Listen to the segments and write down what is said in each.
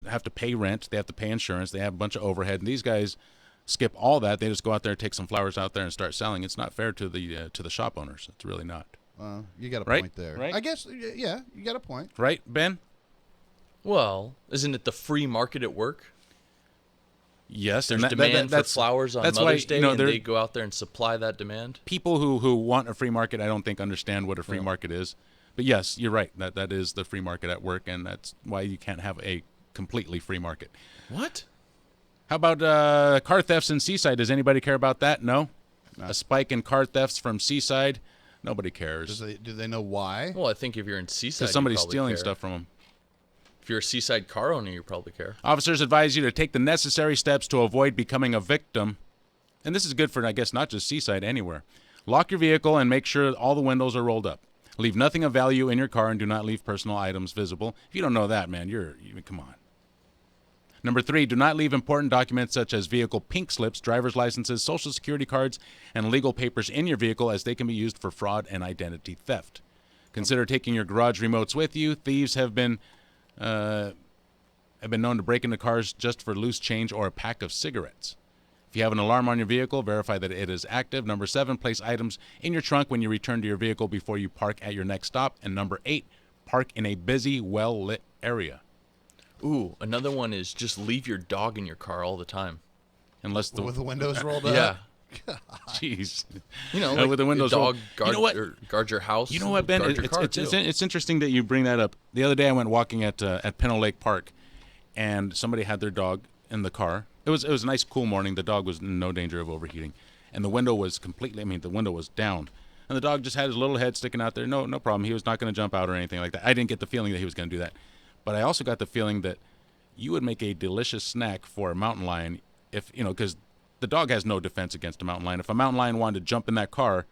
have to pay rent, they have to pay insurance, they have a bunch of overhead, and these guys skip all that. They just go out there, take some flowers out there, and start selling. It's not fair to the shop owners. It's really not. You got a Right? point there. Right? I guess, yeah, you got a point. Right, Ben? Well, isn't it the free market at work? Yes. There's and demand for that's flowers on that's Mother's why, Day, you know, and they're- they go out there and supply that demand. people who want a free market, I don't think understand what a free No. market is. But yes, you're right. That is the free market at work, and that's why you can't have a completely free market. What? How about car thefts in Seaside? Does anybody care about that? No? A spike in car thefts from Seaside? Nobody cares. Do they know why? Well, I think if you're in Seaside, Because somebody's you probably stealing care. stuff from them. If you're a Seaside car owner, you probably care. Officers advise you to take the necessary steps to avoid becoming a victim. And this is good for, I guess, not just Seaside, anywhere. Lock your vehicle and make sure all the windows are rolled up. Leave nothing of value in your car and do not leave personal items visible. If you don't know that, man, come on. Number 3, do not leave important documents such as vehicle pink slips, driver's licenses, social security cards, and legal papers in your vehicle, as they can be used for fraud and identity theft. Consider taking your garage remotes with you. Thieves have been known to break into cars just for loose change or a pack of cigarettes. If you have an alarm on your vehicle, verify that it is active. Number 7, place items in your trunk when you return to your vehicle before you park at your next stop. And number 8, park in a busy, well-lit area. Ooh, another one is just leave your dog in your car all the time. Unless With the windows rolled up? Yeah. Jeez. You know, like with the windows your rolled. dog guard, You know what? or guard your house. You know what, Ben? Guard your car, It's too. interesting that you bring that up. The other day I went walking at Pinot Lake Park, and somebody had their dog in the car. It was a nice, cool morning. The dog was in no danger of overheating. And the window was the window was down. And the dog just had his little head sticking out there. No problem. He was not going to jump out or anything like that. I didn't get the feeling that he was going to do that. But I also got the feeling that you would make a delicious snack for a mountain lion if, because the dog has no defense against a mountain lion. If a mountain lion wanted to jump in that car,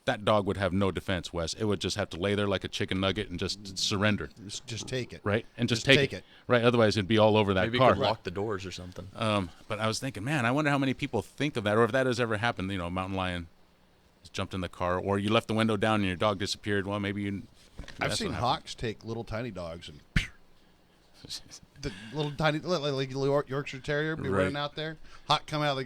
that dog would have no defense, Wes. It would just have to lay there like a chicken nugget and just surrender. Just take it. Right? And just take it. Right? Otherwise, it'd be all over that Maybe car. you could lock the doors or something. But I was thinking, man, I wonder how many people think of that, or if that has ever happened. A mountain lion has jumped in the car, or you left the window down and your dog disappeared. Well, maybe you. I've that's seen what happened. hawks take little tiny dogs and the little tiny, like Yorkshire Terrier, be Right. running out there. Hawk come out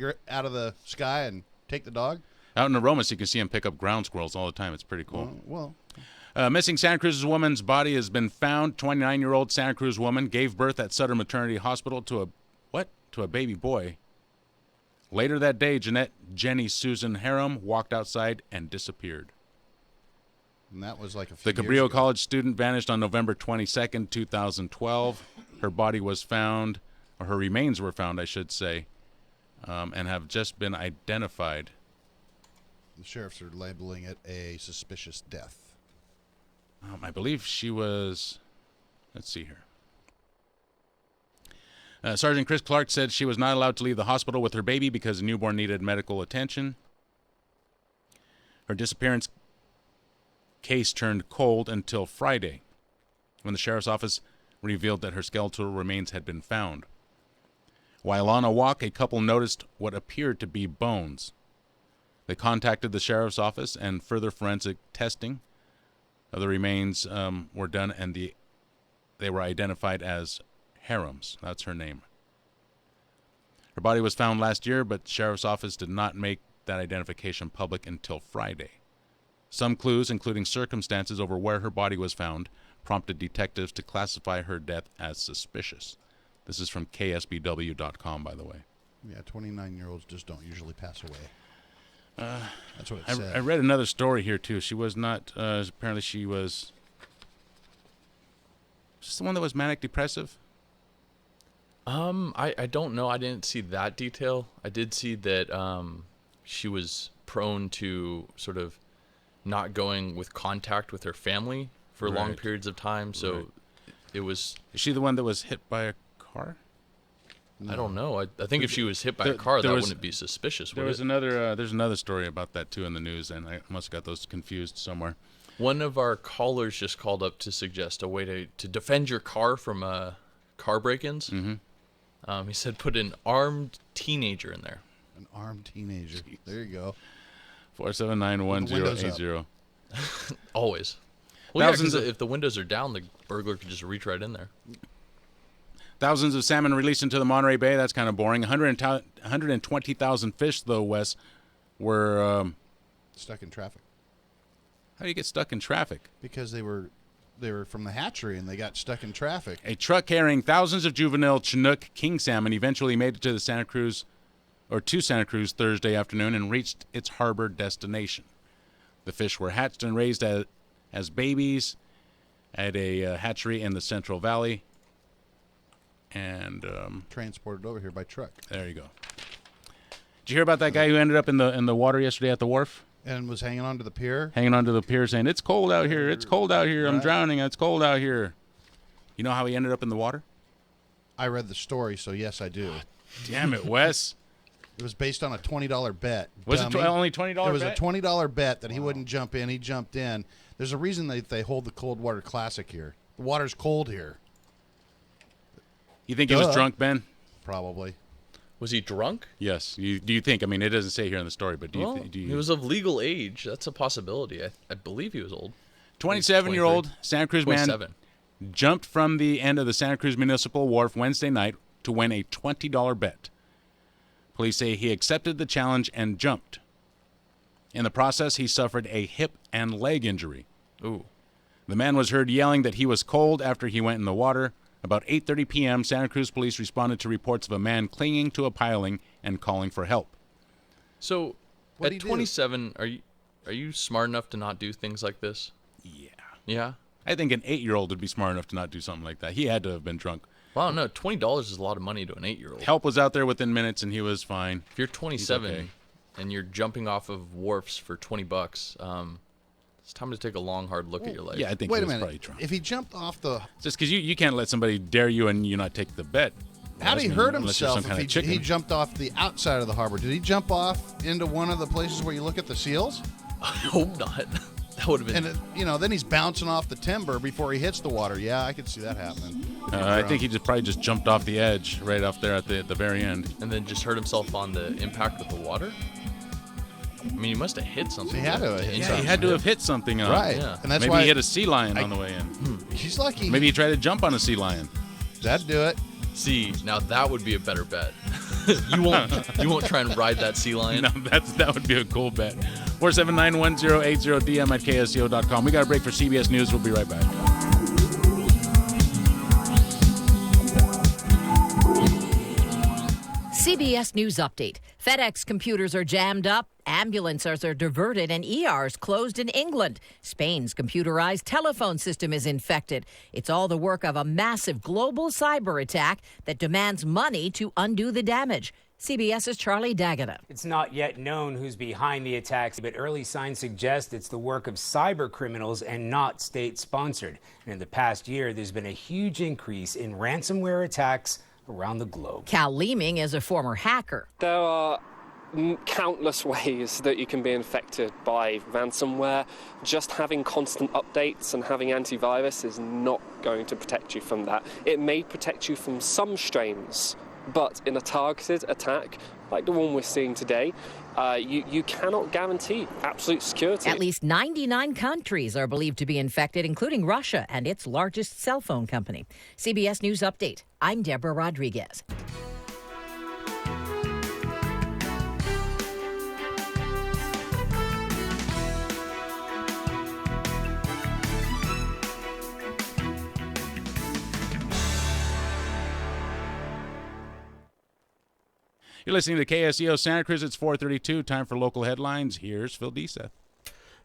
of the sky and take the dog. Out in Aromas, you can see him pick up ground squirrels all the time. It's pretty cool. Well, Missing Santa Cruz woman's body has been found. 29-year-old Santa Cruz woman gave birth at Sutter Maternity Hospital to a baby boy. Later that day, Jenny Susan Harum walked outside and disappeared. and that was like a few The years Cabrillo ago. College student vanished on November 22nd, 2012. Her body was found, or her remains were found, I should say, and have just been identified. The sheriffs are labeling it a suspicious death. I believe she was, let's see here. Sergeant Chris Clark said she was not allowed to leave the hospital with her baby because the newborn needed medical attention. Her disappearance case turned cold until Friday, when the sheriff's office revealed that her skeletal remains had been found. While on a walk, a couple noticed what appeared to be bones. They contacted the sheriff's office, and further forensic testing of the remains were done, and they were identified as Harum's. That's her name. Her body was found last year, but the sheriff's office did not make that identification public until Friday. Some clues, including circumstances over where her body was found, prompted detectives to classify her death as suspicious. This is from KSBW.com, by the way. Yeah, 29-year-olds just don't usually pass away. That's what it I said. read another story here, too. She was not, apparently she was, is this the one that was manic depressive? I don't know. I didn't see that detail. I did see that she was prone to sort of not going with contact with her family for long Right. periods of time. So Right. it was, Is she the one that was hit by a car? I don't know. I think if she was hit by a There- car, there that was- wouldn't be suspicious, There would was it? another. There's another story about that too in the news, and I must have got those confused somewhere. One of our callers just called up to suggest a way to defend your car from car break-ins. Mm-hmm. He said put an armed teenager in there. An armed teenager. There you go. 479-1080. Always. Well, yeah, Thousands 'cause of- if the windows are down, the burglar could just reach right in there. Thousands of salmon released into the Monterey Bay. That's kind of boring. 120,000 fish, though, Wes, were... Stuck in traffic how do you get stuck in traffic? because they were from the hatchery and they got stuck in traffic. A truck carrying thousands of juvenile Chinook king salmon eventually made it to Santa Cruz Thursday afternoon and reached its harbor destination. The fish were hatched and raised as babies at a hatchery in the Central Valley. And Transported over here by truck there you go. Did you hear about that guy who ended up in the water yesterday at the wharf? and was hanging on to the pier. Hanging onto the pier saying, "It's cold out here. It's cold out here. I'm Right. drowning. It's cold out here." You know how he ended up in the water? I read the story, so yes, I do. Damn it, Wes. It was based on a $20 bet. Was it Dummy. only $20 It was bet? a $20 bet that he wouldn't jump in. He jumped in. There's a reason they hold the Cold Water Classic here. The water's cold here, You think he was Duh. drunk, Ben? probably. Was he drunk? Yes. Do you think? I mean, it doesn't say here in the story, but do you? Well, Do you he was of legal age. That's a possibility. I believe he was old. 27-year-old Santa Cruz man 27. jumped from the end of the Santa Cruz Municipal Wharf Wednesday night to win a $20 bet. Police say he accepted the challenge and jumped. In the process, he suffered a hip and leg injury. Ooh. The man was heard yelling that he was cold after he went in the water. About 8:30 p.m., Santa Cruz police responded to reports of a man clinging to a piling and calling for help. So, What'd he at do? 27, are you smart enough to not do things like this? Yeah. Yeah. I think an 8-year-old would be smart enough to not do something like that. He had to have been drunk. Wow, no, $20 is a lot of money to an 8-year-old. Help was out there within minutes, and he was fine. If you're 27 okay. and you're jumping off of wharfs for $20, it's time to take a long, hard look at your life. Yeah, I think Wait he a was minute. probably drunk. If he jumped off the, Just because you can't let somebody dare you and you not take the bet. how'd he Unless- hurt unless you're himself some kind of if chicken. he jumped off the outside of the harbor? Did he jump off into one of the places where you look at the seals? I hope not. That would have been. And then he's bouncing off the timber before he hits the water. Yeah, I could see that happening. I think he probably just jumped off the edge right off there at the very end. and then just hurt himself on the impact with the water? I mean, he must have hit something. He had to have hit Yeah, he something. had to have hit something. Right, Yeah. and that's Maybe why he hit a sea lion on the way in. he's lucky. Maybe he tried to jump on a sea lion. That'd do it. See, now that would be a better bet. you won't try and ride that sea lion. No, that would be a cool bet. 479-1080 DM at KSCO.com. We got a break for CBS News. We'll be right back. CBS News Update. FedEx computers are jammed up, ambulances are diverted, and ERs closed in England. Spain's computerized telephone system is infected. It's all the work of a massive global cyber attack that demands money to undo the damage. CBS's Charlie D'Agata. It's not yet known who's behind the attacks, but early signs suggest it's the work of cyber criminals and not state-sponsored. And in the past year, there's been a huge increase in ransomware attacks around the globe. Cal Leeming is a former hacker. There are countless ways that you can be infected by ransomware. Just having constant updates and having antivirus is not going to protect you from that. It may protect you from some strains, but in a targeted attack like the one we're seeing today, you cannot guarantee absolute security. At least 99 countries are believed to be infected, including Russia and its largest cell phone company. CBS News Update. I'm Deborah Rodriguez. You're listening to KSEO Santa Cruz. It's 4:32. Time for local headlines. Here's Phil Deeseth.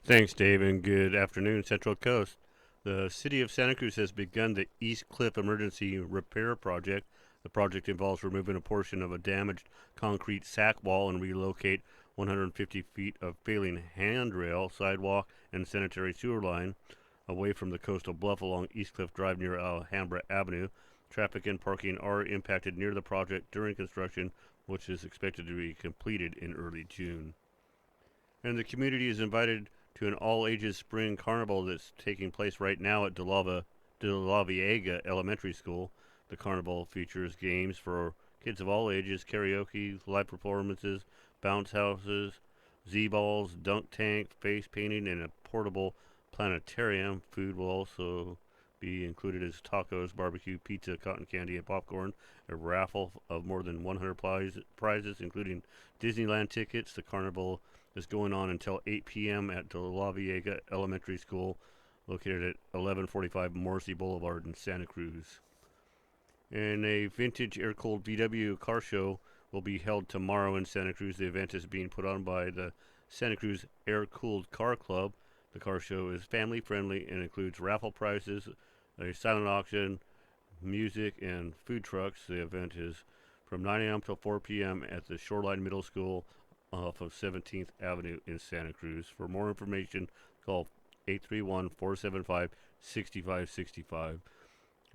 Thanks, Dave, and good afternoon, Central Coast. The City of Santa Cruz has begun the East Cliff Emergency Repair Project. The project involves removing a portion of a damaged concrete sack wall and relocate 150 feet of failing handrail, sidewalk, and sanitary sewer line away from the coastal bluff along East Cliff Drive near Alhambra Avenue. Traffic and parking are impacted near the project during construction, which is expected to be completed in early June. And the community is invited to an all-ages spring carnival that's taking place right now at De La Viega Elementary School. The carnival features games for kids of all ages, karaoke, live performances, bounce houses, Z-balls, dunk tank, face painting, and a portable planetarium. Food will also be included as tacos, barbecue, pizza, cotton candy, and popcorn. A raffle of more than 100 prizes, including Disneyland tickets. The carnival is going on until 8 p.m. at De La Viega Elementary School, located at 1145 Morrissey Boulevard in Santa Cruz. And a vintage air-cooled VW car show will be held tomorrow in Santa Cruz. The event is being put on by the Santa Cruz Air-Cooled Car Club. The car show is family-friendly and includes raffle prizes, a silent auction, music, and food trucks. The event is from 9 a.m. till 4 p.m. at the Shoreline Middle School off of 17th Avenue in Santa Cruz. For more information, call 831-475-6565.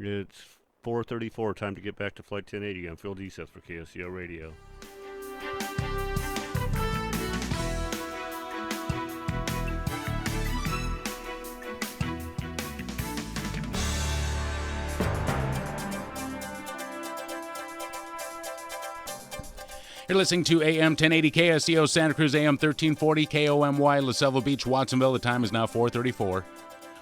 It's 4:34, time to get back to Flight 1080. I'm Phil Deeseth for KSCO Radio. You're listening to AM 1080 KSCO Santa Cruz, AM 1340 KOMY La Selva Beach, Watsonville. The time is now 4:34.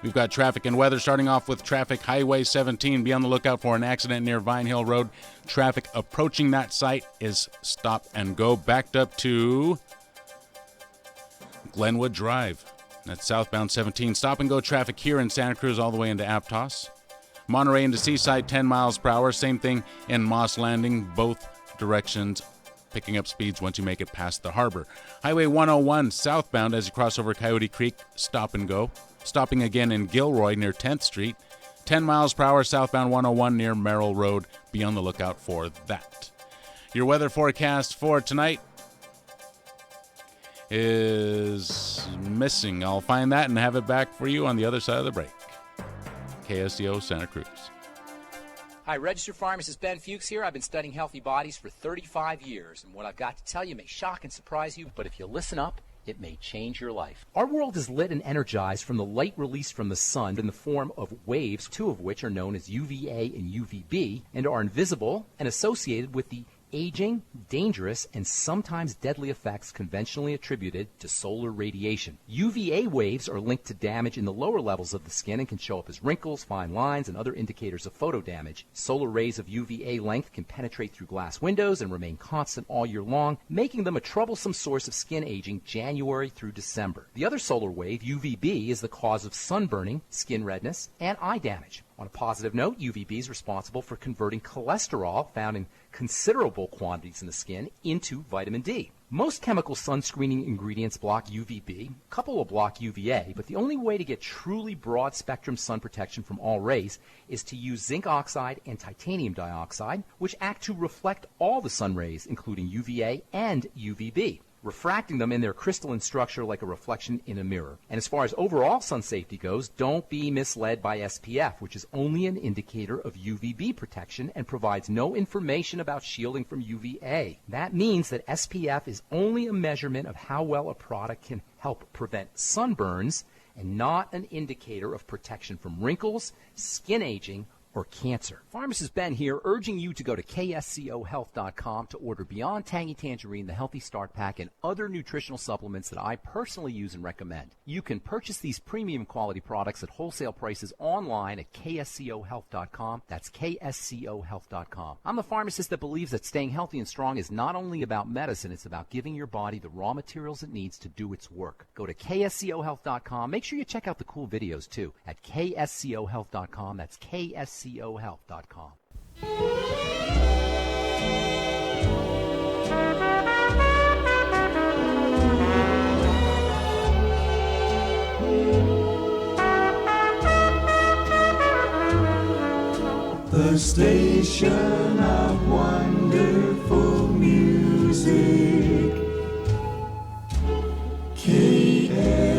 We've got traffic and weather, starting off with traffic. Highway 17. Be on the lookout for an accident near Vine Hill Road. Traffic approaching that site is stop and go. Backed up to Glenwood Drive. That's southbound 17. Stop and go traffic here in Santa Cruz all the way into Aptos. Monterey into Seaside, 10 miles per hour. Same thing in Moss Landing. Both directions picking up speeds once you make it past the harbor. Highway 101 southbound as you cross over Coyote Creek. Stop and go. Stopping again in Gilroy near 10th Street. 10 miles per hour southbound 101 near Merrill Road. Be on the lookout for that. Your weather forecast for tonight is missing. I'll find that and have it back for you on the other side of the break. KSCO Santa Cruz. Hi, registered pharmacist Ben Fuchs here. I've been studying healthy bodies for 35 years, and what I've got to tell you may shock and surprise you, but if you listen up, it may change your life. Our world is lit and energized from the light released from the sun in the form of waves, two of which are known as UVA and UVB, and are invisible and associated with the aging, dangerous, and sometimes deadly effects conventionally attributed to solar radiation. UVA waves are linked to damage in the lower levels of the skin and can show up as wrinkles, fine lines, and other indicators of photo damage. Solar rays of UVA length can penetrate through glass windows and remain constant all year long, making them a troublesome source of skin aging January through December. The other solar wave, UVB, is the cause of sunburning, skin redness, and eye damage. On a positive note, UVB is responsible for converting cholesterol, found in considerable quantities in the skin, into vitamin D. Most chemical sunscreening ingredients block UVB, a couple will block UVA, but the only way to get truly broad-spectrum sun protection from all rays is to use zinc oxide and titanium dioxide, which act to reflect all the sun rays, including UVA and UVB, refracting them in their crystalline structure like a reflection in a mirror. And as far as overall sun safety goes, don't be misled by SPF, which is only an indicator of UVB protection and provides no information about shielding from UVA. That means that SPF is only a measurement of how well a product can help prevent sunburns and not an indicator of protection from wrinkles, skin aging, or cancer. Pharmacist Ben here, urging you to go to kscohealth.com to order Beyond Tangy Tangerine, the Healthy Start Pack, and other nutritional supplements that I personally use and recommend. You can purchase these premium quality products at wholesale prices online at kscohealth.com. That's kscohealth.com. I'm the pharmacist that believes that staying healthy and strong is not only about medicine, it's about giving your body the raw materials it needs to do its work. Go to kscohealth.com. Make sure you check out the cool videos too at kscohealth.com. That's kscohealth.com. The station of wonderful music, KSCO.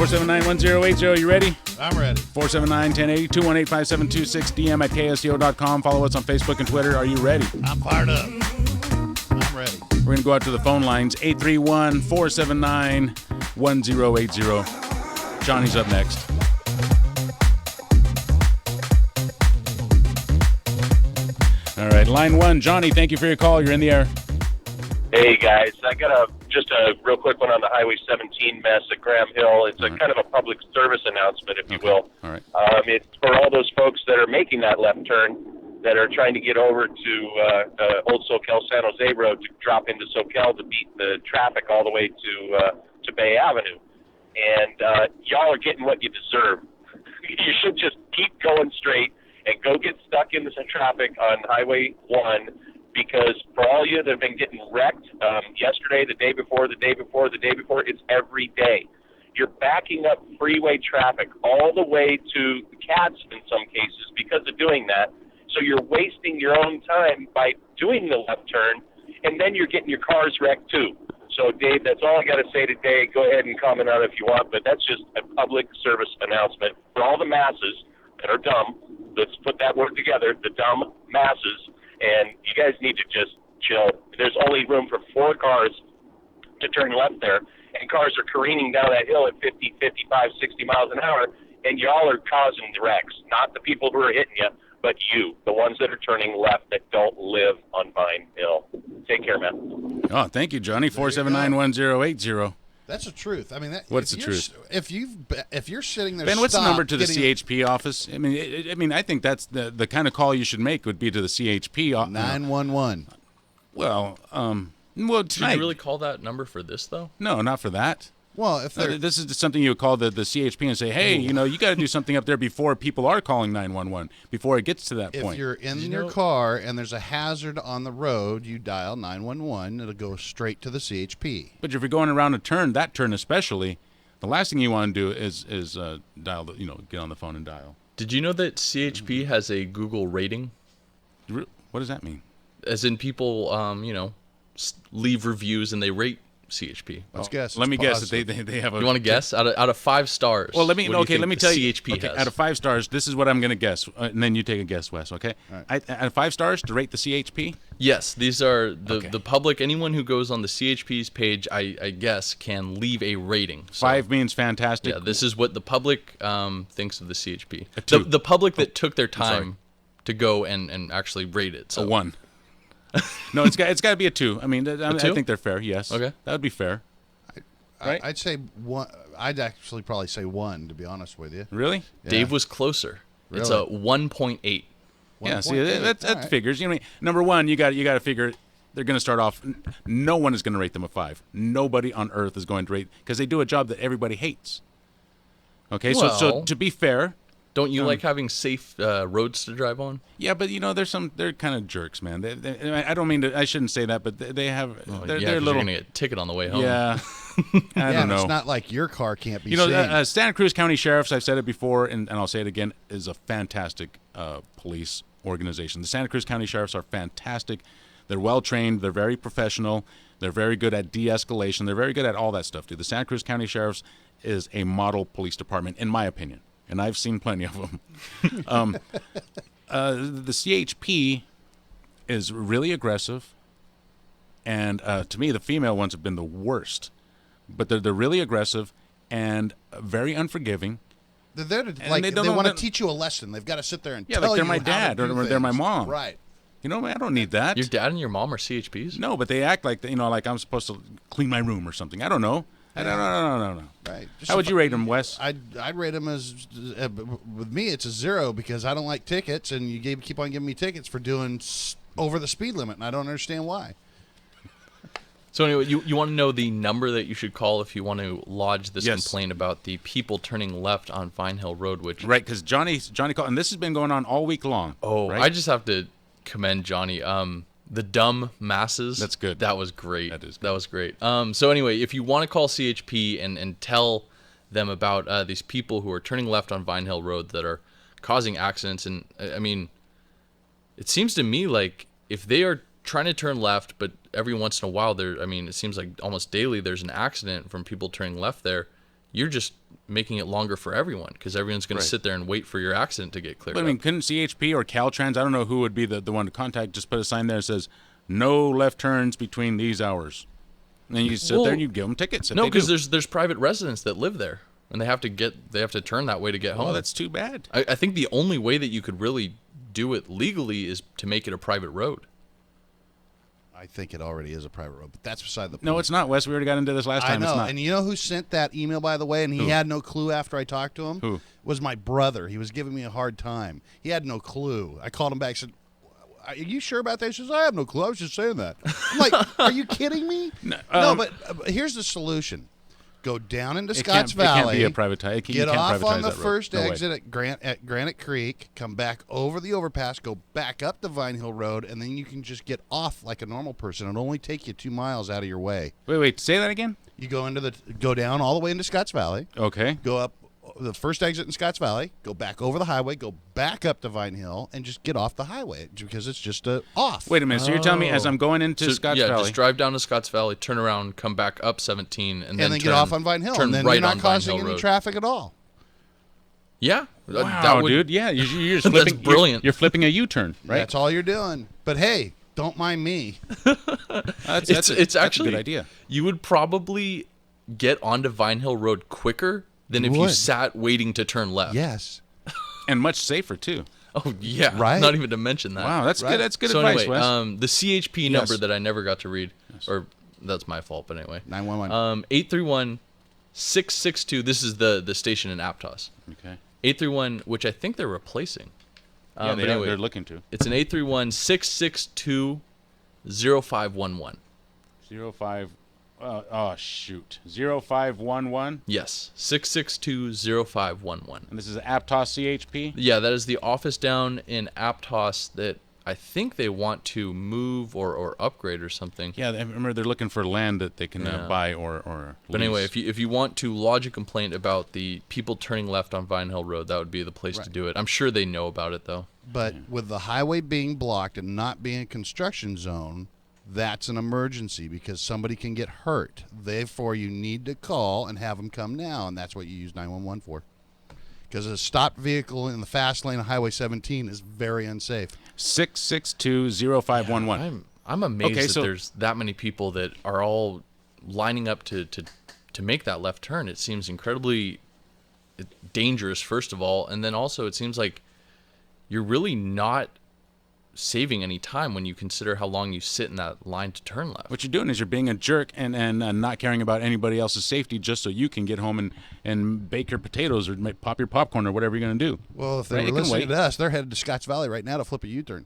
479-1080. You ready? I'm ready. 479-1080, 218-5726, DM at KSDO.com. Follow us on Facebook and Twitter. Are you ready? I'm fired up. I'm ready. We're going to go out to the phone lines. 831-479-1080. Johnny's up next. All right, line one. Johnny, thank you for your call. You're in the air. Hey guys, I got just a real quick one on the Highway 17 mess at Graham Hill. It's a kind of a public service announcement, if you will. All right. It's for all those folks that are making that left turn, that are trying to get over to Old Soquel San Jose Road to drop into Soquel to beat the traffic all the way to Bay Avenue. And y'all are getting what you deserve. You should just keep going straight and go get stuck in the traffic on Highway 1. Because for all you that have been getting wrecked yesterday, the day before, it's every day. You're backing up freeway traffic all the way to the Cats in some cases because of doing that. So you're wasting your own time by doing the left turn, and then you're getting your cars wrecked too. So, Dave, that's all I got to say today. Go ahead and comment on it if you want, but that's just a public service announcement for all the masses that are dumb. Let's put that word together, the dumb masses. And you guys need to just chill. There's only room for 4 cars to turn left there, and cars are careening down that hill at 50, 55, 60 miles an hour, and y'all are causing the wrecks. Not the people who are hitting you, but you, the ones that are turning left that don't live on Vine Hill. Take care, man. Oh, thank you, Johnny. 479-1080. That's the truth. I mean, what's the truth? If you're sitting there, Ben, what's the number to the CHP office? I mean, I think that's the kind of call you should make would be to the CHP. 911. Well, Should you really call that number for this though? No, not for that. Well, if this is something you would call the CHP and say, hey, you got to do something up there before people are calling 911, before it gets to that point. If you're in your car and there's a hazard on the road, you dial 911. It'll go straight to the CHP. But if you're going around a turn, that turn especially, the last thing you want to do is dial, get on the phone and dial. Did you know that CHP has a Google rating? What does that mean? As in people, leave reviews and they rate CHP. Let's guess. Let me guess that they have a. You want to guess out of 5 stars? Well, let me tell you. CHP has? Out of 5 stars, this is what I'm going to guess, and then you take a guess, Wes. Okay. Right. Out of 5 stars to rate the CHP. Yes, these are the public. Anyone who goes on the CHP's page, I guess, can leave a rating. So, 5 means fantastic. Yeah, this is what the public thinks of the CHP. The public that took their time to go and actually rate it. So. A 1. No, it's got to be a 2. I mean, I think they're fair. Yes. Okay. That would be fair. Right? I'd say 1. I'd actually probably say 1, to be honest with you. Really? Yeah. Dave was closer. Really? It's a 1.8. Yeah. See, that figures. Number 1, you got to figure they're going to start off. No one is going to rate them a 5. Nobody on earth is going to rate, because they do a job that everybody hates. Okay. Well, so to be fair. Don't you like having safe roads to drive on? Yeah, but they're kind of jerks, man. I don't mean to. I shouldn't say that, but they have. They're little. You're gonna get a ticket on the way home. Yeah. I don't know. It's not like your car can't be seen. Santa Cruz County Sheriffs, I've said it before, and I'll say it again, is a fantastic police organization. The Santa Cruz County Sheriffs are fantastic. They're well trained. They're very professional. They're very good at de-escalation. They're very good at all that stuff, dude. The Santa Cruz County Sheriffs is a model police department, in my opinion. And I've seen plenty of them. The CHP is really aggressive, and to me, the female ones have been the worst. But they're really aggressive and very unforgiving. They're there to, they want to teach you a lesson. They've got to sit there and tell you they're my dad or they're my mom. Right. I don't need that. Your dad and your mom are CHPs? No, but they act like like I'm supposed to clean my room or something. I don't know. No. Right. How would you rate them, Wes? I'd rate them as, with me, it's a 0 because I don't like tickets, and you keep on giving me tickets for doing over the speed limit, and I don't understand why. So anyway, you want to know the number that you should call if you want to lodge this complaint about the people turning left on Vine Hill Road, which because Johnny called, and this has been going on all week long. Oh, right? I just have to commend Johnny. The dumb masses. That's good. That was great. That was great. So anyway, if you want to call CHP and tell them about these people who are turning left on Vine Hill Road that are causing accidents, and I mean, it seems to me like if they are trying to turn left, but every once in a while it seems like almost daily there's an accident from people turning left there, you're just making it longer for everyone because everyone's going to sit there and wait for your accident to get cleared. But I mean, couldn't CHP or Caltrans, I don't know who would be the one to contact, just put a sign there that says, no left turns between these hours. And then you sit there and you give them tickets. No, because there's private residents that live there, and they have to turn that way to get home. Oh, that's too bad. I think the only way that you could really do it legally is to make it a private road. I think it already is a private road, but that's beside the point. No, it's not, Wes. We already got into this last time. I know, It's not. and you know who sent that email, by the way, and he had no clue after I talked to him? Who? Was my brother. He was giving me a hard time. He had no clue. I called him back and said, are you sure about that? He says, I have no clue. I was just saying that. I'm like, are you kidding me? No, but here's the solution. Go down into Scotts Valley. It can't be a privatized. Get off on the first exit at Granite Creek. Come back over the overpass. Go back up the Vine Hill Road, and then you can just get off like a normal person. It'll only take you 2 miles out of your way. Wait. Say that again. You go down all the way into Scotts Valley. Okay. Go up the first exit in Scotts Valley. Go back over the highway. Go back up to Vine Hill, and just get off the highway because it's just off. Wait a minute. So you're telling me as I'm going into Scotts Valley, just drive down to Scotts Valley, turn around, come back up 17, and then get off on Vine Hill, and then right you're not on Vine causing Hill any Road. traffic at all. Yeah. Wow, dude. Yeah, you're just That's flipping. brilliant. You're flipping a U-turn, right? That's all you're doing. But hey, don't mind me. That's actually a good idea. You would probably get onto Vine Hill Road quicker than if you sat waiting to turn left. Yes. And much safer too. Oh yeah. Right. Not even to mention that. Wow, that's good. That's good So advice, anyway, Wes. the CHP number that I never got to read, or that's my fault. But anyway, 911. 831-662. This is the station in Aptos. Okay. 831, which I think they're replacing. Yeah, But anyway, they're looking to. It's an 831-662-0511. 05. Oh shoot. 0511. Yes, 662-0511. And this is Aptos CHP. Yeah, that is the office down in Aptos that I think they want to move or upgrade or something. Yeah, I remember they're looking for land that they can buy or But lease. anyway, if you want to lodge a complaint about the people turning left on Vine Hill Road, that would be the place to do it. I'm sure they know about it though. But with the highway being blocked and not being a construction zone, that's an emergency because somebody can get hurt. Therefore, you need to call and have them come now, and that's what you use 911 for. Because a stopped vehicle in the fast lane of Highway 17 is very unsafe. 662-0511. I'm amazed that there's that many people that are all lining up to make that left turn. It seems incredibly dangerous, first of all, and then also it seems like you're really not saving any time when you consider how long you sit in that line to turn left. What you're doing is you're being a jerk and not caring about anybody else's safety just so you can get home and bake your potatoes or pop your popcorn or whatever you're going to do. Well, if they were listening to us, they're headed to Scotts Valley right now to flip a U-turn.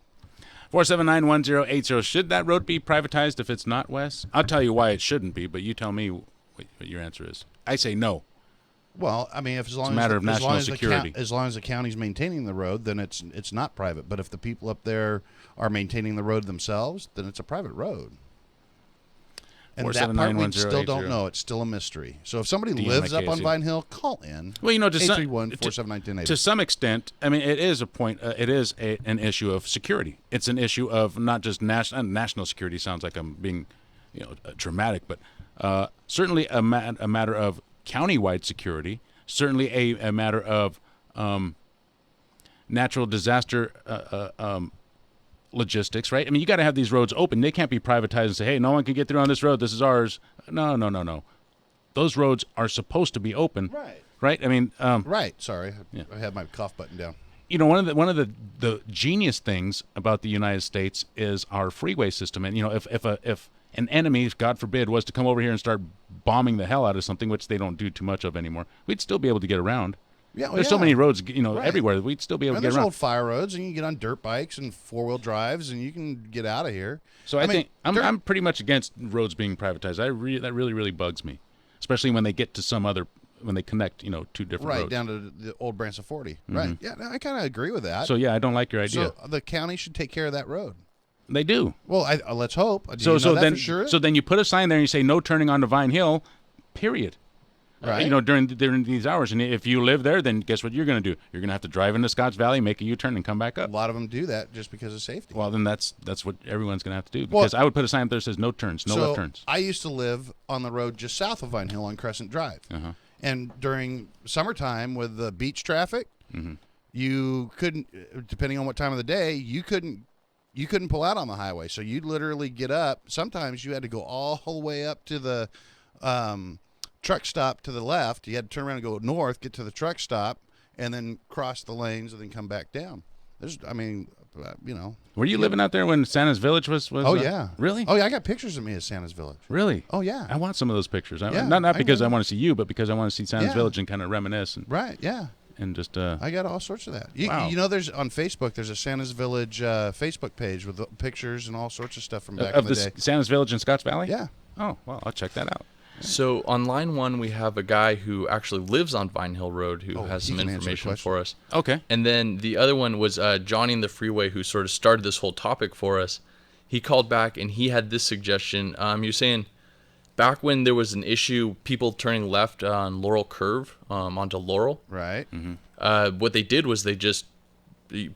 479-1080. Should that road be privatized if it's not, Wes? I'll tell you why it shouldn't be, but you tell me what your answer is. I say no. Well, I mean, as long it's a matter of national security. As long as the county's maintaining the road, then it's not private. But if the people up there are maintaining the road themselves, then it's a private road. And that part we still don't know. It's still a mystery. So if somebody lives up on Vine Hill, call in. Well, you know, to 831-479-1080. To some extent, I mean, it is a point. It is an issue of security. It's an issue of not just national security. Sounds like I'm being, dramatic, but certainly a matter of countywide security, certainly a matter of natural disaster logistics, right? I mean, you got to have these roads open. They can't be privatized and say, hey, no one can get through on this road. This is ours. No. Those roads are supposed to be open. Right. Right? I mean... right. Sorry. I had my cough button down. You know, one of the genius things about the United States is our freeway system. And, if an enemy, God forbid, was to come over here and start bombing the hell out of something, which they don't do too much of anymore, we'd still be able to get around. Yeah, there's so many roads, everywhere. We'd still be able to get there's around. old fire roads, and you can get on dirt bikes and four-wheel drives, and you can get out of here. So I think I'm pretty much against roads being privatized. That really bugs me, especially when they get to when they connect, two different roads. Right, down to the old branch of 40. Mm-hmm. Right, yeah, I kind of agree with that. So, yeah, I don't like your idea. So the county should take care of that road. They do. Well, let's hope. So then you put a sign there and you say no turning onto Vine Hill, period. Right. During these hours. And if you live there, then guess what you're going to do? You're going to have to drive into Scotts Valley, make a U-turn, and come back up. A lot of them do that just because of safety. Well, then that's what everyone's going to have to do. Because I would put a sign up there that says no turns, no left turns. I used to live on the road just south of Vine Hill on Crescent Drive. Uh-huh. And during summertime with the beach traffic, you couldn't, depending on what time of the day, you couldn't pull out on the highway. So you'd literally get up. Sometimes you had to go all the way up to the truck stop to the left. You had to turn around and go north, get to the truck stop, and then cross the lanes and then come back down. Were you living out there when Santa's Village was? Oh, yeah. Really? Oh, yeah, I got pictures of me at Santa's Village. Really? Oh, yeah. I want some of those pictures. Yeah, Not because I know. want to see you, but because I want to see Santa's Yeah. Village and kind of reminisce. Right, yeah. And just I got all sorts of that. Wow. You know, there's on Facebook, there's a Santa's Village Facebook page with the pictures and all sorts of stuff from back in the day. Santa's Village in Scotts Valley? Yeah. Oh, well, I'll check that out. So on line 1, we have a guy who actually lives on Vine Hill Road who has he some can answer the information question. for us. Okay. And then the other one was Johnny in the Freeway, who sort of started this whole topic for us. He called back and he had this suggestion. You're saying back when there was an issue, people turning left on Laurel Curve onto Laurel, Right. what they did was they just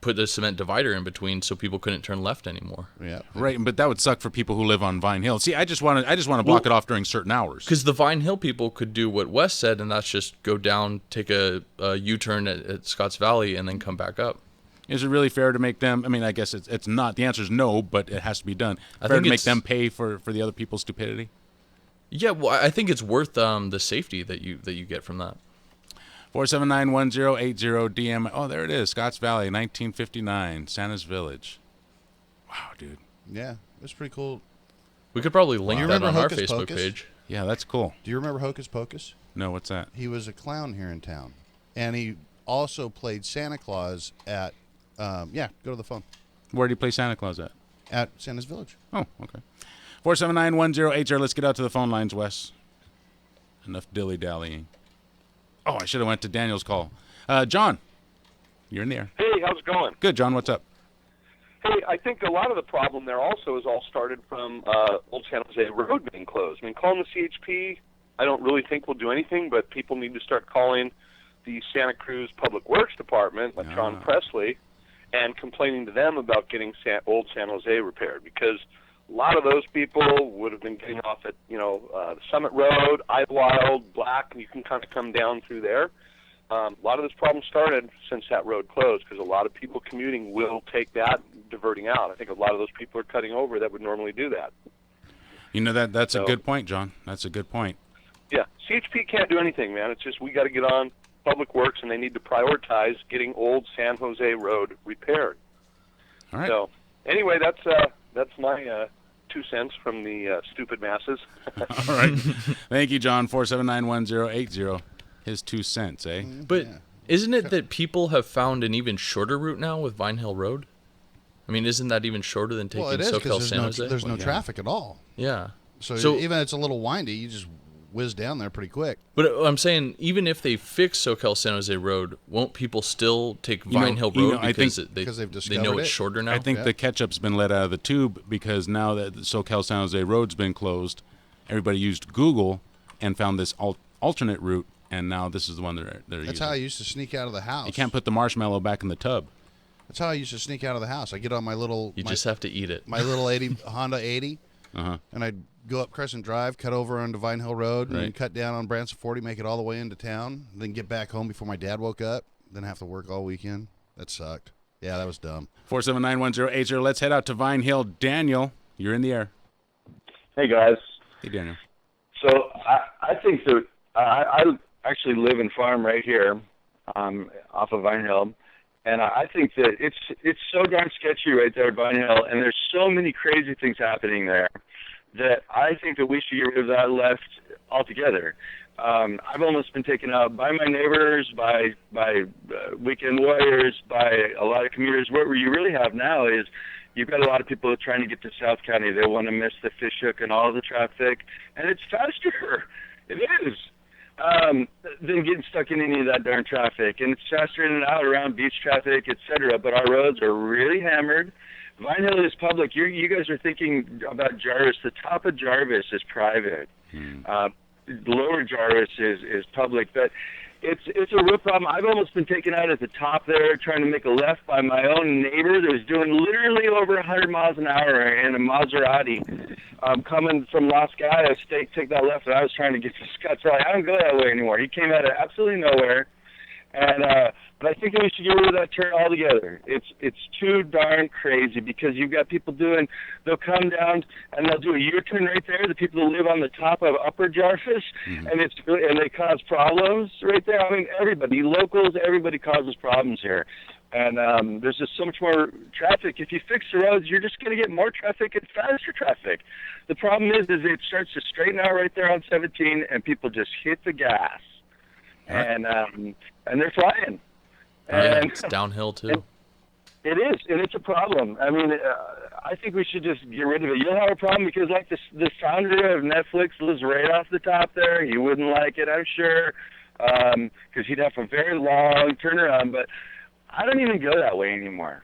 put the cement divider in between so people couldn't turn left anymore. Yeah. Right, but that would suck for people who live on Vine Hill. See, I just want to block it off during certain hours. Because the Vine Hill people could do what Wes said, and that's just go down, take a U-turn at Scotts Valley, and then come back up. Is it really fair to make them? I mean, I guess it's not. The answer is no, but it has to be done. I Fair think to make it's- them pay for the other people's stupidity. Yeah, well, I think it's worth the safety that you get from that. 479-1080 DM. Oh, there it is. Scotts Valley, 1959, Santa's Village. Wow, dude. Yeah, it's pretty cool. We could probably link You that remember on our Hocus Facebook Pocus? page. Yeah, that's cool. Do you remember Hocus Pocus? No, what's that? He was a clown here in town. And he also played Santa Claus at, go to the phone, Where do you play Santa Claus at? at Santa's Village. Oh, okay. 479-1080. Let's get out to the phone lines, Wes. Enough dilly-dallying. Oh, I should have went to Daniel's call. John, you're in the air. Hey, how's it going? Good, John. What's up? Hey, I think a lot of the problem there also is all started from Old San Jose Road being closed. I mean, calling the CHP, I don't really think will do anything, but people need to start calling the Santa Cruz Public Works Department, like John Presley, and complaining to them about getting Old San Jose repaired, because a lot of those people would have been getting off at, the Summit Road, Idlewild, Black, and you can kind of come down through there. A lot of this problem started since that road closed, because a lot of people commuting will take that diverting out. I think a lot of those people are cutting over that would normally do that. You know, that's a good point, John. That's a good point. Yeah, CHP can't do anything, man. It's just we got to get on Public Works, and they need to prioritize getting Old San Jose Road repaired. All right. So, anyway, that's my 2 cents from the stupid masses. All right. Thank you, John. 479-1080. His 2 cents, eh? But isn't it that people have found an even shorter route now with Vine Hill Road? I mean, isn't that even shorter than taking Well, it is SoCal because San Jose? there's no traffic at all. Yeah. So even if it's a little windy, you just whiz down there pretty quick. But I'm saying, even if they fix SoCal San Jose Road, won't people still take Vine Hill Road I because think- they they've know discovered it's it. shorter now? I think the ketchup's been let out of the tube, because now that the SoCal San Jose Road's been closed, everybody used Google and found this alternate route, and now this is the one they're That's using. how I used to sneak out of the house. You can't put the marshmallow back in the tub. That's how I used to sneak out of the house. I get on my little. You just have to eat it. My little Honda 80, Uh-huh. and I'd go up Crescent Drive, cut over onto Vine Hill Road, and then Right. cut down on Branson 40, make it all the way into town, then get back home before my dad woke up, then have to work all weekend. That sucked. Yeah, that was dumb. 479-1080. Let's head out to Vine Hill. Daniel, you're in the air. Hey guys. Hey, Daniel. So I think that I actually live and farm right here, off of Vine Hill, and I think that it's so darn sketchy right there at Vine Hill, and there's so many crazy things happening there that I think that we should get rid of that left altogether. I've almost been taken out by my neighbors, by weekend warriors, by a lot of commuters. What you really have now is you've got a lot of people trying to get to South County. They want to miss the fish hook and all the traffic, and it's faster. It is. Than getting stuck in any of that darn traffic. And it's faster in and out around beach traffic, etc. But our roads are really hammered. Vine Hill is public. You guys are thinking about Jarvis. The top of Jarvis is private. Lower Jarvis is public. But it's a real problem. I've almost been taken out at the top there, trying to make a left by my own neighbor that was doing literally over 100 miles an hour in a Maserati, coming from Los Gatos. Take that left, and I was trying to get to Scotts Valley. I don't go that way anymore. He came out of absolutely nowhere, and but I think that we should get rid of that turn altogether. It's too darn crazy because you've got people they'll come down and they'll do a U-turn right there. The people who live on the top of Upper Jarvis, and they cause problems right there. I mean, everybody, locals, everybody causes problems here. And there's just so much more traffic. If you fix the roads, you're just going to get more traffic and faster traffic. The problem is it starts to straighten out right there on 17, and people just hit the gas, and they're flying. And it's downhill too. It is, and it's a problem. I mean, I think we should just get rid of it. You'll have a problem because, like, the founder of Netflix lives right off the top there. He wouldn't like it, I'm sure, because he'd have a very long turnaround. But I don't even go that way anymore.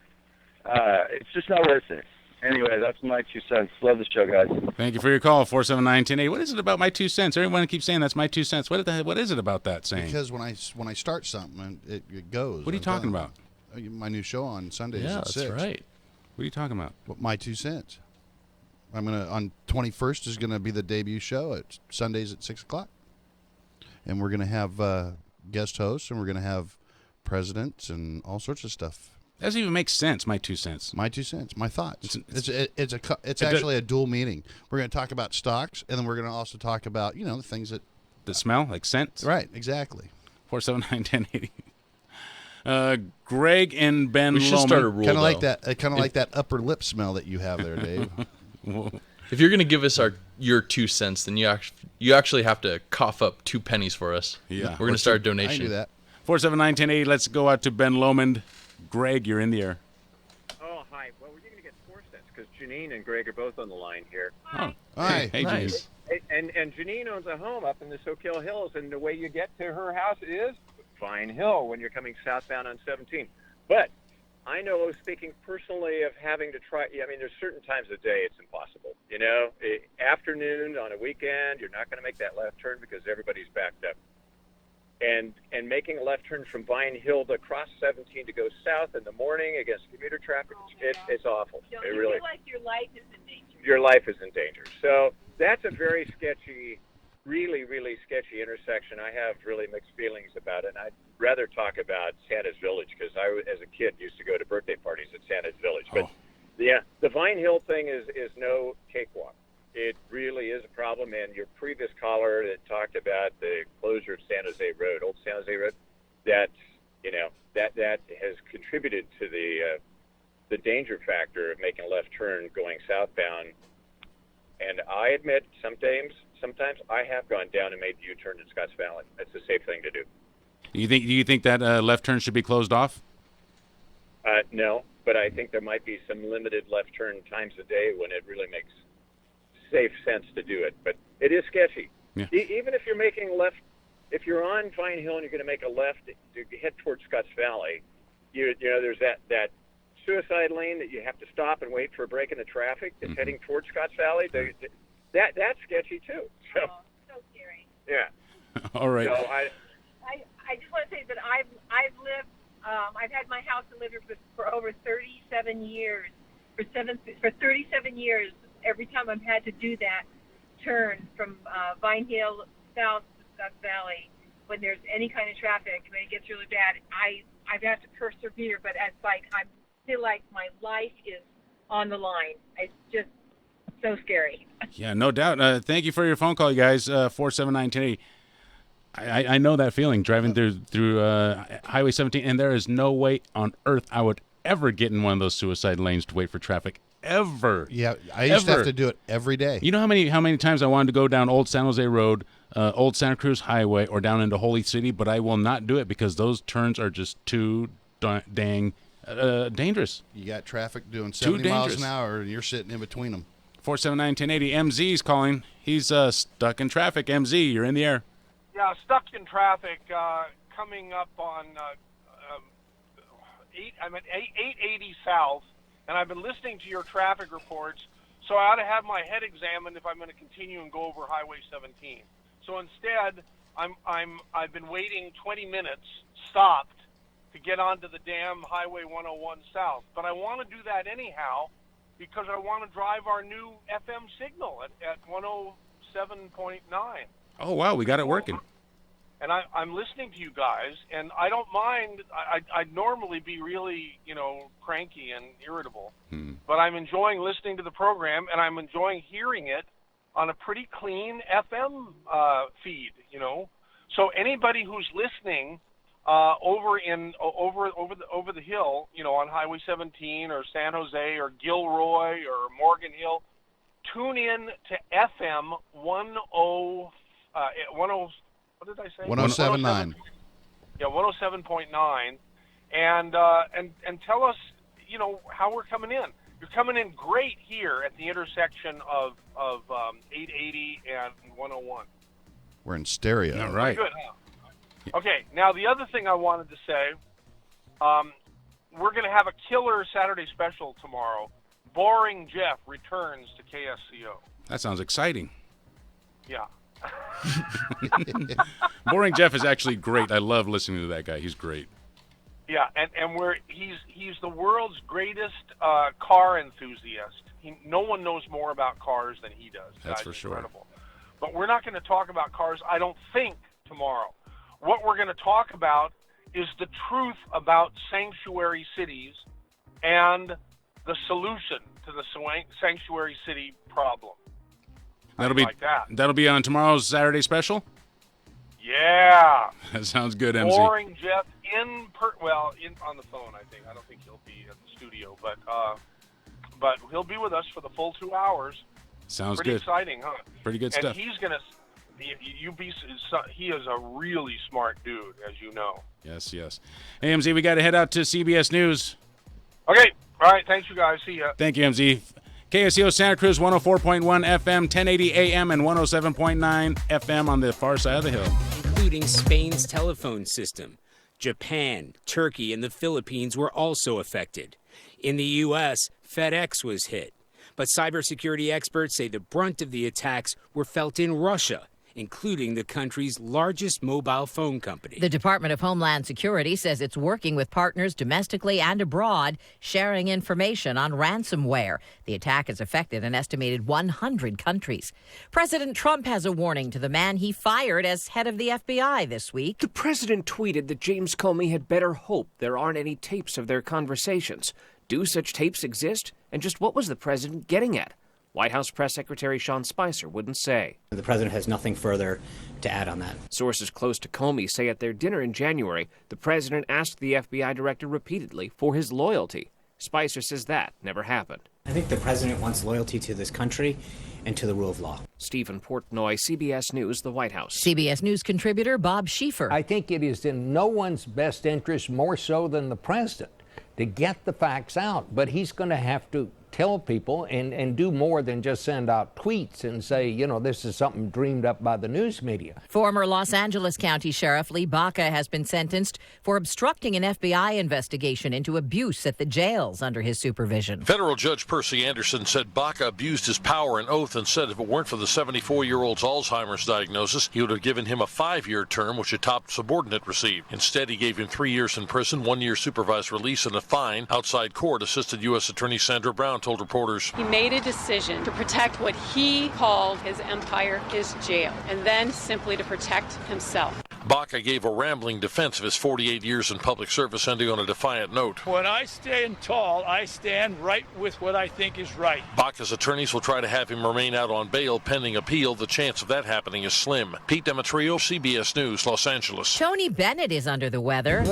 It's just not worth it. Anyway, that's my 2 cents. Love the show, guys. Thank you for your call, 479-1080. What is it about my 2 cents? Everyone keeps saying that's my 2 cents. What is it about that saying? Because when I start something, it goes. What are you talking about? My new show on Sundays at 6. Yeah, that's right. What are you talking about? My 2 cents. On 21st is gonna be the debut show at Sundays at 6 o'clock, and we're gonna have guest hosts, and we're gonna have presidents and all sorts of stuff. That doesn't even make sense. My 2 cents. My 2 cents. My thoughts. It's actually a dual meeting. We're going to talk about stocks, and then we're going to also talk about the things that smell like scents. Right. Exactly. 479-1080. Greg and Ben. We should start a rule. Kind of like that. Kind of like that upper lip smell that you have there, Dave. If you're going to give us your 2 cents, then you actually have to cough up 2 pennies for us. Yeah. We're going to start a donation. I can do that. 479-1080. Let's go out to Ben Lomond. Greg, you're in the air. Oh, hi. Well, we're going to get 4 cents because Janine and Greg are both on the line here. Oh, hi. Hey, nice. And Janine owns a home up in the Soquel Hills, and the way you get to her house is Vine Hill when you're coming southbound on 17. But I know, speaking personally, of having to try. I mean, there's certain times of day it's impossible. Afternoon on a weekend, you're not going to make that left turn because everybody's backed up. And making a left turn from Vine Hill to cross 17 to go south in the morning against commuter traffic, it's awful. Don't it you really. feel like your life is in danger? Your life is in danger. So that's a very sketchy, really, really sketchy intersection. I have really mixed feelings about it. And I'd rather talk about Santa's Village because I, as a kid, used to go to birthday parties at Santa's Village. But yeah, the Vine Hill thing is no cakewalk. It really is a problem, and your previous caller that talked about the closure of San Jose Road, Old San Jose Road, that has contributed to the danger factor of making a left turn going southbound. And I admit, sometimes I have gone down and made the U-turn in Scotts Valley. That's a safe thing to do. Do you think that left turn should be closed off? No, but I think there might be some limited left turn times a day when it really makes safe sense to do it, but it is sketchy. Yeah. Even if you're making a left, if you're on Vine Hill and you're going to make a left to head towards Scotts Valley, you know there's that suicide lane that you have to stop and wait for a break in the traffic that's heading towards Scotts Valley. That's sketchy too. So, so scary. Yeah. All right. So I just want to say that I've lived. I've had my house delivered for over 37 years. For 37 years. Every time I've had to do that turn from Vine Hill south to Scotts Valley, when there's any kind of traffic, when it gets really bad, I've had to persevere. But it's like I feel like my life is on the line. It's just so scary. Yeah, no doubt. Thank you for your phone call, you guys. 479-1080. I know that feeling driving through Highway 17, and there is no way on earth I would ever get in one of those suicide lanes to wait for traffic. Ever. Yeah, I used to have to do it every day. You know how many times I wanted to go down Old San Jose Road, Old Santa Cruz Highway, or down into Holy City, but I will not do it because those turns are just too dang dangerous. You got traffic doing 70 miles an hour, and you're sitting in between them. 479-1080. MZ's calling. He's stuck in traffic. MZ, you're in the air. Yeah, stuck in traffic coming up on I'm at 880 South. And I've been listening to your traffic reports, so I ought to have my head examined if I'm going to continue and go over Highway 17. So instead, I've been waiting 20 minutes, stopped, to get onto the damn Highway 101 South. But I want to do that anyhow because I want to drive our new FM signal at 107.9. Oh, wow, we got it working. And I'm listening to you guys, and I don't mind. I'd normally be really, cranky and irritable. But I'm enjoying listening to the program, and I'm enjoying hearing it on a pretty clean FM feed, So anybody who's listening over the hill, on Highway 17 or San Jose or Gilroy or Morgan Hill, tune in to FM 10. What did I say? 107.9. Yeah, 107.9, and tell us, how we're coming in. You're coming in great here at the intersection of 880 and 101. We're in stereo. All right. Good. Huh? Okay. Now the other thing I wanted to say, we're going to have a killer Saturday special tomorrow. Boring Jeff returns to KSCO. That sounds exciting. Yeah. Boring Jeff is actually great. I love listening to that guy. He's great. Yeah, and he's the world's greatest car enthusiast. No one knows more about cars than he does. That's Guy's for sure. Incredible. But we're not going to talk about cars, I don't think, tomorrow. What we're going to talk about is the truth about sanctuary cities and the solution to the sanctuary city problem. That'll be on tomorrow's Saturday special? Yeah. That sounds good, MC. Boring Jeff on the phone, I think. I don't think he'll be at the studio, but he'll be with us for the full 2 hours. Sounds Pretty good. Exciting, huh? Pretty good stuff. And he's gonna. He is a really smart dude, as you know. Yes. Hey, MZ, we got to head out to CBS News. Okay. All right. Thanks, you guys. See ya. Thank you, MZ. KSCO Santa Cruz 104.1 FM, 1080 AM, and 107.9 FM on the far side of the hill. Including Spain's telephone system. Japan, Turkey, and the Philippines were also affected. In the U.S., FedEx was hit. But cybersecurity experts say the brunt of the attacks were felt in Russia, including the country's largest mobile phone company. The Department of Homeland Security says it's working with partners domestically and abroad, sharing information on ransomware. The attack has affected an estimated 100 countries. President Trump has a warning to the man he fired as head of the FBI this week. The president tweeted that James Comey had better hope there aren't any tapes of their conversations. Do such tapes exist? And just what was the president getting at? White House Press Secretary Sean Spicer wouldn't say. The president has nothing further to add on that. Sources close to Comey say at their dinner in January, the president asked the FBI director repeatedly for his loyalty. Spicer says that never happened. I think the president wants loyalty to this country and to the rule of law. Stephen Portnoy, CBS News, the White House. CBS News contributor Bob Schieffer. I think it is in no one's best interest, more so than the president, to get the facts out. But he's going to have to tell people and do more than just send out tweets and say, this is something dreamed up by the news media. Former Los Angeles County Sheriff Lee Baca has been sentenced for obstructing an FBI investigation into abuse at the jails under his supervision. Federal Judge Percy Anderson said Baca abused his power and oath and said if it weren't for the 74-year-old's Alzheimer's diagnosis, he would have given him a 5-year term, which a top subordinate received. Instead, he gave him 3 years in prison, 1 year supervised release, and a fine. Outside court, Assistant U.S. Attorney Sandra Brown told reporters. He made a decision to protect what he called his empire, his jail, and then simply to protect himself. Baca gave a rambling defense of his 48 years in public service, ending on a defiant note. When I stand tall, I stand right with what I think is right. Baca's attorneys will try to have him remain out on bail pending appeal. The chance of that happening is slim. Pete Demetrio, CBS News, Los Angeles. Tony Bennett is under the weather.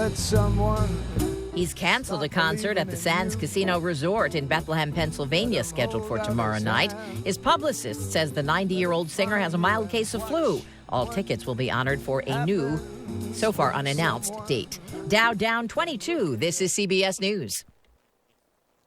He's canceled a concert at the Sands Casino Resort in Bethlehem, Pennsylvania, scheduled for tomorrow night. His publicist says the 90-year-old singer has a mild case of flu. All tickets will be honored for a new, so far unannounced, date. Dow down 22. This is CBS News.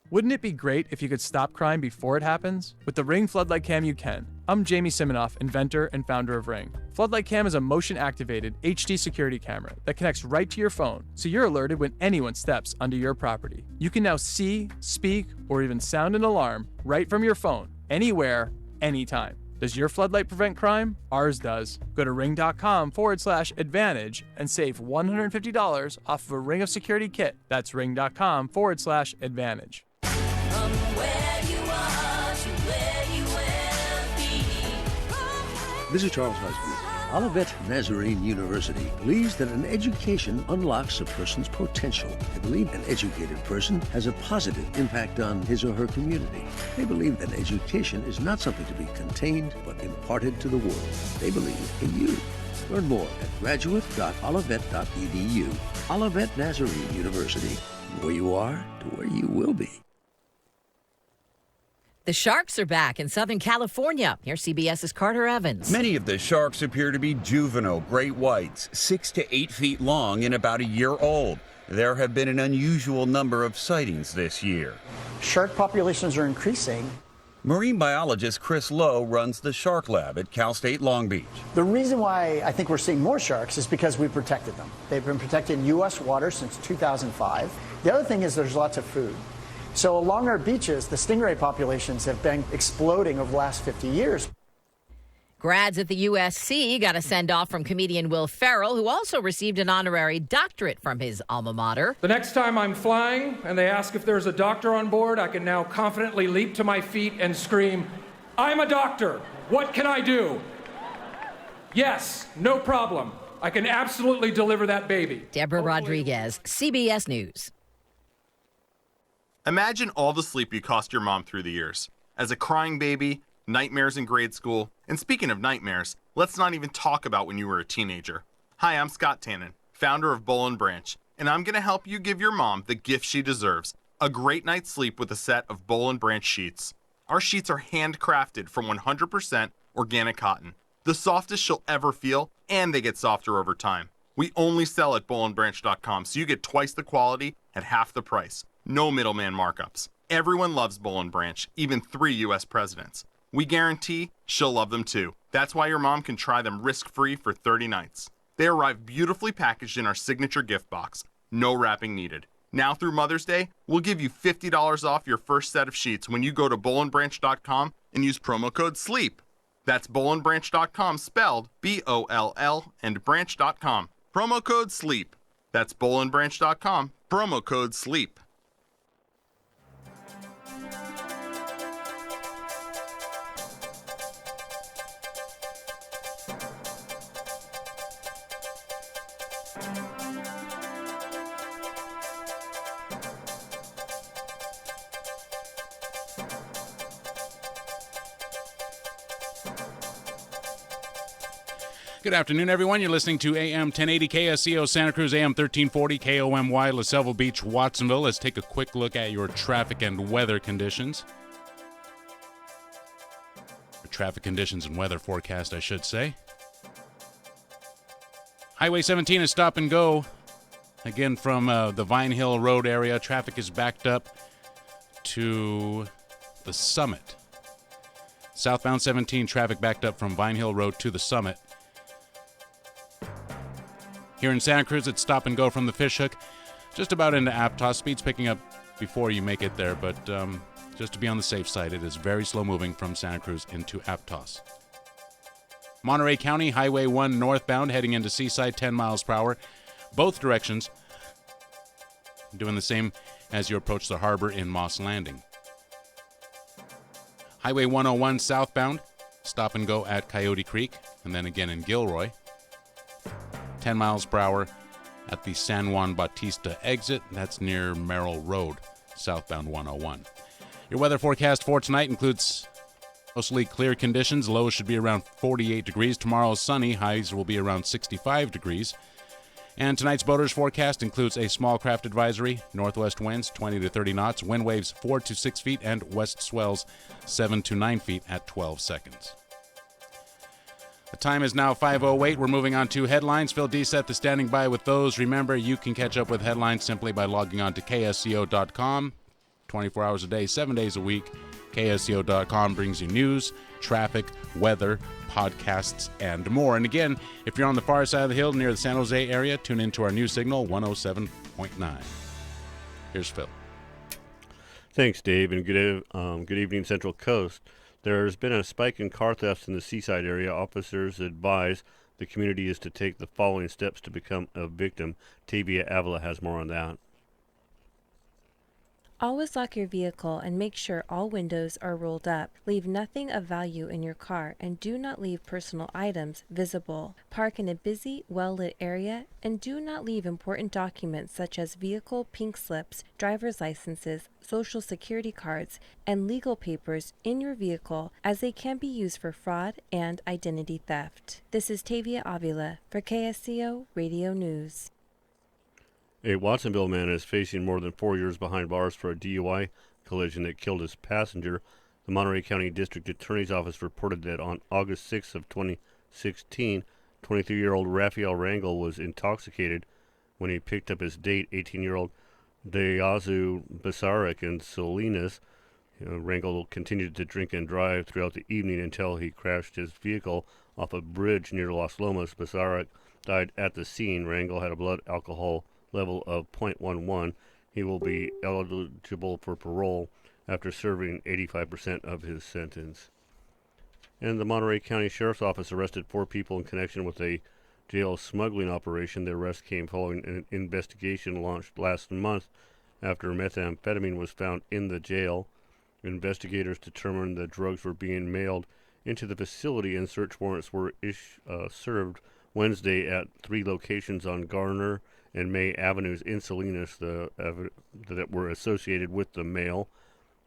Wouldn't it be great if you could stop crime before it happens? With the Ring Floodlight Cam, you can. I'm Jamie Siminoff, inventor and founder of Ring. Floodlight Cam is a motion-activated HD security camera that connects right to your phone, so you're alerted when anyone steps onto your property. You can now see, speak, or even sound an alarm right from your phone, anywhere, anytime. Does your floodlight prevent crime? Ours does. Go to ring.com/advantage and save $150 off of a Ring of Security kit. That's ring.com/advantage. This is Charles Husband. Olivet Nazarene University believes that an education unlocks a person's potential. They believe an educated person has a positive impact on his or her community. They believe that education is not something to be contained, but imparted to the world. They believe in you. Learn more at graduate.olivet.edu. Olivet Nazarene University. From where you are to where you will be. The Sharks are back in Southern California. Here's CBS's Carter Evans. Many of the sharks appear to be juvenile great whites, 6 to 8 feet long and about a year old. There have been an unusual number of sightings this year. Shark populations are increasing. Marine biologist Chris Lowe runs the Shark Lab at Cal State Long Beach. The reason why I think we're seeing more sharks is because we protected them. They've been protected in U.S. waters since 2005. The other thing is there's lots of food. So along our beaches, the stingray populations have been exploding over the last 50 years. Grads at the USC got a send-off from comedian Will Ferrell, who also received an honorary doctorate from his alma mater. The next time I'm flying and they ask if there's a doctor on board, I can now confidently leap to my feet and scream, "I'm a doctor. What can I do?" Yes, no problem. I can absolutely deliver that baby. Deborah Rodriguez, CBS News. Imagine all the sleep you cost your mom through the years. As a crying baby, nightmares in grade school, and speaking of nightmares, let's not even talk about when you were a teenager. Hi, I'm Scott Tannen, founder of Boll & Branch, and I'm going to help you give your mom the gift she deserves, a great night's sleep with a set of Boll & Branch sheets. Our sheets are handcrafted from 100% organic cotton, the softest she'll ever feel, and they get softer over time. We only sell at bollandbranch.com, so you get twice the quality at half the price. No middleman markups. Everyone loves Boll & Branch, even 3 U.S. presidents. We guarantee she'll love them too. That's why your mom can try them risk-free for 30 nights. They arrive beautifully packaged in our signature gift box. No wrapping needed. Now through Mother's Day, we'll give you $50 off your first set of sheets when you go to bollandbranch.com and use promo code SLEEP. That's bollandbranch.com spelled B-O-L-L and branch.com. Promo code SLEEP. That's bollandbranch.com. Promo code SLEEP. Good afternoon, everyone. You're listening to AM 1080 KSCO Santa Cruz, AM 1340 KOMY La Selva Beach, Watsonville. Let's take a quick look at your traffic and weather conditions. Your traffic conditions and weather forecast, I should say. Highway 17 is stop and go. Again, from the Vine Hill Road area, traffic is backed up to the Summit. Southbound 17, traffic backed up from Vine Hill Road to the Summit. Here in Santa Cruz, it's stop and go from the Fishhook, just about into Aptos. Speed's picking up before you make it there, but just to be on the safe side, it is very slow moving from Santa Cruz into Aptos. Monterey County, Highway 1 northbound, heading into Seaside, 10 miles per hour. Both directions doing the same as you approach the harbor in Moss Landing. Highway 101 southbound, stop and go at Coyote Creek, and then again in Gilroy. 10 miles per hour at the San Juan Bautista exit. That's near Merrill Road, southbound 101. Your weather forecast for tonight includes mostly clear conditions. Lows should be around 48 degrees. Tomorrow sunny. Highs will be around 65 degrees. And tonight's boaters forecast includes a small craft advisory, northwest winds 20 to 30 knots, wind waves 4 to 6 feet, and west swells 7 to 9 feet at 12 seconds. The time is now 5:08. We're moving on to headlines. Phil Deeseth is standing by with those. Remember, you can catch up with headlines simply by logging on to KSCO.com. 24 hours a day, 7 days a week. KSCO.com brings you news, traffic, weather, podcasts, and more. And again, if you're on the far side of the hill near the San Jose area, tune into our new signal, 107.9. Here's Phil. Thanks, Dave, and good evening, Central Coast. There's been a spike in car thefts in the Seaside area. Officers advise the community is to take the following steps to become a victim. Tavia Avila has more on that. Always lock your vehicle and make sure all windows are rolled up. Leave nothing of value in your car and do not leave personal items visible. Park in a busy, well-lit area and do not leave important documents such as vehicle pink slips, driver's licenses, social security cards, and legal papers in your vehicle as they can be used for fraud and identity theft. This is Tavia Avila for KSCO Radio News. A Watsonville man is facing more than 4 years behind bars for a DUI collision that killed his passenger. The Monterey County District Attorney's Office reported that on August 6th of 2016, 23-year-old Raphael Rangel was intoxicated when he picked up his date, 18-year-old Deyazu Basarek in Salinas. Rangel continued to drink and drive throughout the evening until he crashed his vehicle off a bridge near Las Lomas. Basarek died at the scene. Rangel had a blood alcohol level of 0.11. He will be eligible for parole after serving 85% of his sentence. And the Monterey County Sheriff's Office arrested 4 people in connection with a jail smuggling operation. The arrest came following an investigation launched last month after methamphetamine was found in the jail. Investigators determined the drugs were being mailed into the facility, and search warrants were served Wednesday at 3 locations on Garner and May Avenues in Salinas that were associated with the mail.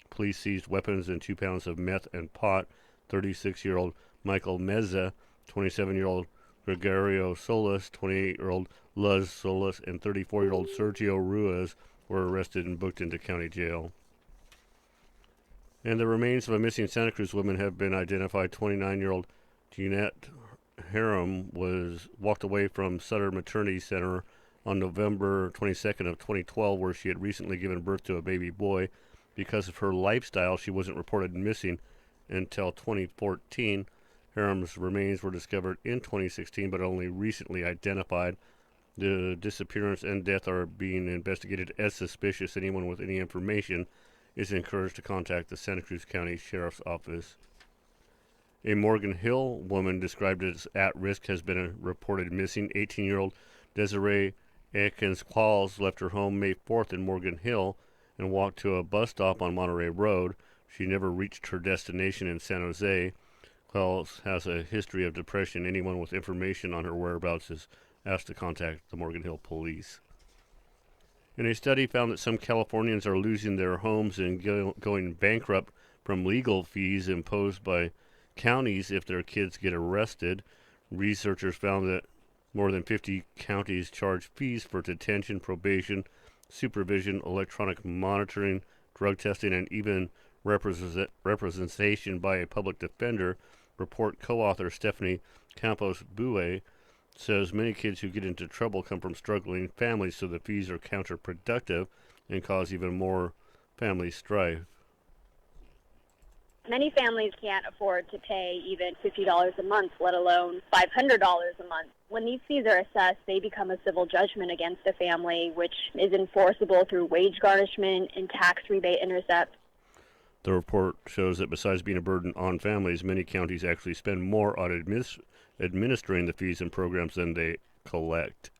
Police seized weapons and 2 pounds of meth and pot. 36-year-old Michael Meza, 27-year-old Gregorio Solis, 28-year-old Luz Solis, and 34-year-old Sergio Ruiz were arrested and booked into county jail. And the remains of a missing Santa Cruz woman have been identified. 29-year-old Jeanette Harum was walked away from Sutter Maternity Center on November 22nd of 2012, where she had recently given birth to a baby boy. Because of her lifestyle, she wasn't reported missing until 2014. Harum's remains were discovered in 2016, but only recently identified. The disappearance and death are being investigated as suspicious. Anyone with any information is encouraged to contact the Santa Cruz County Sheriff's Office. A Morgan Hill woman described as at risk has been reported missing. 18-year-old Desiree Atkins Qualls left her home May 4th in Morgan Hill and walked to a bus stop on Monterey Road. She never reached her destination in San Jose. Qualls has a history of depression. Anyone with information on her whereabouts is asked to contact the Morgan Hill police. And a study found that some Californians are losing their homes and going bankrupt from legal fees imposed by counties if their kids get arrested. Researchers found that more than 50 counties charge fees for detention, probation, supervision, electronic monitoring, drug testing, and even representation by a public defender. Report co-author Stephanie Campos Bue says many kids who get into trouble come from struggling families, so the fees are counterproductive and cause even more family strife. Many families can't afford to pay even $50 a month, let alone $500 a month. When these fees are assessed, they become a civil judgment against the family, which is enforceable through wage garnishment and tax rebate intercept. The report shows that besides being a burden on families, many counties actually spend more on administering the fees and programs than they collect.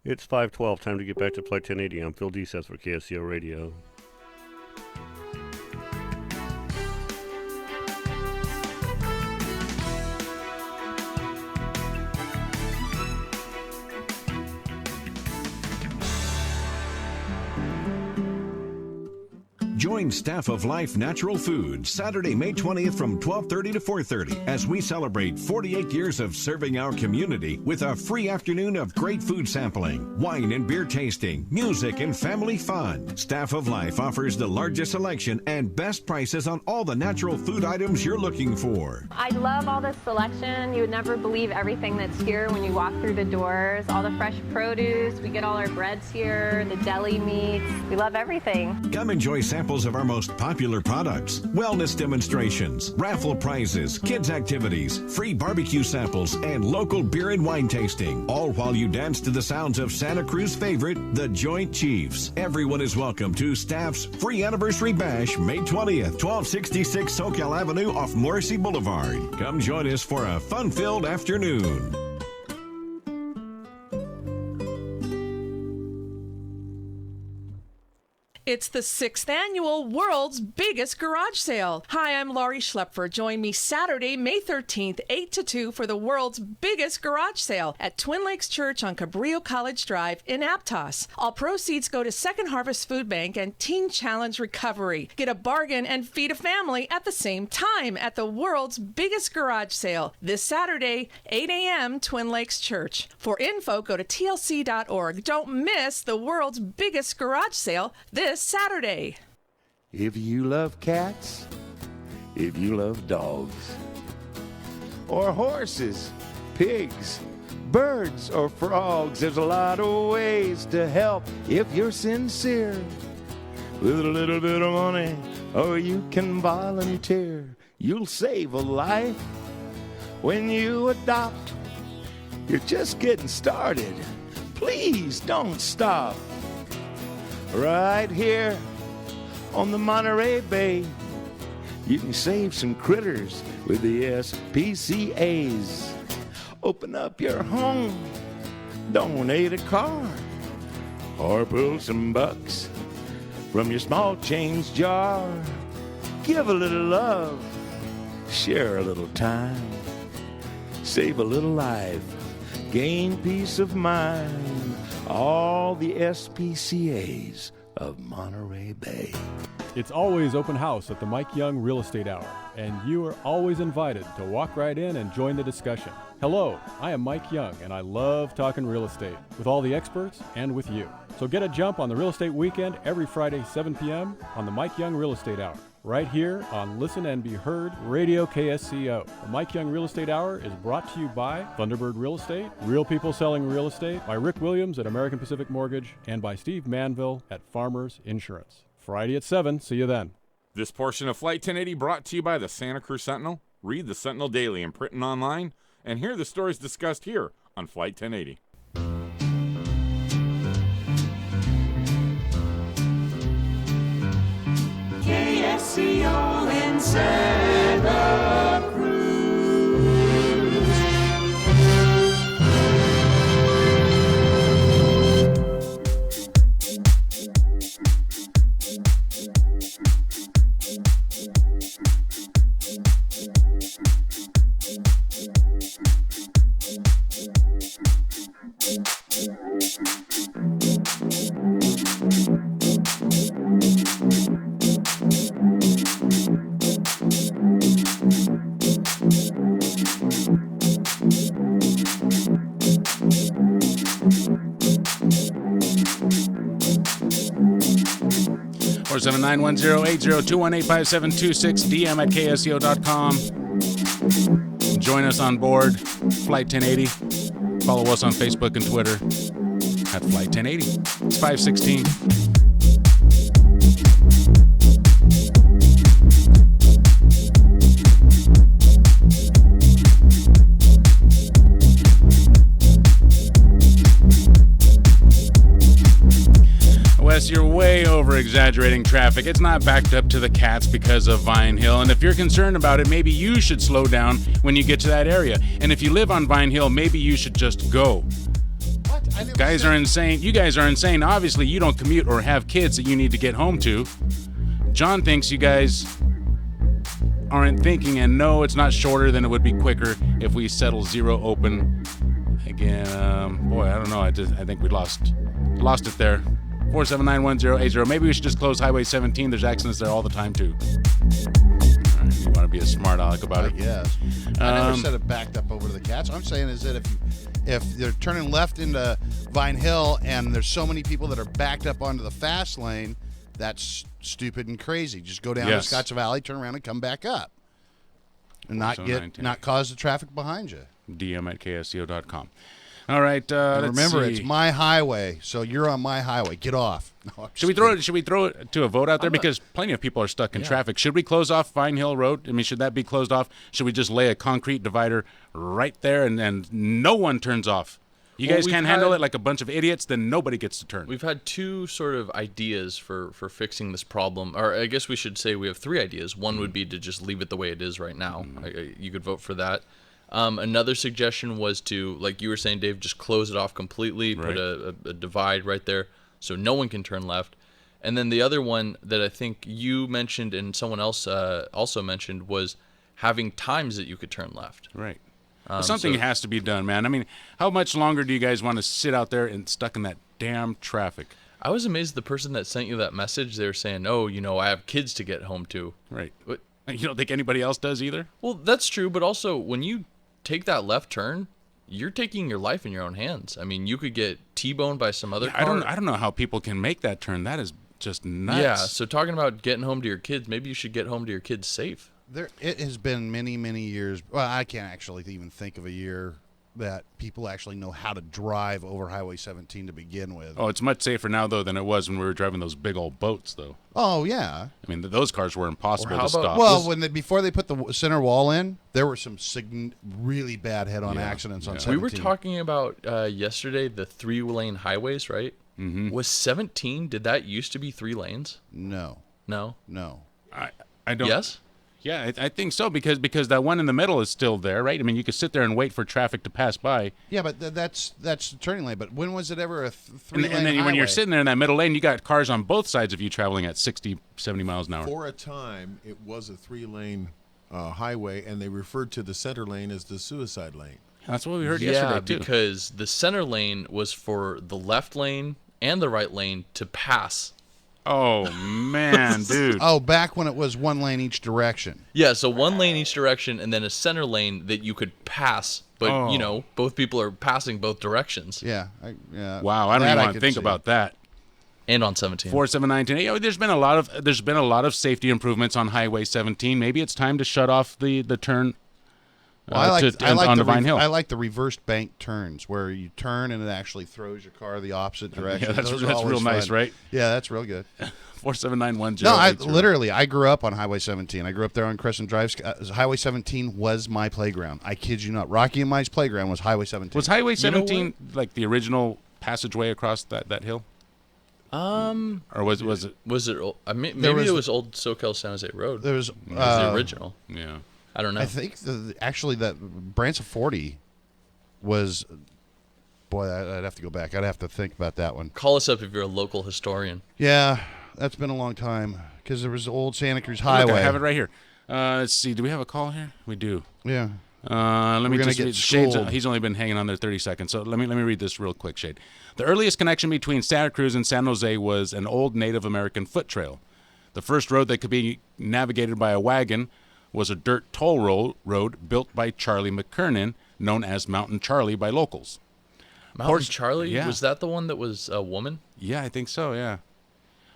It's 5:12. Time to get back to Flight 1080. I'm Phil Deseth for KSCO Radio. Join Staff of Life Natural Foods Saturday, May 20th from 12:30 to 4:30 as we celebrate 48 years of serving our community with a free afternoon of great food sampling, wine and beer tasting, music, and family fun. Staff of Life offers the largest selection and best prices on all the natural food items you're looking for. I love all the selection. You would never believe everything that's here when you walk through the doors. All the fresh produce. We get all our breads here, the deli meats. We love everything. Come enjoy sampling samples of our most popular products, wellness demonstrations, raffle prizes, kids activities, free barbecue samples, and local beer and wine tasting, all while you dance to the sounds of Santa Cruz favorite, the Joint Chiefs. Everyone is welcome to Staff's free anniversary bash, May 20th, 1266 Soquel Avenue off Morrissey Boulevard. Come join us for a fun-filled afternoon. It's the 6th annual World's Biggest Garage Sale. Hi, I'm Laurie Schlepfer. Join me Saturday, May 13th, 8 to 2 for the world's biggest garage sale at Twin Lakes Church on Cabrillo College Drive in Aptos. All proceeds go to Second Harvest Food Bank and Teen Challenge Recovery. Get a bargain and feed a family at the same time at the world's biggest garage sale this Saturday, 8 a.m., Twin Lakes Church. For info, go to tlc.org. Don't miss the world's biggest garage sale this Saturday. If you love cats, if you love dogs, or horses, pigs, birds, or frogs, there's a lot of ways to help if you're sincere. With a little bit of money, or you can volunteer. You'll save a life when you adopt. You're just getting started. Please don't stop. Right here on the Monterey Bay, you can save some critters with the SPCAs. Open up your home, donate a car, or pull some bucks from your small change jar. Give a little love, share a little time, save a little life, gain peace of mind. All the SPCAs of Monterey Bay. It's always open house at the Mike Young Real Estate Hour, and you are always invited to walk right in and join the discussion. Hello, I am Mike Young, and I love talking real estate with all the experts and with you. So get a jump on the Real Estate Weekend every Friday, 7 p.m. on the Mike Young Real Estate Hour, right here on Listen and Be Heard Radio KSCO. The Mike Young Real Estate Hour is brought to you by Thunderbird Real Estate, Real People Selling Real Estate, by Rick Williams at American Pacific Mortgage, and by Steve Manville at Farmers Insurance. Friday at 7. See you then. This portion of Flight 1080 brought to you by the Santa Cruz Sentinel. Read the Sentinel daily in print and online, and hear the stories discussed here on Flight 1080. KSCO in Santa Cruz. Or 791-080-218-5726, DM at ksco.com. Join us on board Flight 1080. Follow us on Facebook and Twitter at Flight 1080. It's 516. Wes, you're way over exaggerating traffic. It's not backed up to the cats because of Vine Hill. And if you're concerned about it, maybe you should slow down when you get to that area. And if you live on Vine Hill, maybe you should just go. What? Guys are insane. You guys are insane. Obviously, you don't commute or have kids that you need to get home to. John thinks you guys aren't thinking, and no, it's not shorter than it would be quicker if we settle zero open again. Boy, I don't know. I think we lost it there. 4791080. Maybe we should just close Highway 17. There's accidents there all the time, too. All right, you want to be a smart aleck about it? Yes. I never said it backed up over to the cats. I'm saying is that if they're turning left into Vine Hill and there's so many people that are backed up onto the fast lane, that's stupid and crazy. Just go down to Scotts Valley, turn around, and come back up. And not cause the traffic behind you. DM at ksco.com. All right. And let's remember, see. it's my highway, so you're on my highway. Get off. No, I'm Should we just throw kidding. it? Should we throw it to a vote out there because plenty of people are stuck in Yeah. traffic? Should we close off Vine Hill Road? I mean, should that be closed off? Should we just lay a concrete divider right there and no one turns off? You Well, guys we've can't handle had- it like a bunch of idiots, then nobody gets to turn. We've had two sort of ideas for fixing this problem, or I guess we should say we have three ideas. One would be to just leave it the way it is right now. You could vote for that. Another suggestion was to, like you were saying, Dave, just close it off completely, put a divide right there so no one can turn left. And then the other one that I think you mentioned and someone else also mentioned was having times that you could turn left. Right. Something has to be done, man. I mean, how much longer do you guys want to sit out there and stuck in that damn traffic? I was amazed the person that sent you that message, they were saying, oh, I have kids to get home to. Right. But, you don't think anybody else does either? Well, that's true, but also when you take that left turn, you're taking your life in your own hands. I mean, you could get T-boned by some other car. I don't know how people can make that turn. That is just nuts. Yeah, so talking about getting home to your kids, maybe you should get home to your kids safe. It has been many, many years. Well, I can't actually even think of a year that people actually know how to drive over Highway 17 to begin with. Oh, it's much safer now, though, than it was when we were driving those big old boats, though. Oh, yeah. I mean, those cars were impossible to stop. Well, before they put the center wall in, there were some really bad head-on accidents on 17. We were talking about yesterday the 3-lane highways, right? Mm-hmm. Was 17, did that used to be 3 lanes? No. No? No. I don't. Yes? Yeah, I think so because that one in the middle is still there, right? I mean, you could sit there and wait for traffic to pass by. Yeah, but that's the turning lane. But when was it ever a 3-lane And then highway? when you're sitting there in that middle lane, you got cars on both sides of you traveling at 60, 70 miles an hour. For a time, it was a 3-lane highway, and they referred to the center lane as the suicide lane. That's what we heard yesterday, too. Yeah, because the center lane was for the left lane and the right lane to pass. Oh, man, dude. Oh, back when it was 1 lane each direction. Yeah, so 1 lane each direction and then a center lane that you could pass, but, both people are passing both directions. Yeah. Wow, I don't even want to think about that. And on 17. 47910. There's been a lot of safety improvements on Highway 17. Maybe it's time to shut off the turn on the Vine Hill. I like the reversed bank turns where you turn and it actually throws your car the opposite direction. Yeah, that's Those are real always nice, fun. right? Yeah, that's real good. 47910. No, I grew up on Highway 17. I grew up there on Crescent Drive. Highway 17 was my playground. I kid you not. Rocky and Mike's playground was Highway 17. Was Highway 17 like the original passageway across that hill? Or was it? Maybe it was old SoCal San Jose Road. There was It was the original. Yeah. I don't know. I think actually that Branson 40 was. Boy, I'd have to go back. I'd have to think about that one. Call us up if you're a local historian. Yeah, that's been a long time because there was old Santa Cruz Look, Highway. I have it right here. Let's see. Do we have a call here? We do. Yeah. Let me We're gonna just get read. Shade's, schooled. he's only been hanging on there 30 seconds. So let me read this real quick, Shade. The earliest connection between Santa Cruz and San Jose was an old Native American foot trail. The first road that could be navigated by a wagon was a dirt toll road built by Charlie McKernan, known as Mountain Charlie by locals. Mountain Charlie? Yeah. Was that the one that was a woman? Yeah, I think so, yeah.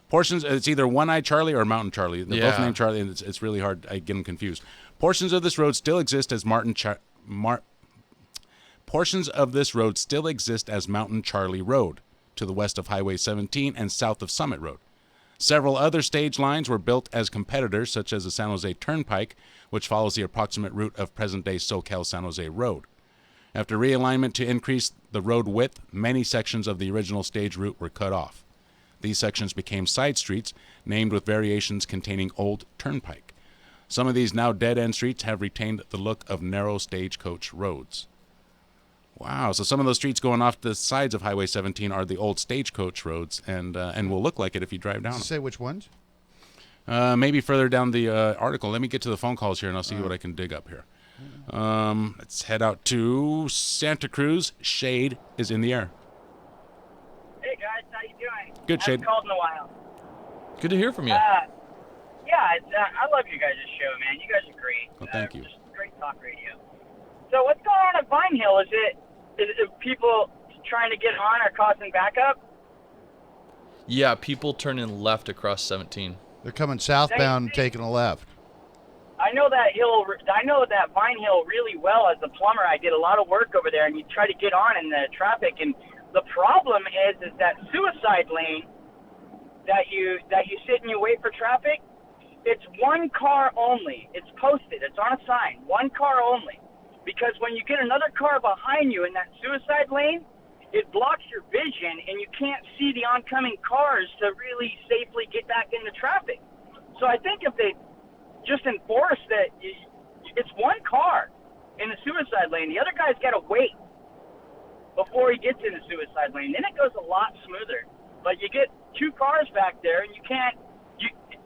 Portions, it's either One-Eyed Charlie or Mountain Charlie. They're both named Charlie, and it's really hard. I get them confused. Portions of this road still exist as Mountain Charlie Road, to the west of Highway 17 and south of Summit Road. Several other stage lines were built as competitors, such as the San Jose Turnpike, which follows the approximate route of present-day SoCal San Jose Road. After realignment to increase the road width, many sections of the original stage route were cut off. These sections became side streets, named with variations containing old turnpike. Some of these now dead-end streets have retained the look of narrow stagecoach roads. Wow, so some of those streets going off the sides of Highway 17 are the old stagecoach roads, and will look like it if you drive down Does it say which ones? Maybe further down the article. Let me get to the phone calls here, and I'll see what I can dig up here. Let's head out to Santa Cruz. Shade is in the air. Hey guys, how you doing? Good, Shade. I haven't called in a while. Good to hear from you. Yeah, I love you guys' show, man. You guys are great. Well, thank you. Just great talk radio. So what's going on at Vine Hill? Is it people trying to get on or causing backup? Yeah, people turning left across 17. They're coming southbound, taking a left. I know that Vine Hill really well as a plumber. I did a lot of work over there, and you try to get on in the traffic. And the problem is that suicide lane that you sit and you wait for traffic. It's one car only. It's posted. It's on a sign. One car only. Because when you get another car behind you in that suicide lane, it blocks your vision, and you can't see the oncoming cars to really safely get back into traffic. So I think if they just enforce that it's one car in the suicide lane, the other guy's got to wait before he gets in the suicide lane. Then it goes a lot smoother. But you get two cars back there, and you can't.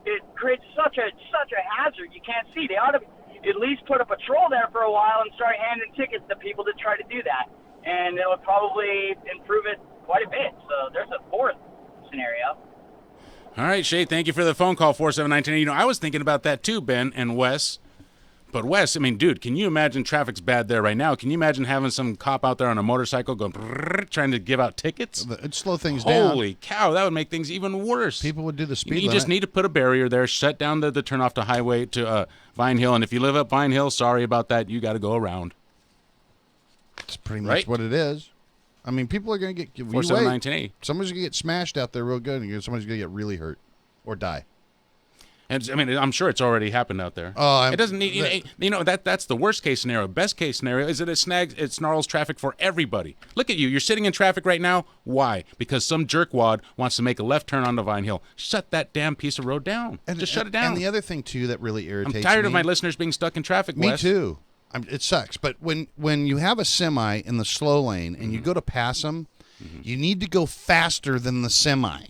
It creates such a hazard. You can't see. They ought to at least put a patrol there for a while and start handing tickets to people that try to do that. And it would probably improve it quite a bit. So there's a fourth scenario. All right, Shay, thank you for the phone call, 47910. You know, I was thinking about that too, Ben and Wes. But Wes, I mean, dude, can you imagine traffic's bad there right now? Can you imagine having some cop out there on a motorcycle going trying to give out tickets? It'd slow things down. Holy cow, that would make things even worse. People would do the speed limit. You just need to put a barrier there, shut down the turnoff to highway to Vine Hill, and if you live up Vine Hill, sorry about that, you got to go around. That's pretty much what it is. I mean, people are going to get 47910. Somebody's going to get smashed out there real good, and somebody's going to get really hurt or die. And I mean, I'm sure it's already happened out there. It doesn't need, that's the worst case scenario. Best case scenario is that it snarls traffic for everybody. Look at you. You're sitting in traffic right now. Why? Because some jerkwad wants to make a left turn onto Vine Hill. Shut that damn piece of road down. Just shut it down. And the other thing, too, that really irritates me. I'm tired of my listeners being stuck in traffic, Me Wes. too. It sucks. But when you have a semi in the slow lane and you go to pass them, you need to go faster than the semi.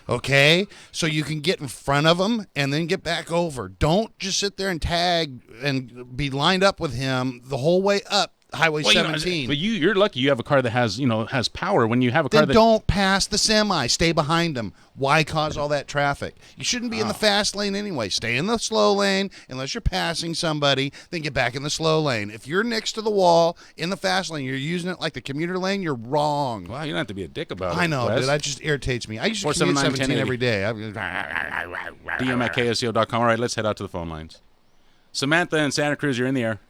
Okay? So you can get in front of him and then get back over. Don't just sit there and tag and be lined up with him the whole way up Highway 17. But you're lucky you have a car that has power. When you have a car then don't pass the semi. Stay behind him. Why cause all that traffic? You shouldn't be in the fast lane anyway. Stay in the slow lane unless you're passing somebody. Then get back in the slow lane. If you're next to the wall in the fast lane, you're using it like the commuter lane, you're wrong. Well, you don't have to be a dick about it. I know, Wes. dude. That just irritates me. I used to commute 17 every day. DM at KSCO.com. All right, let's head out to the phone lines. Samantha in Santa Cruz, you're in the air.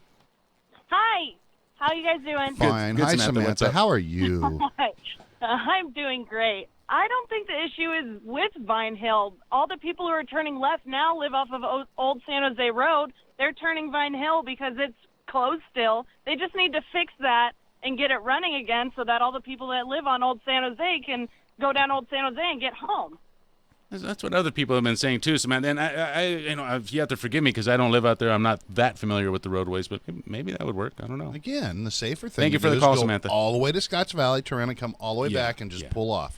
Hi. How are you guys doing? Fine. Good, Hi, Samantha. What's Samantha. up? How are you? Hi. I'm doing great. I don't think the issue is with Vine Hill. All the people who are turning left now live off of Old San Jose Road. They're turning Vine Hill because it's closed still. They just need to fix that and get it running again so that all the people that live on Old San Jose can go down Old San Jose and get home. That's what other people have been saying too, Samantha. And you have to forgive me because I don't live out there. I'm not that familiar with the roadways, but maybe that would work. I don't know. Again, the safer thing. Thank you to for do the is call, go Samantha. all the way to Scotts Valley, turn around and come all the way back and just pull off.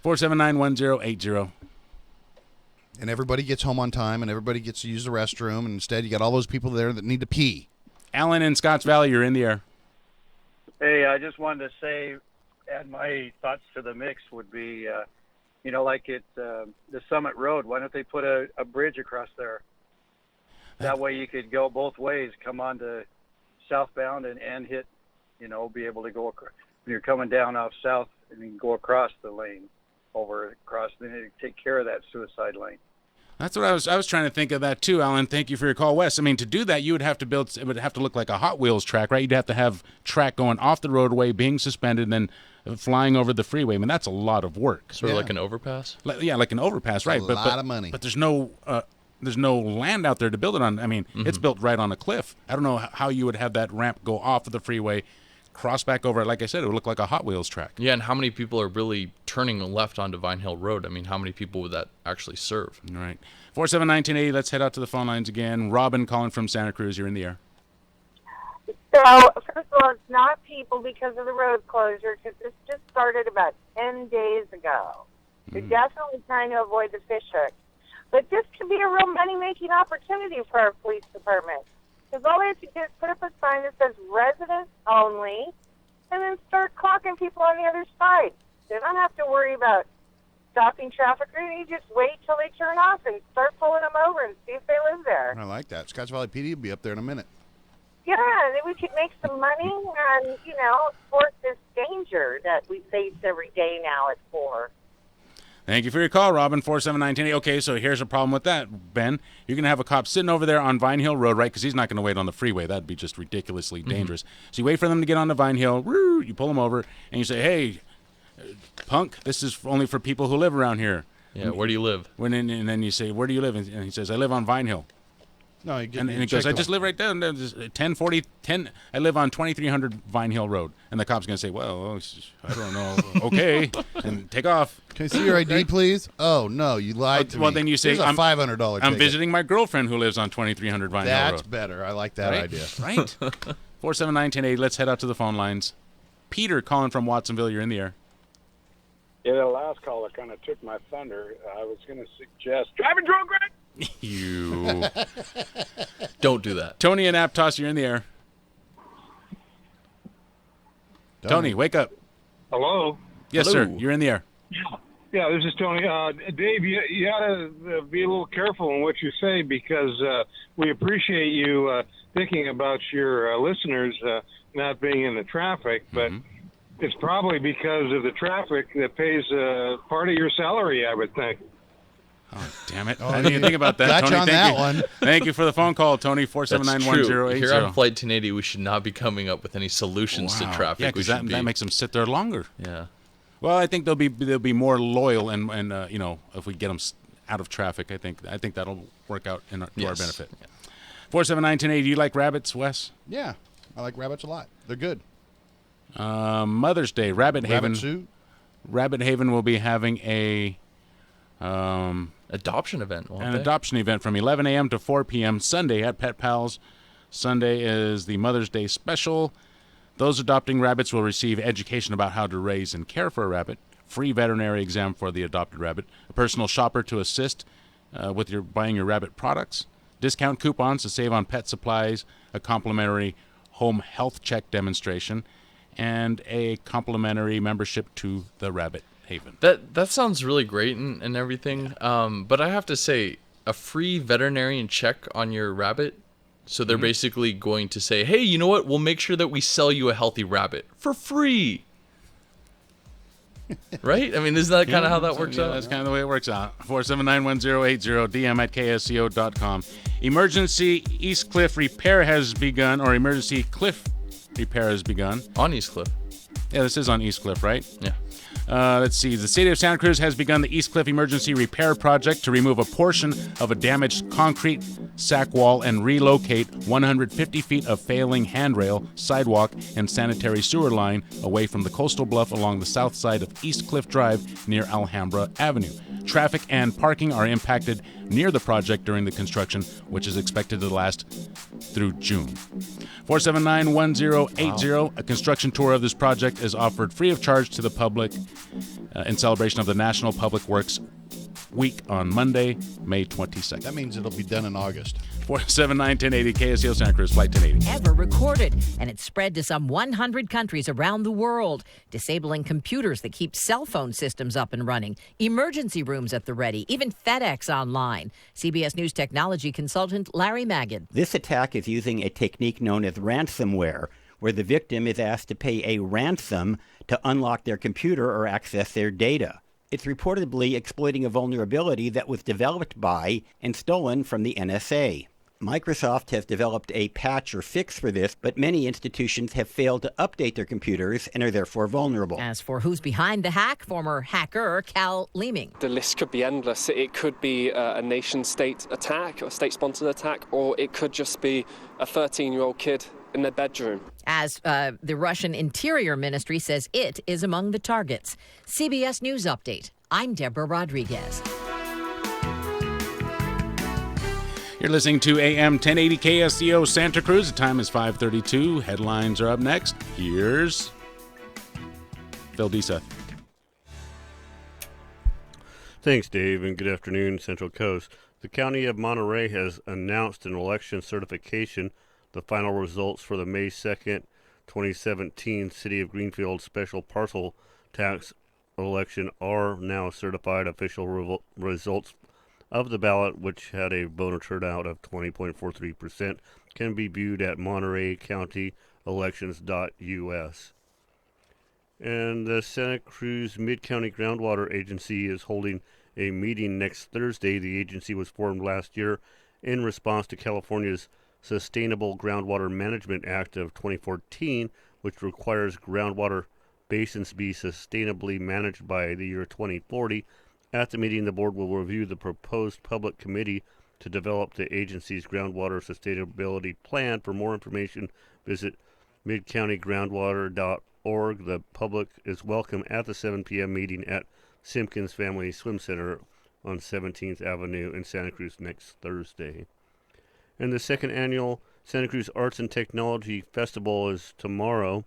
4791080. And everybody gets home on time, and everybody gets to use the restroom. And instead, you got all those people there that need to pee. Alan in Scotts Valley, you're in the air. Hey, I just wanted to say, add my thoughts to the mix would be, like at the Summit Road, why don't they put a bridge across there? That way you could go both ways, come on to southbound and hit, be able to go across. When you're coming down off south and you can go across the lane, then you take care of that suicide lane. That's what I was trying to think of that too, Alan. Thank you for your call, Wes. I mean, to do that, you would have to build. It would have to look like a Hot Wheels track, right? You'd have to have track going off the roadway, being suspended, and then flying over the freeway. I mean, that's a lot of work. Sort of like an overpass. Like an overpass, right? A lot of money. But there's no land out there to build it on. I mean, it's built right on a cliff. I don't know how you would have that ramp go off of the freeway, cross back over it. Like I said, it would look like a Hot Wheels track. Yeah, and how many people are really turning left onto Vine Hill Road? I mean, how many people would that actually serve? All right. 4791080. Let's head out to the phone lines again. Robin calling from Santa Cruz. You're in the air. So, first of all, it's not people because of the road closure, because this just started about 10 days ago. They're definitely trying to avoid the fish hook. But this could be a real money-making opportunity for our police department. Because all they have to do is put up a sign that says residents only, and then start clocking people on the other side. They don't have to worry about stopping traffic. You just wait till they turn off and start pulling them over and see if they live there. I like that. Scotts Valley PD will be up there in a minute. Yeah, and then we could make some money and, thwart this danger that we face every day now at 4. Thank you for your call, Robin. 479-1080. Okay, so here's a problem with that, Ben. You're going to have a cop sitting over there on Vine Hill Road, right? Because he's not going to wait on the freeway. That'd be just ridiculously dangerous. So you wait for them to get on the Vine Hill. Woo, you pull them over, and you say, hey, punk, this is only for people who live around here. Yeah, where do you live? And then you say, where do you live? And he says, I live on Vine Hill. No, and he goes, I just live right there. 1040. I live on 2300 Vine Hill Road. And the cop's going to say, well, I don't know. Okay. And take off. Can I see your ID, please? Oh, no, you lied to me. Well, then you say, Here's a $500 I'm visiting my girlfriend who lives on 2300 Vine Hill Road. That's better. I like that right? idea. Right? 479-1080. Let's head out to the phone lines. Peter calling from Watsonville. You're in the air. Yeah, the last caller kind of took my thunder. I was going to suggest driving drunk, Greg. You don't do that. Tony and Aptos, you're in the air. Tony, wake up. Hello. Yes, Hello. sir. You're in the air. Yeah, this is Tony. Dave, you got to be a little careful in what you say because we appreciate you thinking about your listeners not being in the traffic, but it's probably because of the traffic that pays part of your salary, I would think. Oh, damn it. I didn't even think about that, Got Tony. you on Thank that you. one. Thank you for the phone call, Tony. 479-1080. Here on Flight 1080, we should not be coming up with any solutions to traffic. Yeah, because that makes them sit there longer. Yeah. Well, I think they'll be more loyal, and you know, if we get them out of traffic, I think that'll work out to our benefit. Yeah. 479-1080. Do you like rabbits, Wes? Yeah, I like rabbits a lot. They're good. Mother's Day, Rabbit Haven. Rabbit suit. Rabbit Haven will be having a adoption event. Adoption event from 11 a.m. to 4 p.m. Sunday at Pet Pals. Sunday is the Mother's Day special. Those adopting rabbits will receive education about how to raise and care for a rabbit, free veterinary exam for the adopted rabbit, a personal shopper to assist with buying your rabbit products, discount coupons to save on pet supplies, a complimentary home health check demonstration, and a complimentary membership to the Rabbit Haven. That sounds really great and everything, but I have to say, a free veterinarian check on your rabbit. So they're basically going to say, hey, you know what? We'll make sure that we sell you a healthy rabbit for free. Right? I mean, isn't that kind of how that works out? That's kind of the way it works out. 479-1080, dm@ksco.com. Emergency East Cliff repair has begun, or emergency cliff repair has begun. On East Cliff. Yeah, this is on East Cliff, right? Yeah. Let's see. The city of Santa Cruz has begun the East Cliff Emergency Repair Project to remove a portion of a damaged concrete sack wall and relocate 150 feet of failing handrail, sidewalk, and sanitary sewer line away from the coastal bluff along the south side of East Cliff Drive near Alhambra Avenue. Traffic and parking are impacted near the project during the construction, which is expected to last through June. 479-1080. A construction tour of this project is offered free of charge to the public in celebration of the National Public Works Week on Monday, May 22nd. That means it'll be done in August. 479-1080, KSCO Santa Cruz, Flight 1080. Ever recorded, and it's spread to some 100 countries around the world, disabling computers that keep cell phone systems up and running, emergency rooms at the ready, even FedEx online. CBS News technology consultant Larry Magid. This attack is using a technique known as ransomware, where the victim is asked to pay a ransom to unlock their computer or access their data. It's reportedly exploiting a vulnerability that was developed by and stolen from the NSA. Microsoft has developed a patch or fix for this, but many institutions have failed to update their computers and are therefore vulnerable. As for who's behind the hack, former hacker Cal Leeming. The list could be endless. It could be a nation-state attack, a state-sponsored attack, or it could just be a 13-year-old kid in their bedroom. As the Russian Interior Ministry says it is among the targets. CBS News Update. I'm Deborah Rodriguez. You're listening to AM 1080 KSCO Santa Cruz. The time is 5:32. Headlines are up next. Here's Phil Deseth. Thanks, Dave, and good afternoon, Central Coast. The County of Monterey has announced an election certification. The final results for the May 2nd, 2017 City of Greenfield Special Parcel Tax election are now certified. Official results of the ballot, which had a voter turnout of 20.43%, can be viewed at MontereyCountyElections.us. And the Santa Cruz Mid-County Groundwater Agency is holding a meeting next Thursday. The agency was formed last year in response to California's Sustainable Groundwater Management Act of 2014, which requires groundwater basins to be sustainably managed by the year 2040. At the meeting, the board will review the proposed public committee to develop the agency's groundwater sustainability plan. For more information, visit midcountygroundwater.org. The public is welcome at the 7 p.m. meeting at Simpkins Family Swim Center on 17th Avenue in Santa Cruz next Thursday. And the second annual Santa Cruz Arts and Technology Festival is tomorrow.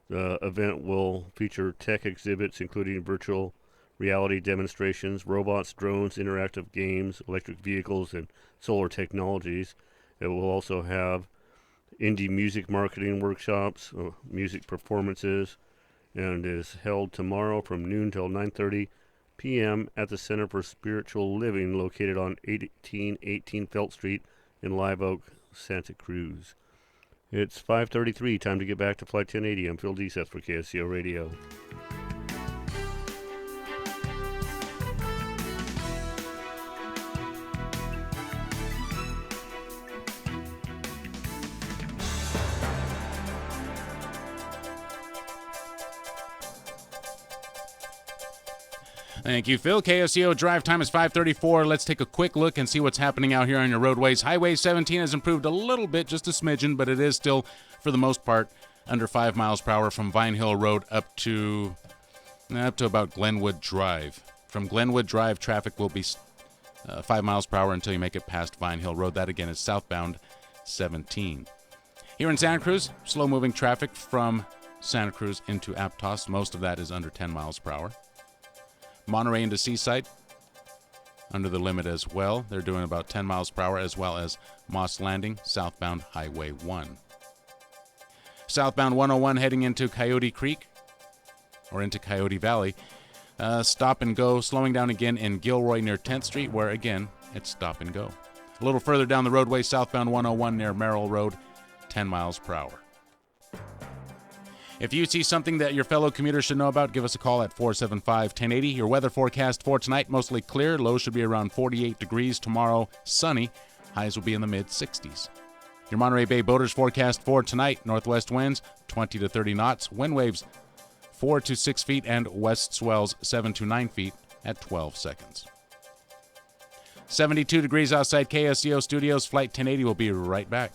The event will feature tech exhibits including virtual reality demonstrations, robots, drones, interactive games, electric vehicles, and solar technologies. It will also have indie music marketing workshops, music performances, and is held tomorrow from noon till 9:30 p.m. at the Center for Spiritual Living, located on 1818 Felt Street in Live Oak, Santa Cruz. It's 5:33, time to get back to Flight 1080. I'm Phil Deeseth for KSCO Radio. Thank you, Phil. KSCO drive time is 5:34. Let's take a quick look and see what's happening out here on your roadways. Highway 17 has improved a little bit, just a smidgen, but it is still, for the most part, under 5 miles per hour from Vine Hill Road up to about Glenwood Drive. From Glenwood Drive, traffic will be 5 miles per hour until you make it past Vine Hill Road. That, again, is southbound 17. Here in Santa Cruz, slow-moving traffic from Santa Cruz into Aptos. Most of that is under 10 miles per hour. Monterey into Seaside, under the limit as well. They're doing about 10 miles per hour, as well as Moss Landing, southbound Highway 1. Southbound 101 heading into Coyote Creek, or into Coyote Valley. Stop and go, slowing down again in Gilroy near 10th Street, where again, it's stop and go. A little further down the roadway, southbound 101 near Merrill Road, 10 miles per hour. If you see something that your fellow commuters should know about, give us a call at 475-1080. Your weather forecast for tonight, mostly clear. Lows should be around 48 degrees. Tomorrow, sunny. Highs will be in the mid-60s. Your Monterey Bay boaters forecast for tonight, northwest winds 20 to 30 knots, wind waves 4 to 6 feet, and west swells 7 to 9 feet at 12 seconds. 72 degrees outside KSCO Studios. Flight 1080 will be right back.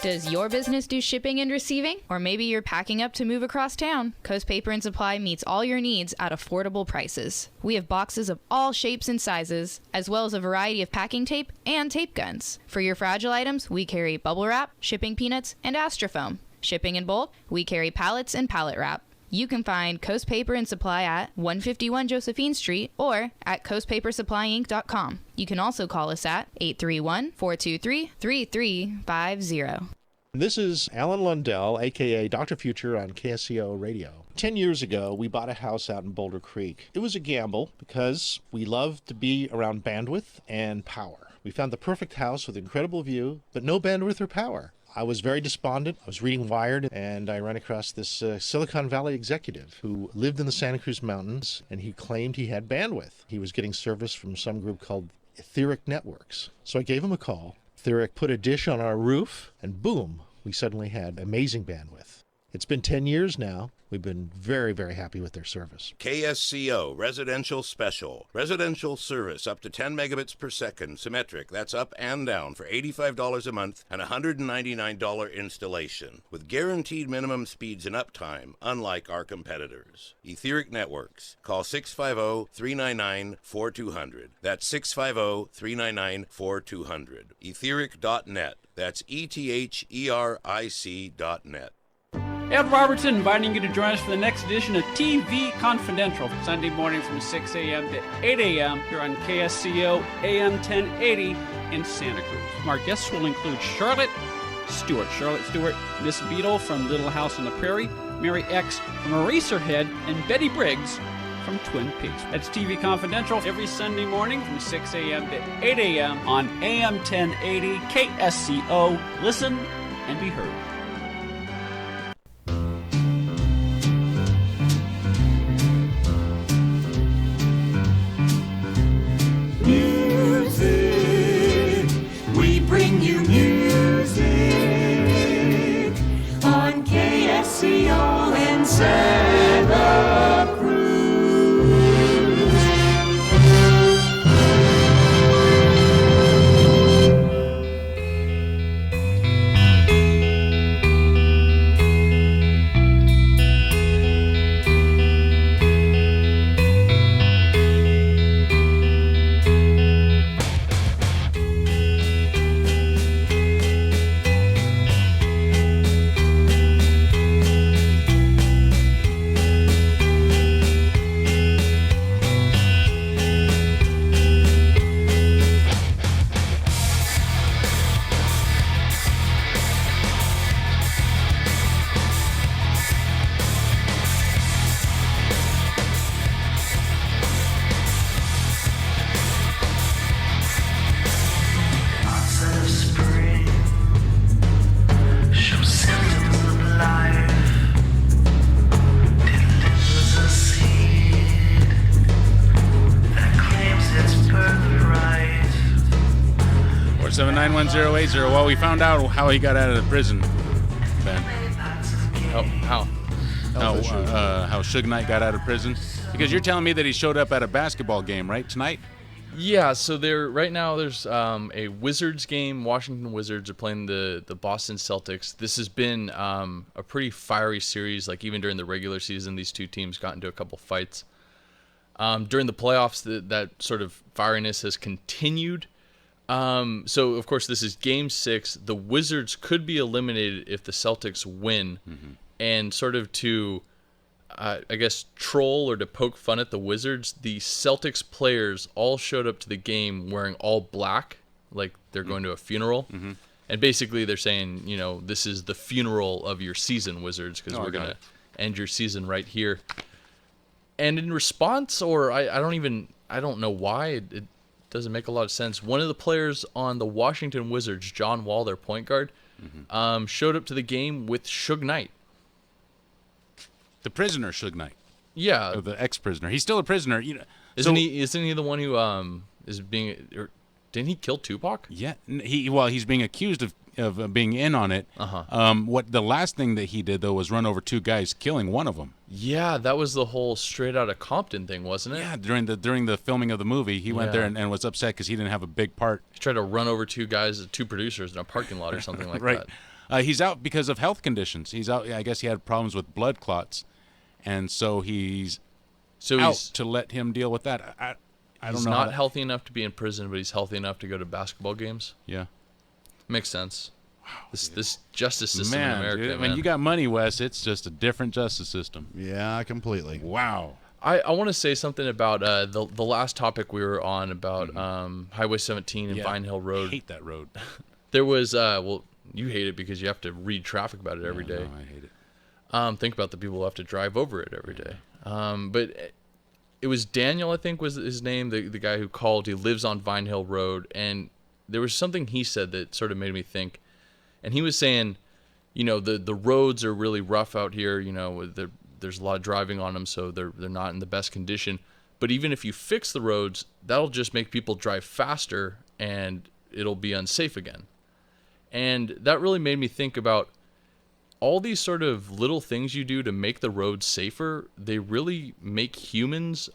Does your business do shipping and receiving? Or maybe you're packing up to move across town? Coast Paper and Supply meets all your needs at affordable prices. We have boxes of all shapes and sizes, as well as a variety of packing tape and tape guns. For your fragile items, we carry bubble wrap, shipping peanuts, and Astrofoam. Shipping in bulk, we carry pallets and pallet wrap. You can find Coast Paper and Supply at 151 Josephine Street or at coastpapersupplyinc.com. You can also call us at 831-423-3350. This is Alan Lundell, a.k.a. Dr. Future on KSCO Radio. 10 years ago, we bought a house out in Boulder Creek. It was a gamble because we love to be around bandwidth and power. We found the perfect house with incredible view, but no bandwidth or power. I was very despondent. I was reading Wired, and I ran across this Silicon Valley executive who lived in the Santa Cruz Mountains, and he claimed he had bandwidth. He was getting service from some group called Etheric Networks. So I gave him a call. Etheric put a dish on our roof, and boom, we suddenly had amazing bandwidth. It's been 10 years now. We've been very, very happy with their service. KSCO Residential Special. Residential service up to 10 megabits per second, symmetric. That's up and down for $85 a month and $199 installation. With guaranteed minimum speeds and uptime, unlike our competitors. Etheric Networks. Call 650-399-4200. That's 650-399-4200. Etheric.net. That's ETHERIC.net. Ed Robertson inviting you to join us for the next edition of TV Confidential, Sunday morning from 6 a.m. to 8 a.m. here on KSCO AM 1080 in Santa Cruz. Our guests will include Charlotte Stewart, Miss Beadle from Little House on the Prairie, Mary X from Eraserhead, and Betty Briggs from Twin Peaks. That's TV Confidential every Sunday morning from 6 a.m. to 8 a.m. on AM 1080 KSCO. Listen and be heard. Santa Cruz. Or 791-080. Well, we found out how he got out of the prison, Ben. How Suge Knight got out of prison? Because you're telling me that he showed up at a basketball game, right, tonight? Yeah, so right now there's a Wizards game. Washington Wizards are playing the Boston Celtics. This has been a pretty fiery series. Like, even during the regular season, these two teams got into a couple fights. During the playoffs, that sort of fieriness has continued. So, of course, this is Game 6. The Wizards could be eliminated if the Celtics win. Mm-hmm. And sort of to, I guess, troll or to poke fun at the Wizards, the Celtics players all showed up to the game wearing all black, like they're going to a funeral. Mm-hmm. And basically they're saying, you know, this is the funeral of your season, Wizards, because we're going to end your season right here. And in response, or I don't know why, it doesn't make a lot of sense. One of the players on the Washington Wizards, John Wall, their point guard, showed up to the game with Suge Knight. The prisoner, Suge Knight. Yeah. Or the ex-prisoner. He's still a prisoner. Isn't he the one who is being... Or, didn't he kill Tupac? Yeah. He's being accused of being in on it. What the last thing that he did, though, was run over two guys, killing one of them. Yeah, that was the whole Straight Outta Compton thing, wasn't it? Yeah, during the filming of the movie, he went there and was upset because he didn't have a big part. He tried to run over two producers in a parking lot or something like right. that. He's out because of health conditions. He's out. I guess he had problems with blood clots, and so he's out to let him deal with that. I don't know. He's not healthy enough to be in prison, but he's healthy enough to go to basketball games. Yeah, makes sense. Wow, this justice system in America, dude, when you got money, Wes, it's just a different justice system. Yeah, completely. Wow. I want to say something about the last topic we were on about Highway 17 and Vine Hill Road. I hate that road. There was you hate it because you have to read traffic about it every day. No, I hate it. Think about the people who have to drive over it every day. But it was Daniel, I think was his name, the guy who called. He lives on Vine Hill Road, and there was something he said that sort of made me think. And he was saying, you know, the roads are really rough out here. You know, there's a lot of driving on them, so they're not in the best condition. But even if you fix the roads, that'll just make people drive faster, and it'll be unsafe again. And that really made me think about all these sort of little things you do to make the roads safer. They really make humans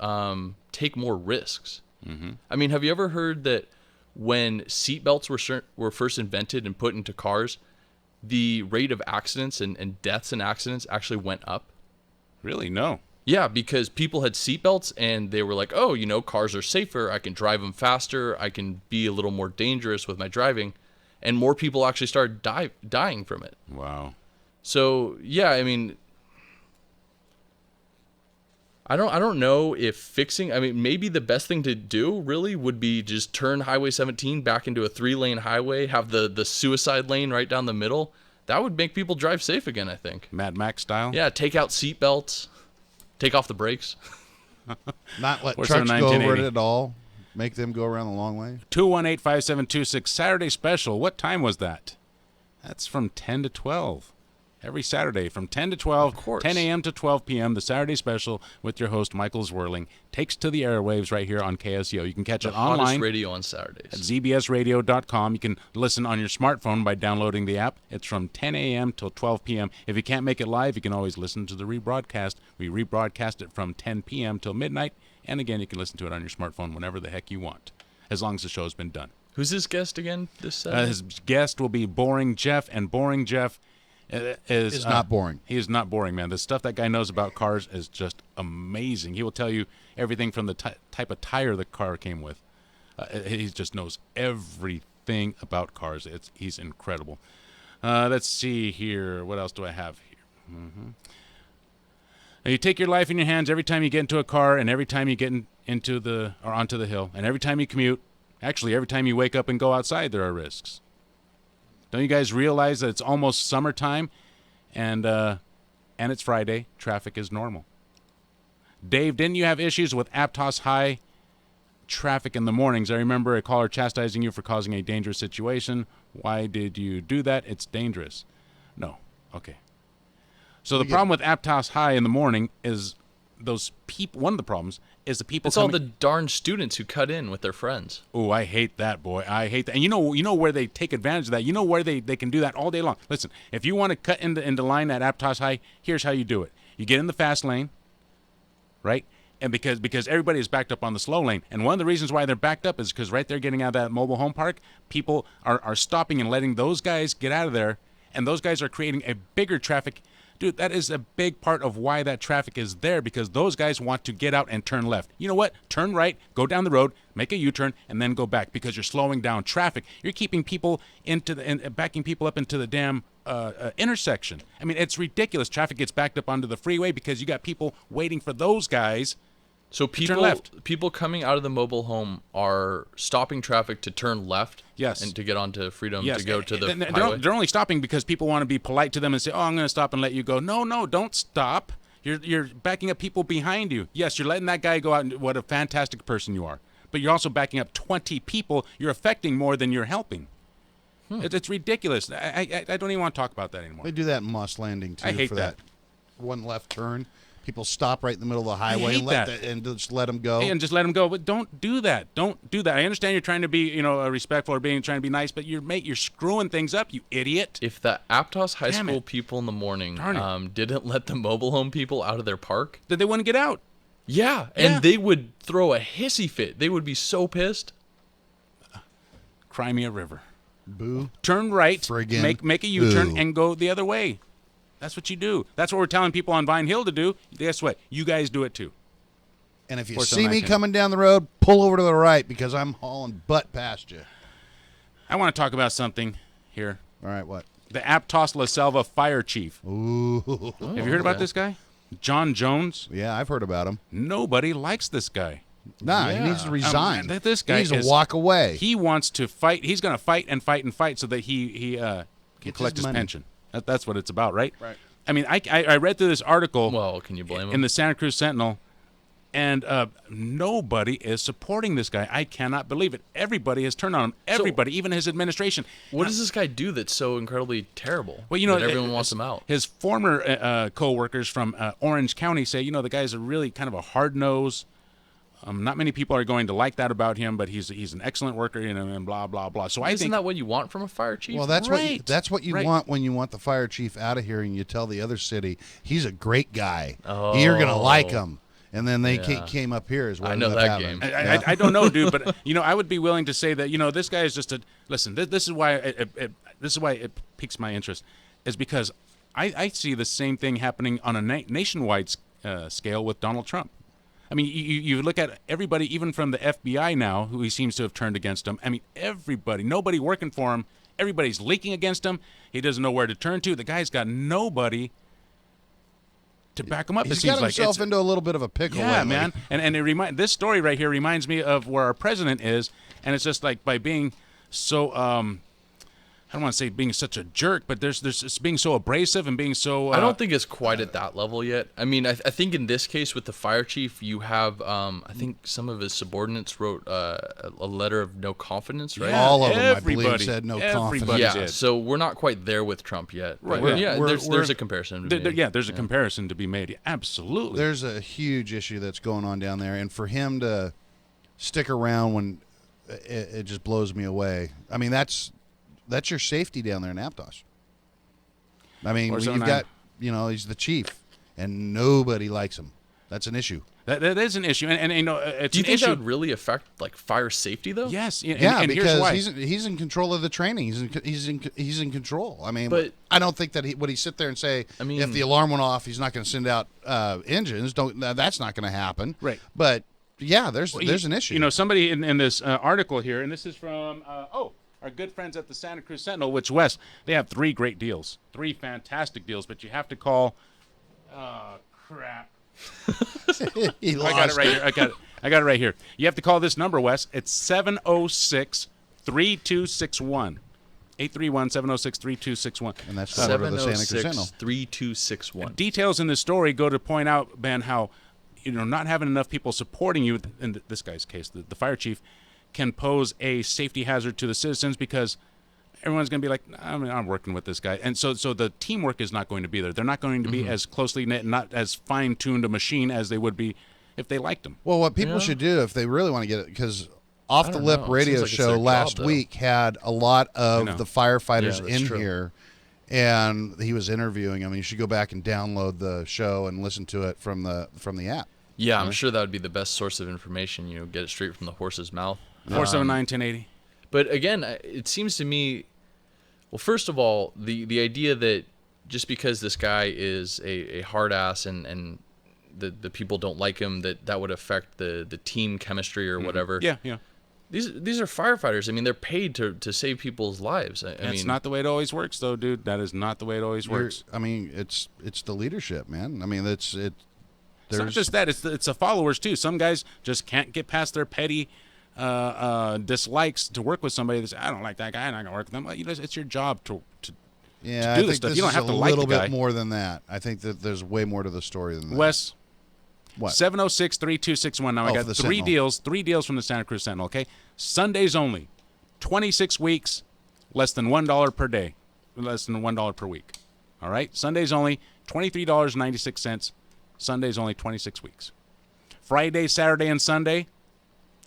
take more risks. Mm-hmm. I mean, have you ever heard that when seatbelts were first invented and put into cars, the rate of accidents and deaths in accidents actually went up? Really? No. Yeah, because people had seatbelts and they were like, oh, you know, cars are safer. I can drive them faster. I can be a little more dangerous with my driving. And more people actually started dying from it. Wow. So, yeah, I mean, I don't know if fixing, I mean, maybe the best thing to do really would be just turn Highway 17 back into a 3-lane highway, have the suicide lane right down the middle. That would make people drive safe again, I think. Mad Max style? Yeah, take out seatbelts, take off the brakes. Not let trucks go over it at all. Make them go around the long way. 218-5726, Saturday special. What time was that? That's from 10 to 12. Every Saturday from 10 to 12, Of course. 10 a.m. to 12 p.m., the Saturday special with your host, Michael Zwirling, takes to the airwaves right here on KSEO. You can catch The it hottest online radio on Saturdays. at zbsradio.com. You can listen on your smartphone by downloading the app. It's from 10 a.m. till 12 p.m. If you can't make it live, you can always listen to the rebroadcast. We rebroadcast it from 10 p.m. till midnight. And again, you can listen to it on your smartphone whenever the heck you want, as long as the show's been done. Who's his guest again this Saturday? His guest will be Boring Jeff, and Boring Jeff is not boring. He is not boring, man. The stuff that guy knows about cars is just amazing. He will tell you everything from the type of tire the car came with. He just knows everything about cars. He's incredible. Let's see here. What else do I have here? You take your life in your hands every time you get into a car, and every time you get onto the hill, and every time you commute. Actually, every time you wake up and go outside, there are risks. Don't you guys realize that it's almost summertime, and it's Friday? Traffic is normal. Dave, didn't you have issues with Aptos High traffic in the mornings? I remember a caller chastising you for causing a dangerous situation. Why did you do that? It's dangerous. No. Okay. So the problem with Aptos High in the morning is those people. One of the problems is the people. It's all the darn students who cut in with their friends. Oh, I hate that, boy. I hate that. And you know where they take advantage of that. You know where they can do that all day long. Listen, if you want to cut into line at Aptos High, here's how you do it. You get in the fast lane, right? And because everybody is backed up on the slow lane. And one of the reasons why they're backed up is because right there getting out of that mobile home park, people are stopping and letting those guys get out of there. And those guys are creating a bigger traffic. Dude, that is a big part of why that traffic is there, because those guys want to get out and turn left. You know what? Turn right, go down the road, make a U-turn, and then go back, because you're slowing down traffic. You're keeping people backing people up into the damn intersection. I mean, it's ridiculous. Traffic gets backed up onto the freeway because you got people waiting for those guys. So to turn left. people coming out of the mobile home are stopping traffic to turn left. Yes. And to get onto Freedom Yes. to go to the They're highway. they're only stopping because people want to be polite to them and say, "Oh, I'm going to stop and let you go." No, don't stop. You're backing up people behind you. Yes, you're letting that guy go out, and what a fantastic person you are. But you're also backing up 20 people. You're affecting more than you're helping. It's ridiculous. I don't even want to talk about that anymore. They do that in Moss Landing too. I hate for that. one left turn. People stop right in the middle of the highway hate that. and just let them go. And just let them go. But don't do that. Don't do that. I understand you're trying to be, respectful or trying to be nice, but you're screwing things up, you idiot. If the Aptos High Damn School it. people in the morning Darn it. didn't let the mobile home people out of their park, Then they wouldn't get out. Yeah, Yeah. and they would throw a hissy fit. They would be so pissed. Cry me a river. Boo. Turn right, Friggin' make a U-turn, boo. and go the other way. That's what you do. That's what we're telling people on Vine Hill to do. Guess what? You guys do it too. And if you Force see on me that coming down the road, pull over to the right because I'm hauling butt past you. I want to talk about something here. All right, what? The Aptos La Selva fire chief. Ooh. Have you heard about this guy? John Jones? Yeah, I've heard about him. Nobody likes this guy. Nah, he needs to resign. This guy he needs to walk away. He wants to fight. He's going to fight and fight and fight so that he can Gets collect his his money. pension. That's what it's about, right? Right. I mean, I read through this article. Well, can you blame him? In the Santa Cruz Sentinel, and nobody is supporting this guy. I cannot believe it. Everybody has turned on him. Everybody, even his administration. What does this guy do that's so incredibly terrible? Well, that everyone wants him out. His former co-workers from Orange County say, the guy's a really kind of a hard nose. Not many people are going to like that about him, but he's an excellent worker, and blah blah blah. So I Isn't think that what you want from a fire chief? Well, that's what you Right. want when you want the fire chief out of here, and you tell the other city he's a great guy. You're gonna like him, and then they came up here as well. I know that game. I don't know, dude, but I would be willing to say that this guy is just a listen. This is why it piques my interest, is because I see the same thing happening on a nationwide scale with Donald Trump. I mean, you look at everybody, even from the FBI now, who he seems to have turned against him. I mean, everybody, nobody working for him. Everybody's leaking against him. He doesn't know where to turn to. The guy's got nobody to back him up. He's it seems got like himself into a little bit of a pickle. yeah, lately. man. And this story right here reminds me of where our president is, and it's just like by being so I don't want to say being such a jerk, but there's it's being so abrasive and being so. I don't think it's quite at that level yet. I mean, I think in this case with the fire chief, you have I think some of his subordinates wrote a letter of no confidence, right? Yeah, all of them, everybody, I believe, said no confidence. Yeah, did. so we're not quite there with Trump yet. Right. But yeah, there's a comparison. To be made. There's a comparison to be made. Absolutely. There's a huge issue that's going on down there, and for him to stick around when it just blows me away. I mean, that's your safety down there in Aptos. I mean, you've got, he's the chief, and nobody likes him. That's an issue. That is an issue, and it's do you an think issue. that would really affect like fire safety though? Yes, and yeah, and because here's why. he's in control of the training. He's in control. I mean, but I don't think that would he sit there and say, if the alarm went off, he's not going to send out engines. That's not going to happen. Right. But yeah, there's an issue. Somebody in this article here, and this is from our good friends at the Santa Cruz Sentinel, which Wes, they have 3 great deals, 3 fantastic deals, but you have to call. Crap. I got it right here. I got it right here. You have to call this number, Wes. It's 706-3261. 831-706-3261. And that's the number of the Santa Cruz Sentinel. 706-3261. Details in this story go to point out, Ben, how not having enough people supporting you, in this guy's case, the fire chief, can pose a safety hazard to the citizens because everyone's going to be like, I'm working with this guy. And so the teamwork is not going to be there. They're not going to be as closely knit, not as fine-tuned a machine as they would be if they liked them. Well, what people should do if they really want to get it, because Off the Lip radio show last week had a lot of the firefighters in here, and he was interviewing them. You should go back and download the show and listen to it from the app. Yeah, I'm sure that would be the best source of information. Get it straight from the horse's mouth. 479-1080. But again, it seems to me, well, first of all, the idea that just because this guy is a hard ass and the people don't like him, that would affect the team chemistry or whatever. Yeah. These are firefighters. I mean, they're paid to save people's lives. That's not the way it always works, though, dude. That is not the way it always works. I mean, it's the leadership, man. I mean, it's not just that. It's the followers too. Some guys just can't get past their petty dislikes to work with somebody that's, I don't like that guy, I'm not gonna work with them. Well, it's your job to do this stuff. You don't have to like the guy. A little bit more than that. I think that there's way more to the story than that. Wes, what? 706-3261. Now I got 3 deals from the Santa Cruz Sentinel. Okay, Sundays only, 26 weeks, less than $1 per day, less than $1 per week. All right, Sundays only, $23.96. Sundays only, 26 weeks. Friday, Saturday, and Sunday,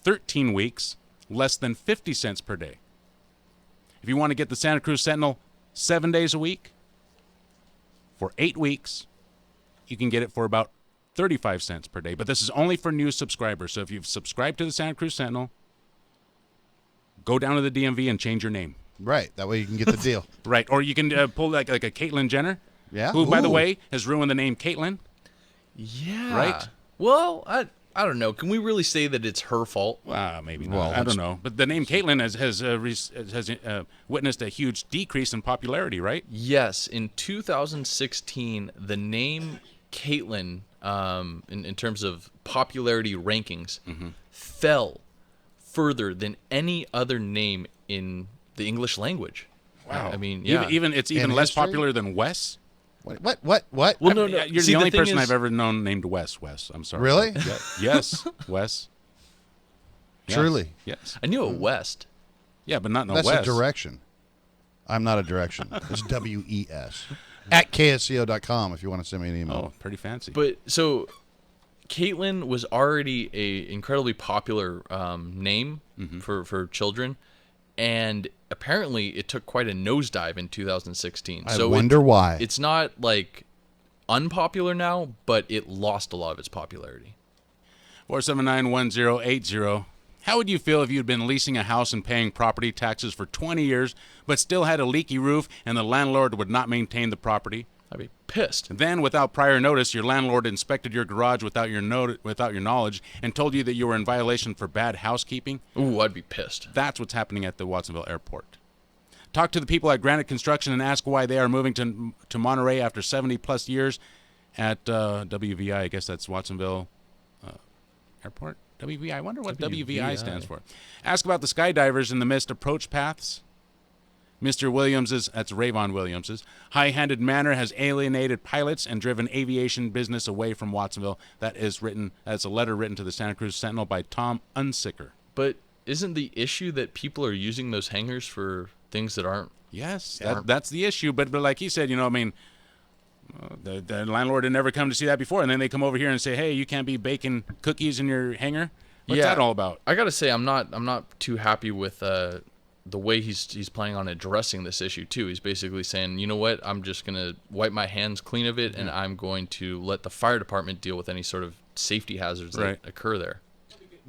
13 weeks, less than 50 cents per day. If you want to get the Santa Cruz Sentinel 7 days a week, for 8 weeks, you can get it for about 35 cents per day. But this is only for new subscribers. So if you've subscribed to the Santa Cruz Sentinel, go down to the DMV and change your name. Right. That way you can get the deal. Right. Or you can pull like a Caitlyn Jenner. Yeah. Who, by the way, has ruined the name Caitlyn. Yeah. Right? Well, I don't know. Can we really say that it's her fault? Maybe not. Well, I don't know. But the name Caitlyn has witnessed a huge decrease in popularity, right? Yes. In 2016, the name Caitlyn, in terms of popularity rankings, fell further than any other name in the English language. Wow. I mean, yeah. It's even less popular than Wes. What? Well, no. You're the only person I've ever known named Wes. I'm sorry. Really? Yes, Wes. Yes. Truly. Yes. I knew a West. Yeah, but not in a That's West. a direction. I'm not a direction. It's WES. At KSCO.com if you want to send me an email. Oh, pretty fancy. But so Caitlyn was already a incredibly popular name for children, and apparently it took quite a nosedive in 2016. I wonder why. It's not like unpopular now, but it lost a lot of its popularity. 479-1080. How would you feel if you'd been leasing a house and paying property taxes for 20 years, but still had a leaky roof and the landlord would not maintain the property? I'd be pissed. Then, without prior notice, your landlord inspected your garage without your knowledge and told you that you were in violation for bad housekeeping? Ooh, I'd be pissed. That's what's happening at the Watsonville Airport. Talk to the people at Granite Construction and ask why they are moving to Monterey after 70-plus years at WVI. I guess that's Watsonville Airport. WVI. I wonder what WVI stands for. Ask about the skydivers in the mist approach paths. Mr. Williams's, that's Rayvon Williams's, high-handed manner has alienated pilots and driven aviation business away from Watsonville. That's a letter written to the Santa Cruz Sentinel by Tom Unsicker. But isn't the issue that people are using those hangars for things that aren't? Yes, that's the issue. But like he said, the landlord had never come to see that before, and then they come over here and say, hey, you can't be baking cookies in your hangar? What's that all about? I got to say, I'm not too happy with the way he's planning on addressing this issue too. He's basically saying, you know what, I'm just gonna wipe my hands clean of it, and I'm going to let the fire department deal with any sort of safety hazards that occur there.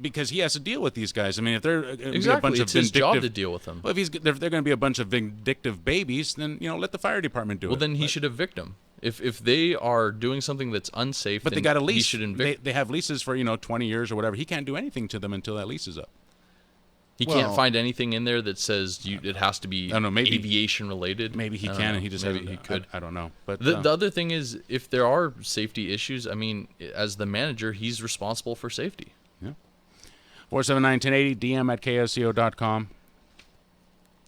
Because he has to deal with these guys. I mean, if they're Exactly. a bunch It's of his job to deal with them. Well, if they're going to be a bunch of vindictive babies, then let the fire department do it. Well, then he should evict them. If they are doing something that's unsafe, But they then got a lease. He should evict. They have leases for 20 years or whatever. He can't do anything to them until that lease is up. He can't find anything in there that says it has to be aviation related. Maybe he can, and he just maybe he could. I don't know. But the other thing is, if there are safety issues, I mean, as the manager, he's responsible for safety. Yeah. 479-1080, dm@ksco.com.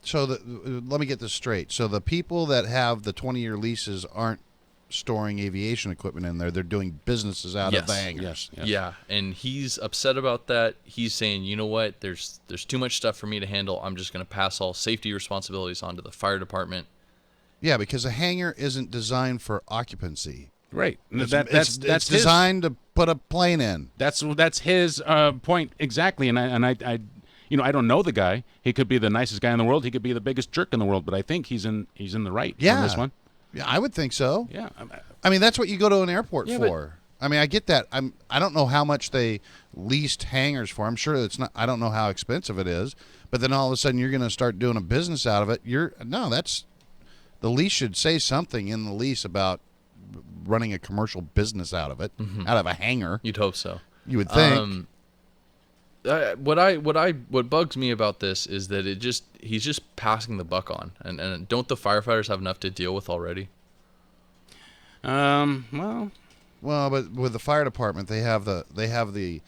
So let me get this straight. So the people that have the 20-year leases aren't storing aviation equipment in there. They're doing businesses out of the hangar. Yes. Yeah, and he's upset about that. He's saying, you know what, there's too much stuff for me to handle. I'm just going to pass all safety responsibilities onto the fire department. Yeah, because a hangar isn't designed for occupancy. Right. It's designed to put a plane in. That's his point exactly. And I don't know the guy. He could be the nicest guy in the world. He could be the biggest jerk in the world. But I think he's in the right on this one. Yeah, I would think so. Yeah. I mean, that's what you go to an airport for. I mean, I get that. I don't know how much they leased hangars for. I'm sure it's not. I don't know how expensive it is. But then all of a sudden, you're going to start doing a business out of it. The lease should say something in the lease about running a commercial business out of it, out of a hangar. You'd hope so. You would think. What bugs me about this is that he's just passing the buck on, and don't the firefighters have enough to deal with already? Well, but with the fire department, they have the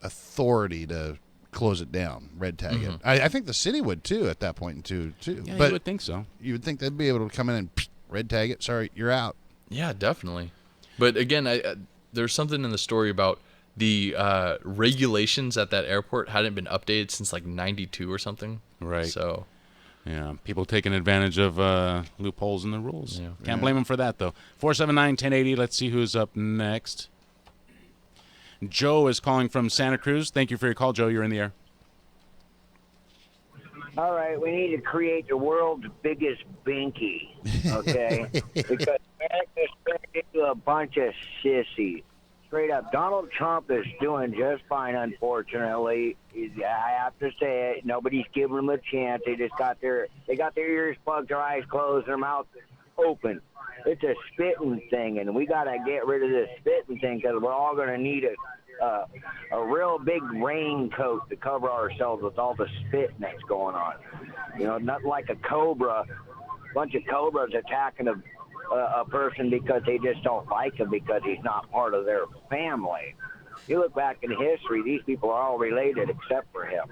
authority to close it down, red tag it. I think the city would too at that point too. Yeah, but you would think so. You would think they'd be able to come in and red tag it. Sorry, you're out. Yeah, definitely. But again, there's something in the story about the regulations at that airport hadn't been updated since like 92 or something. Right. So, yeah, people taking advantage of loopholes in the rules. Yeah. Can't blame them for that, though. 479-1080, let's see who's up next. Joe is calling from Santa Cruz. Thank you for your call, Joe. You're in the air. All right, we need to create the world's biggest binky, okay? Because America's turned into a bunch of sissies. Straight up, Donald Trump is doing just fine, unfortunately. I have to say it. Nobody's giving him a chance. They got their ears plugged, their eyes closed, their mouth open. It's a spitting thing, and we got to get rid of this spitting thing because we're all going to need a real big raincoat to cover ourselves with all the spitting that's going on. Nothing like a bunch of cobras attacking a person because they just don't like him because he's not part of their family. You look back in history, these people are all related except for him.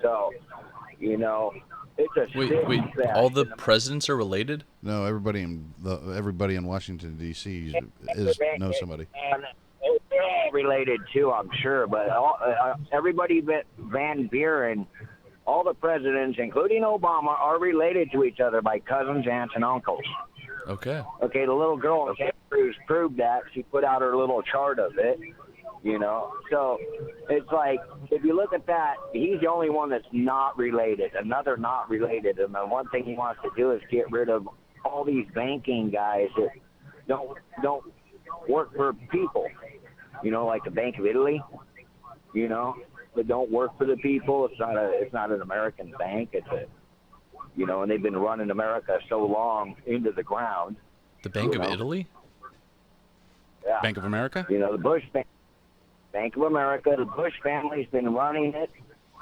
So, it's a wait. All the presidents are related? No, everybody in Washington D.C. knows somebody. And they're all related too, I'm sure. But everybody but Van Buren, all the presidents, including Obama, are related to each other by cousins, aunts, and uncles. Okay. Okay, the little girl in Santa Cruz proved that. She put out her little chart of it. So it's like, if you look at that, he's the only one that's not related, another not related. And the one thing he wants to do is get rid of all these banking guys that don't work for people, like the Bank of Italy, that don't work for the people. It's not an American bank. It's and they've been running America so long into the ground. The Bank of Italy? Yeah. Bank of America? The Bush Bank of America. The Bush family's been running it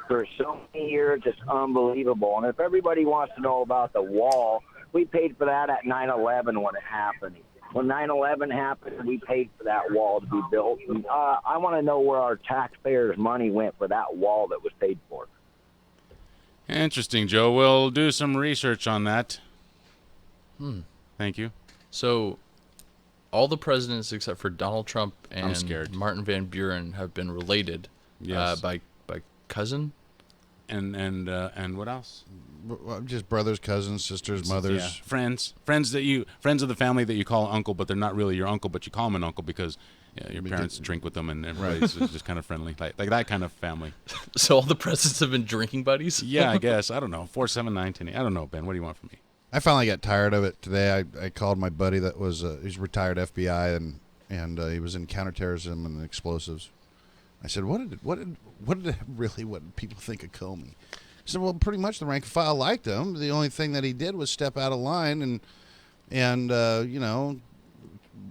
for so many years. It's unbelievable. And if everybody wants to know about the wall, we paid for that at 9/11 when it happened. When 9/11 happened, we paid for that wall to be built. And, I want to know where our taxpayers' money went for that wall that was paid for. Interesting, Joe. We'll do some research on that. Thank you. So, all the presidents except for Donald Trump I'm and scared. Martin Van Buren have been related Yes. by cousin. And what else? Just brothers, cousins, sisters, mothers. Yeah. Friends of the family that you call uncle, but they're not really your uncle, but you call them an uncle because your parents drink with them and everybody's just kind of friendly, like that kind of family. So all the presidents have been drinking buddies? Yeah, I guess. I don't know. 47910. I don't know, Ben. What do you want from me? I finally got tired of it today. I called my buddy that was he's retired FBI and he was in counterterrorism and explosives. I said, what did people think of Comey? He said, well, pretty much the rank and file liked him. The only thing that he did was step out of line and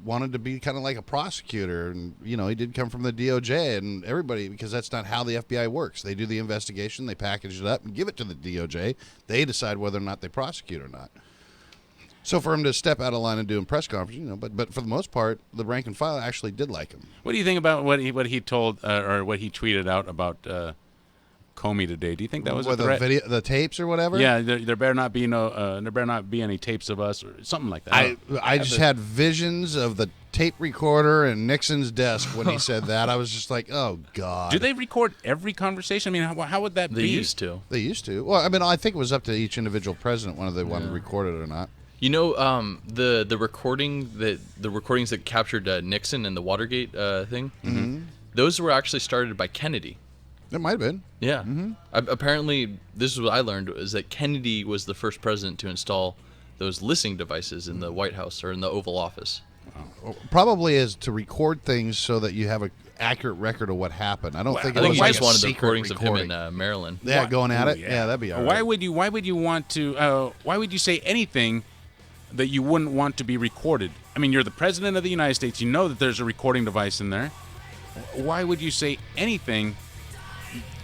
wanted to be kind of like a prosecutor. And, he did come from the DOJ and everybody, because that's not how the FBI works. They do the investigation, they package it up and give it to the DOJ. They decide whether or not they prosecute or not. So for him to step out of line and do a press conference, but for the most part, the rank and file actually did like him. What do you think about what he told or what he tweeted out about Comey today? Do you think that was a threat? The tapes or whatever? Yeah, there better not be any tapes of us or something like that. I just had visions of the tape recorder and Nixon's desk when he said that. I was just like, oh God. Do they record every conversation? I mean, how would that be? They used to. Well, I mean, I think it was up to each individual president whether they wanted to record it or not. The recordings that captured Nixon and the Watergate thing, those were actually started by Kennedy. It might have been. Yeah. Apparently, this is what I learned, is that Kennedy was the first president to install those listening devices in the White House or in the Oval Office. Probably is to record things so that you have an accurate record of what happened. I think he like just wanted the recordings recording. of him in Maryland. Yeah, going at it. Yeah, that'd be all right. Why would you want to? Why would you say anything that you wouldn't want to be recorded? I mean, you're the president of the United States. You know that there's a recording device in there. Why would you say anything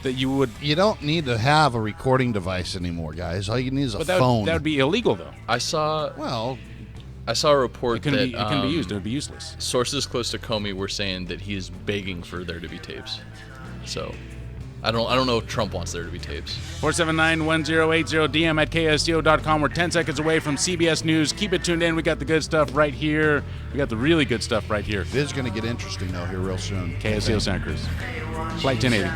that you would? You don't need to have a recording device anymore, guys. All you need is a phone. That would be illegal, though. I saw a report it couldn't that be used. It would be useless. Sources close to Comey were saying that he is begging for there to be tapes. So, I don't know if Trump wants there to be tapes. 479-1080 DM at KSCO.com. We're 10 seconds away from CBS News. Keep it tuned in. We got the good stuff right here. We got the really good stuff right here. It is going to get interesting, though, here real soon. KSCO Santa Cruz. Flight 1080.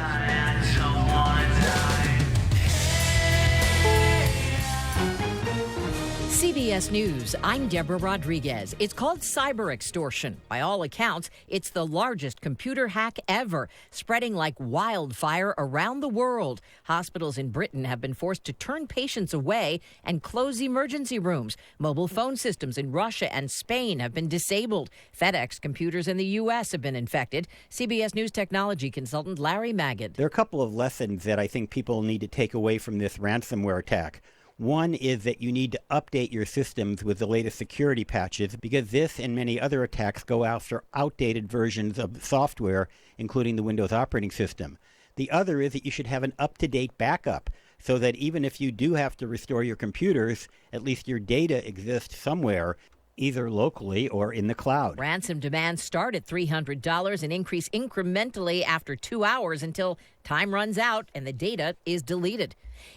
CBS News, I'm Deborah Rodriguez. It's called cyber extortion. By all accounts, it's the largest computer hack ever, spreading like wildfire around the world. Hospitals in Britain have been forced to turn patients away and close emergency rooms. Mobile phone systems in Russia and Spain have been disabled. FedEx computers in the U.S. have been infected. CBS News technology consultant Larry Magid. There are a couple of lessons that I think people need to take away from this ransomware attack. One is that you need to update your systems with the latest security patches because this and many other attacks go after outdated versions of software, including the Windows operating system. The other is that you should have an up-to-date backup so that even if you do have to restore your computers, at least your data exists somewhere, either locally or in the cloud. Ransom demands start at $300 and increase incrementally after 2 hours until time runs out and the data is deleted.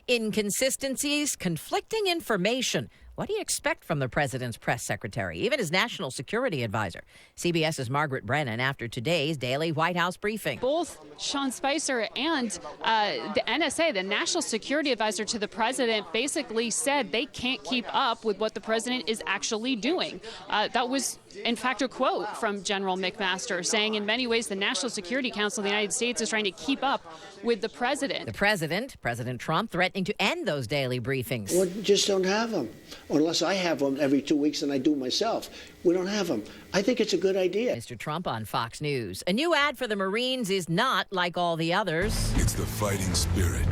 Inconsistencies, conflicting information. What do you expect from the president's press secretary, even his national security advisor? CBS's Margaret Brennan after today's daily White House briefing. Both Sean Spicer and the NSA, the national security advisor to the president, basically said they can't keep up with what the president is actually doing. That was, in fact, a quote from General McMaster saying in many ways the National Security Council of the United States is trying to keep up with the president. The president, President Trump, threatening to end those daily briefings. We just don't have them. Unless I have them every 2 weeks and I do myself. We don't have them. I think it's a good idea. Mr. Trump on Fox News. A new ad for the Marines is not like all the others. It's the fighting spirit.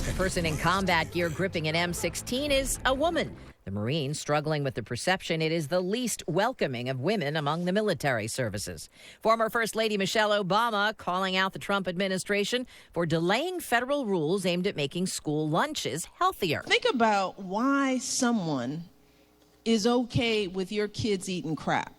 The person in combat gear gripping an M16 is a woman. The Marines struggling with the perception it is the least welcoming of women among the military services. Former First Lady Michelle Obama calling out the Trump administration for delaying federal rules aimed at making school lunches healthier. Think about why someone is okay with your kids eating crap.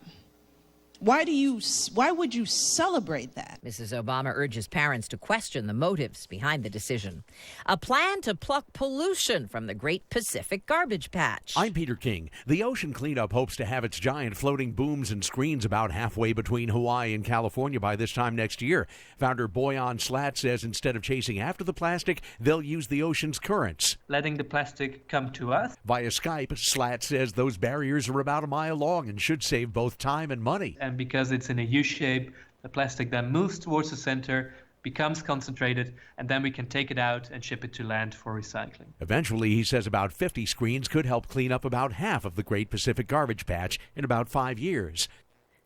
Why would you celebrate that? Mrs. Obama urges parents to question the motives behind the decision. A plan to pluck pollution from the Great Pacific Garbage Patch. I'm Peter King. The ocean cleanup hopes to have its giant floating booms and screens about halfway between Hawaii and California by this time next year. Founder Boyan Slat says instead of chasing after the plastic, they'll use the ocean's currents. Letting the plastic come to us. Via Skype, Slat says those barriers are about a mile long and should save both time and money. And because it's in a U shape, the plastic then moves towards the center, becomes concentrated, and then we can take it out and ship it to land for recycling. Eventually, he says about 50 screens could help clean up about half of the Great Pacific Garbage Patch in about 5 years.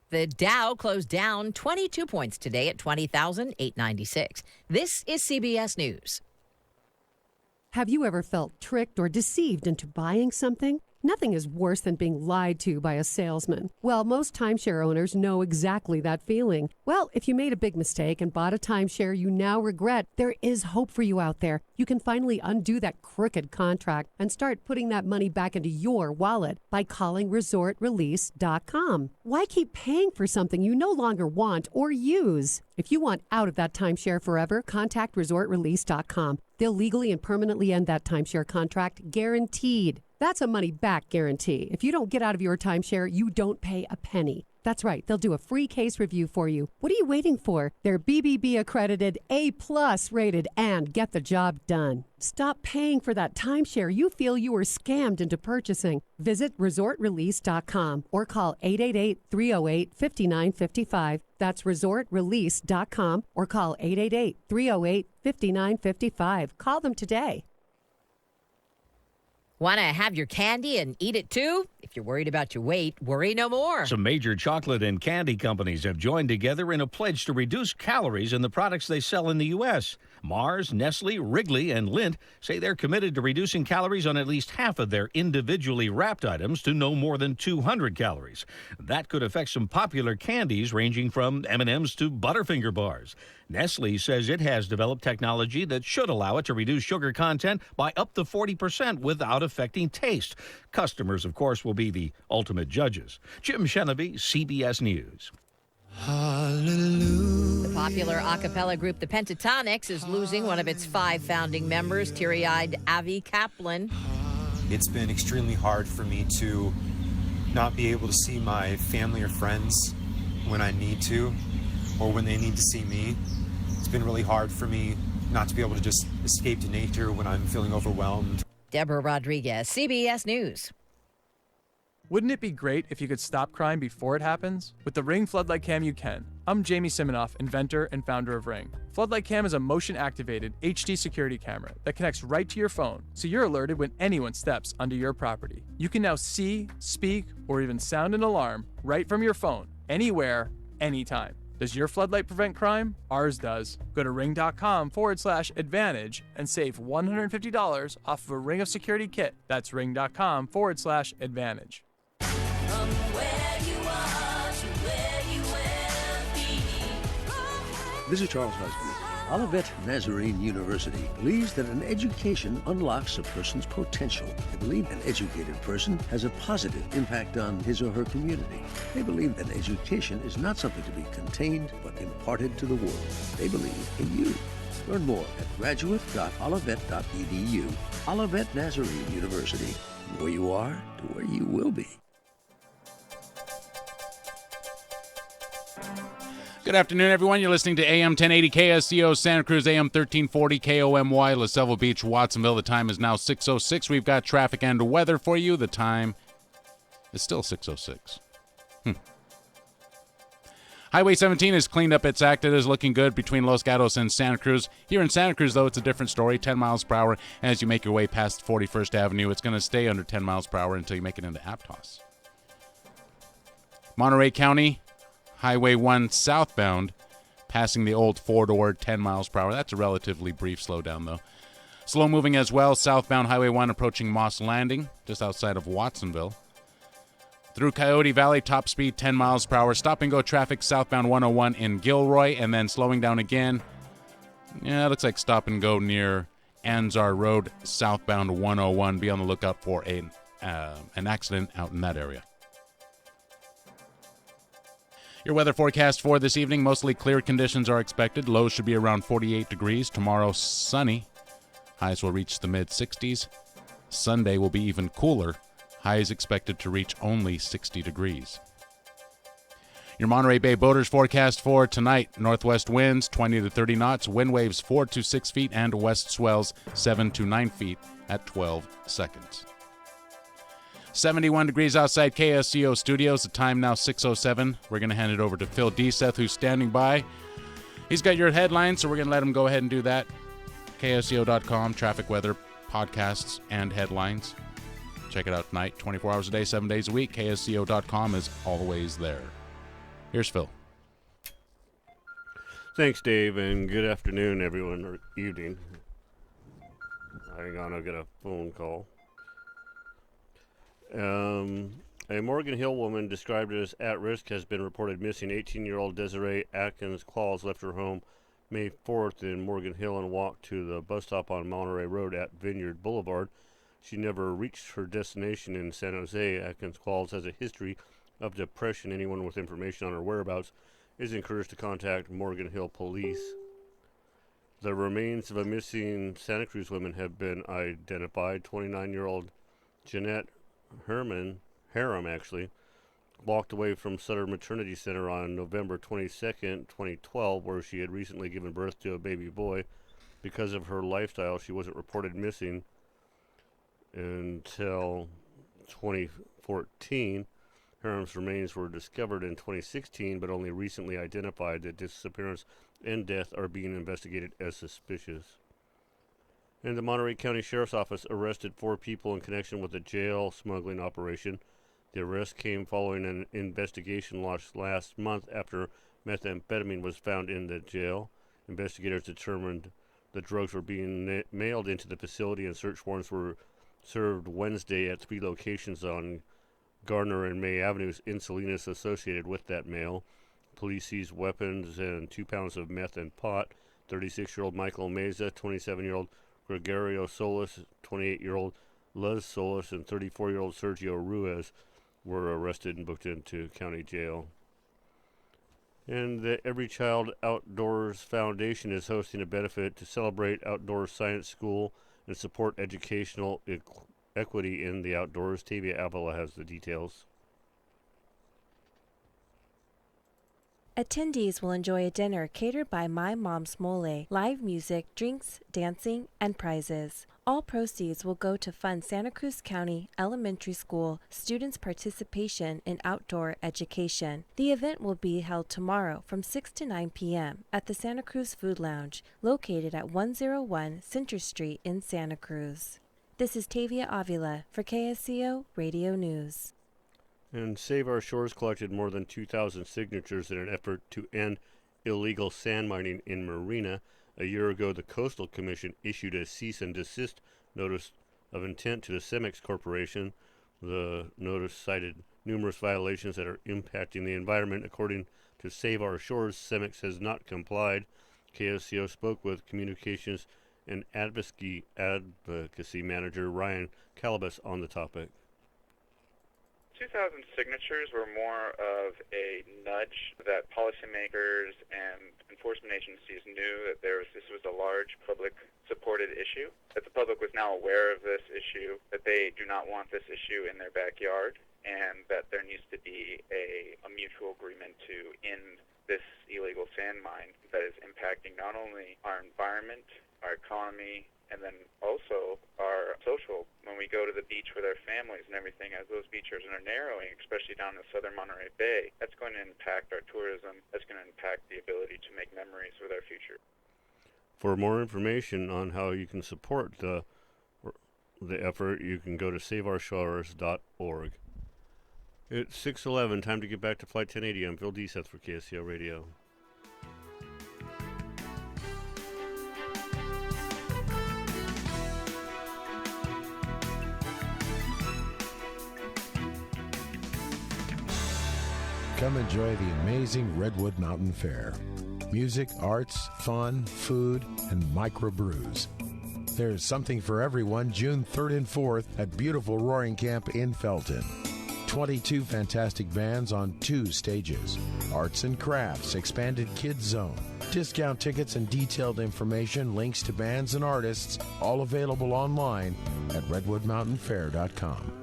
The Dow closed down 22 points today at 20,896. This is CBS News. Have you ever felt tricked or deceived into buying something? Nothing is worse than being lied to by a salesman. Well, most timeshare owners know exactly that feeling. Well, if you made a big mistake and bought a timeshare you now regret, there is hope for you out there. You can finally undo that crooked contract and start putting that money back into your wallet by calling resortrelease.com. Why keep paying for something you no longer want or use? If you want out of that timeshare forever, contact resortrelease.com. They'll legally and permanently end that timeshare contract, guaranteed. That's a money-back guarantee. If you don't get out of your timeshare, you don't pay a penny. That's right. They'll do a free case review for you. What are you waiting for? They're BBB accredited, A+ rated, and get the job done. Stop paying for that timeshare you feel you were scammed into purchasing. Visit resortrelease.com or call 888-308-5955. That's resortrelease.com or call 888-308-5955. Call them today. Want to have your candy and eat it too? If you're worried about your weight, worry no more. Some major chocolate and candy companies have joined together in a pledge to reduce calories in the products they sell in the U.S. Mars, Nestle, Wrigley, and Lindt say they're committed to reducing calories on at least half of their individually wrapped items to no more than 200 calories. That could affect some popular candies ranging from M&Ms to Butterfinger bars. Nestle says it has developed technology that should allow it to reduce sugar content by up to 40% without affecting taste. Customers, of course, will be the ultimate judges. Jim Sheneby, CBS News. Hallelujah. The popular a cappella group The Pentatonics is losing one of its 5 founding members, teary-eyed Avi Kaplan. It's been extremely hard for me to not be able to see my family or friends when I need to or when they need to see me. It's been really hard for me not to be able to just escape to nature when I'm feeling overwhelmed. Deborah Rodriguez, CBS News. Wouldn't it be great if you could stop crime before it happens? With the Ring Floodlight Cam, you can. I'm Jamie Siminoff, inventor and founder of Ring. Floodlight Cam is a motion-activated HD security camera that connects right to your phone, so you're alerted when anyone steps onto your property. You can now see, speak, or even sound an alarm right from your phone, anywhere, anytime. Does your floodlight prevent crime? Ours does. Go to ring.com/advantage and save $150 off of a Ring of Security kit. That's ring.com/advantage. This is Charles Husband. Olivet Nazarene University believes that an education unlocks a person's potential. They believe an educated person has a positive impact on his or her community. They believe that education is not something to be contained, but imparted to the world. They believe in you. Learn more at graduate.olivet.edu. Olivet Nazarene University. From where you are to where you will be. Good afternoon, everyone. You're listening to AM 1080 KSCO Santa Cruz, AM 1340 KOMY, La Selva Beach, Watsonville. The time is now 6:06. We've got traffic and weather for you. The time is still 6:06. Highway 17 is cleaned up its act. It is looking good between Los Gatos and Santa Cruz. Here in Santa Cruz, though, it's a different story. 10 miles per hour as you make your way past 41st Avenue. It's going to stay under 10 miles per hour until you make it into Aptos. Monterey County, Highway 1 southbound, passing the old four-door, 10 miles per hour. That's a relatively brief slowdown, though. Slow moving as well, southbound Highway 1 approaching Moss Landing, just outside of Watsonville. Through Coyote Valley, top speed 10 miles per hour. Stop-and-go traffic southbound 101 in Gilroy, and then slowing down again. Yeah, it looks like stop-and-go near Anzar Road, southbound 101. Be on the lookout for an accident out in that area. Your weather forecast for this evening, mostly clear conditions are expected. Lows should be around 48 degrees. Tomorrow, sunny. Highs will reach the mid-60s. Sunday will be even cooler. Highs expected to reach only 60 degrees. Your Monterey Bay boaters forecast for tonight. Northwest winds 20 to 30 knots. Wind waves 4 to 6 feet. And west swells 7 to 9 feet at 12 seconds. 71 degrees outside KSCO Studios. The time now 6:07. We're going to hand it over to Phil Deseth, who's standing by. He's got your headlines, so we're going to let him go ahead and do that. KSCO.com, traffic, weather, podcasts, and headlines. Check it out tonight, 24 hours a day, 7 days a week. KSCO.com is always there. Here's Phil. Thanks, Dave, and good afternoon, everyone, or evening. Hang on, I'll get a phone call. A Morgan Hill woman described as at risk has been reported missing. 18-year-old Desiree Atkins Qualls left her home May 4th in Morgan Hill and walked to the bus stop on Monterey Road at Vineyard Boulevard. She never reached her destination in San Jose. Atkins Qualls has a history of depression. Anyone with information on her whereabouts is encouraged to contact Morgan Hill Police. The remains of a missing Santa Cruz woman have been identified. 29-year-old Jeanette Harum walked away from Sutter Maternity Center on November 22nd, 2012, where she had recently given birth to a baby boy. Because of her lifestyle, she wasn't reported missing until 2014. Harum's remains were discovered in 2016, but only recently identified. The disappearance and death are being investigated as suspicious. And the Monterey County Sheriff's Office arrested 4 people in connection with a jail smuggling operation. The arrest came following an investigation launched last month after methamphetamine was found in the jail. Investigators determined the drugs were being mailed into the facility, and search warrants were served Wednesday at 3 locations on Gardner and May Avenues in Salinas associated with that mail. Police seized weapons and 2 pounds of meth and pot. 36-year-old Michael Meza, 27-year-old Gregorio Solis, 28-year-old Luz Solis, and 34-year-old Sergio Ruiz were arrested and booked into county jail. And the Every Child Outdoors Foundation is hosting a benefit to celebrate Outdoor Science School and support educational equity in the outdoors. Tavia Avila has the details. Attendees will enjoy a dinner catered by My Mom's Mole, live music, drinks, dancing, and prizes. All proceeds will go to fund Santa Cruz County Elementary School students' participation in outdoor education. The event will be held tomorrow from 6 to 9 p.m. at the Santa Cruz Food Lounge, located at 101 Center Street in Santa Cruz. This is Tavia Avila for KSCO Radio News. And Save Our Shores collected more than 2,000 signatures in an effort to end illegal sand mining in Marina. A year ago, the Coastal Commission issued a cease and desist notice of intent to the Cemex Corporation. The notice cited numerous violations that are impacting the environment. According to Save Our Shores, Cemex has not complied. KSCO spoke with Communications and Advocacy Manager Ryan Calabas on the topic. 2,000 signatures were more of a nudge that policymakers and enforcement agencies knew that this was a large public-supported issue, that the public was now aware of this issue, that they do not want this issue in their backyard, and that there needs to be a mutual agreement to end this illegal sand mine that is impacting not only our environment, our economy, and then also our social. When we go to the beach with our families and everything, as those beaches are narrowing, especially down in southern Monterey Bay, that's going to impact our tourism. That's going to impact the ability to make memories with our future. For more information on how you can support the effort, you can go to saveourshores.org. It's 6:11. Time to get back to Flight 1080. I'm Phil Deseth for KSCO Radio. Come enjoy the amazing Redwood Mountain Fair. Music, arts, fun, food, and microbrews. There's something for everyone June 3rd and 4th at beautiful Roaring Camp in Felton. 22 fantastic bands on 2 stages. Arts and crafts, expanded kids zone. Discount tickets and detailed information, links to bands and artists, all available online at redwoodmountainfair.com.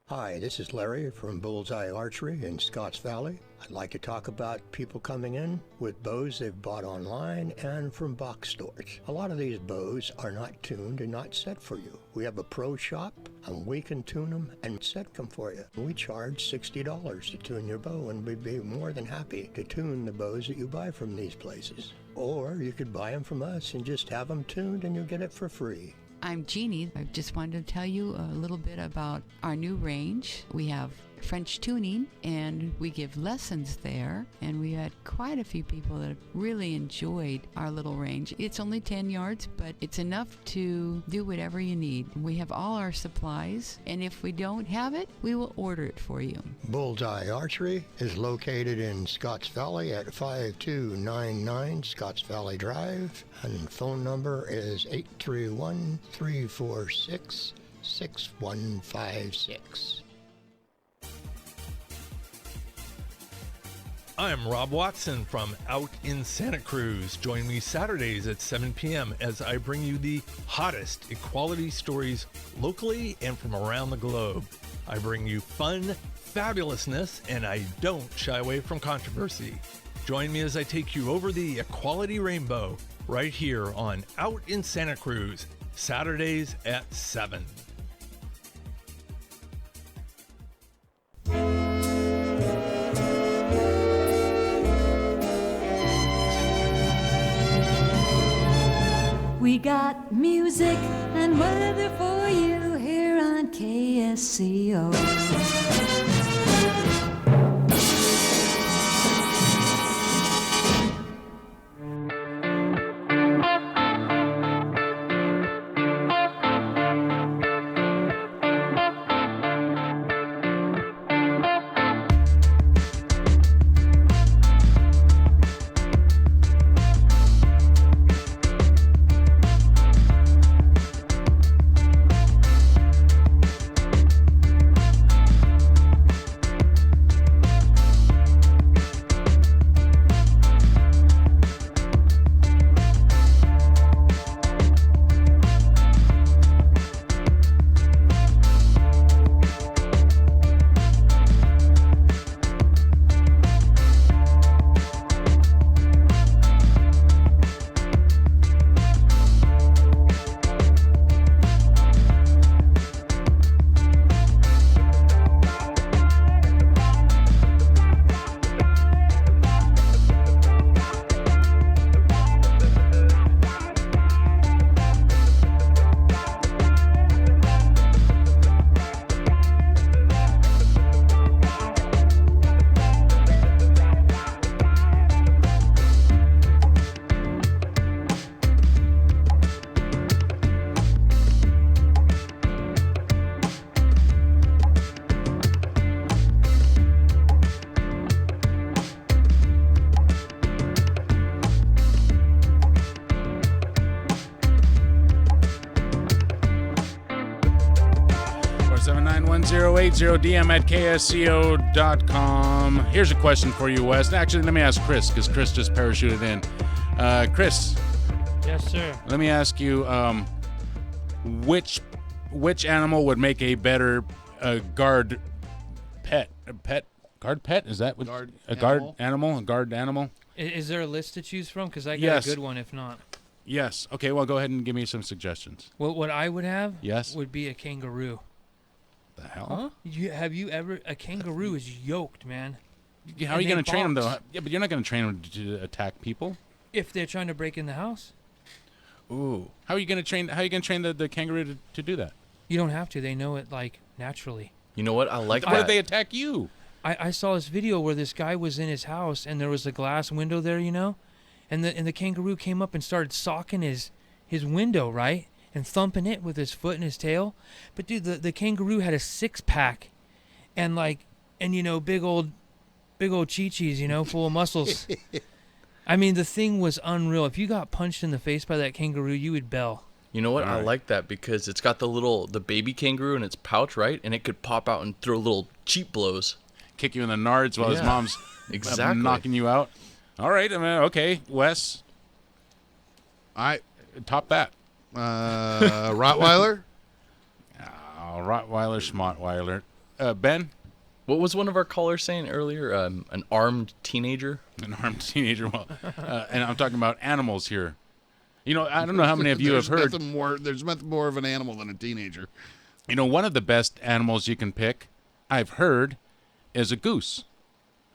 Hi, this is Larry from Bullseye Archery in Scotts Valley. I'd like to talk about people coming in with bows they've bought online and from box stores. A lot of these bows are not tuned and not set for you. We have a pro shop and we can tune them and set them for you. We charge $60 to tune your bow, and we'd be more than happy to tune the bows that you buy from these places. Or you could buy them from us and just have them tuned and you'll get it for free. I'm Jeannie. I just wanted to tell you a little bit about our new range. We have French tuning, and we give lessons there, and we had quite a few people that have really enjoyed our little range. It's only 10 yards, but it's enough to do whatever you need. We have all our supplies, and if we don't have it, we will order it for you. Bullseye Archery is located in Scotts Valley at 5299 Scotts Valley Drive, and phone number is 831-346-6156. I'm Rob Watson from Out in Santa Cruz. Join me Saturdays at 7 p.m. as I bring you the hottest equality stories locally and from around the globe. I bring you fun, fabulousness, and I don't shy away from controversy. Join me as I take you over the equality rainbow right here on Out in Santa Cruz, Saturdays at 7. We got music and weather for you here on KSCO. DM at ksco.com. Here's a question for you, Wes. Actually, let me ask Chris, because Chris just parachuted in. Chris. Yes, sir. Let me ask you, which animal would make a better guard pet? Guard pet? Is that what? Guard animal? A guard animal? Is there a list to choose from? Because I got Yes. a good one if not. Yes. Okay, well, go ahead and give me some suggestions. Well, what I would have Yes. would be a kangaroo. The hell? Huh? Have you ever... A kangaroo is yoked, man. How are you going to train them, though? Yeah, but you're not going to train them to attack people. If they're trying to break in the house. Ooh. How are you going to train the kangaroo to do that? You don't have to. They know it, like, naturally. You know what? I like that. Why did they attack you? I saw this video where this guy was in his house, and there was a glass window there, you know? And the kangaroo came up and started socking his window, right? And thumping it with his foot and his tail. But dude, the kangaroo had a 6-pack and you know, big old chi-chis, you know, full of muscles. I mean, the thing was unreal. If you got punched in the face by that kangaroo, you would bell. You know what? All I right. like that because it's got the baby kangaroo in its pouch, right? And it could pop out and throw little cheap blows. Kick you in the nards while his Yeah, mom's exactly. knocking you out. All right, I mean, okay, Wes. Top that. Rottweiler? Rottweiler, Schmottweiler. Ben? What was one of our callers saying earlier? An armed teenager? An armed teenager. Well, and I'm talking about animals here. You know, I don't know how many of you have heard. There's nothing more of an animal than a teenager. You know, one of the best animals you can pick, I've heard, is a goose.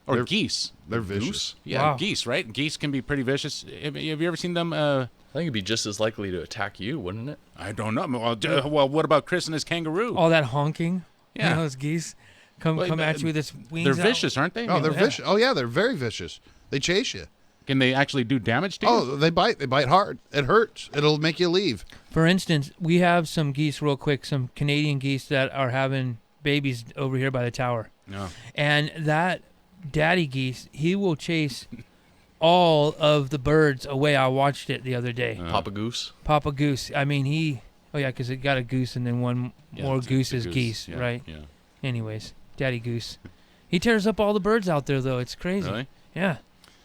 Or geese. They're vicious. Goose? Yeah, Wow. geese, right? Geese can be pretty vicious. Have you ever seen them? I think it'd be just as likely to attack you, wouldn't it? I don't know. Well, what about Chris and his kangaroo? All that honking. Yeah. You know, those geese come at you with its wings. They're out. vicious, aren't they? Oh, they're vicious. Oh, yeah, they're very vicious. They chase you. Can they actually do damage to you? Oh, they bite. They bite hard. It hurts. It'll make you leave. For instance, we have some geese, real quick, some Canadian geese that are having babies over here by the tower. No. And that daddy geese, he will chase all of the birds away. I watched it the other day. Papa Goose? Papa Goose. I mean, because it got a goose and then one more goose is geese, yeah, right? Yeah. Anyways, daddy goose. He tears up all the birds out there, though. It's crazy. Really? Yeah.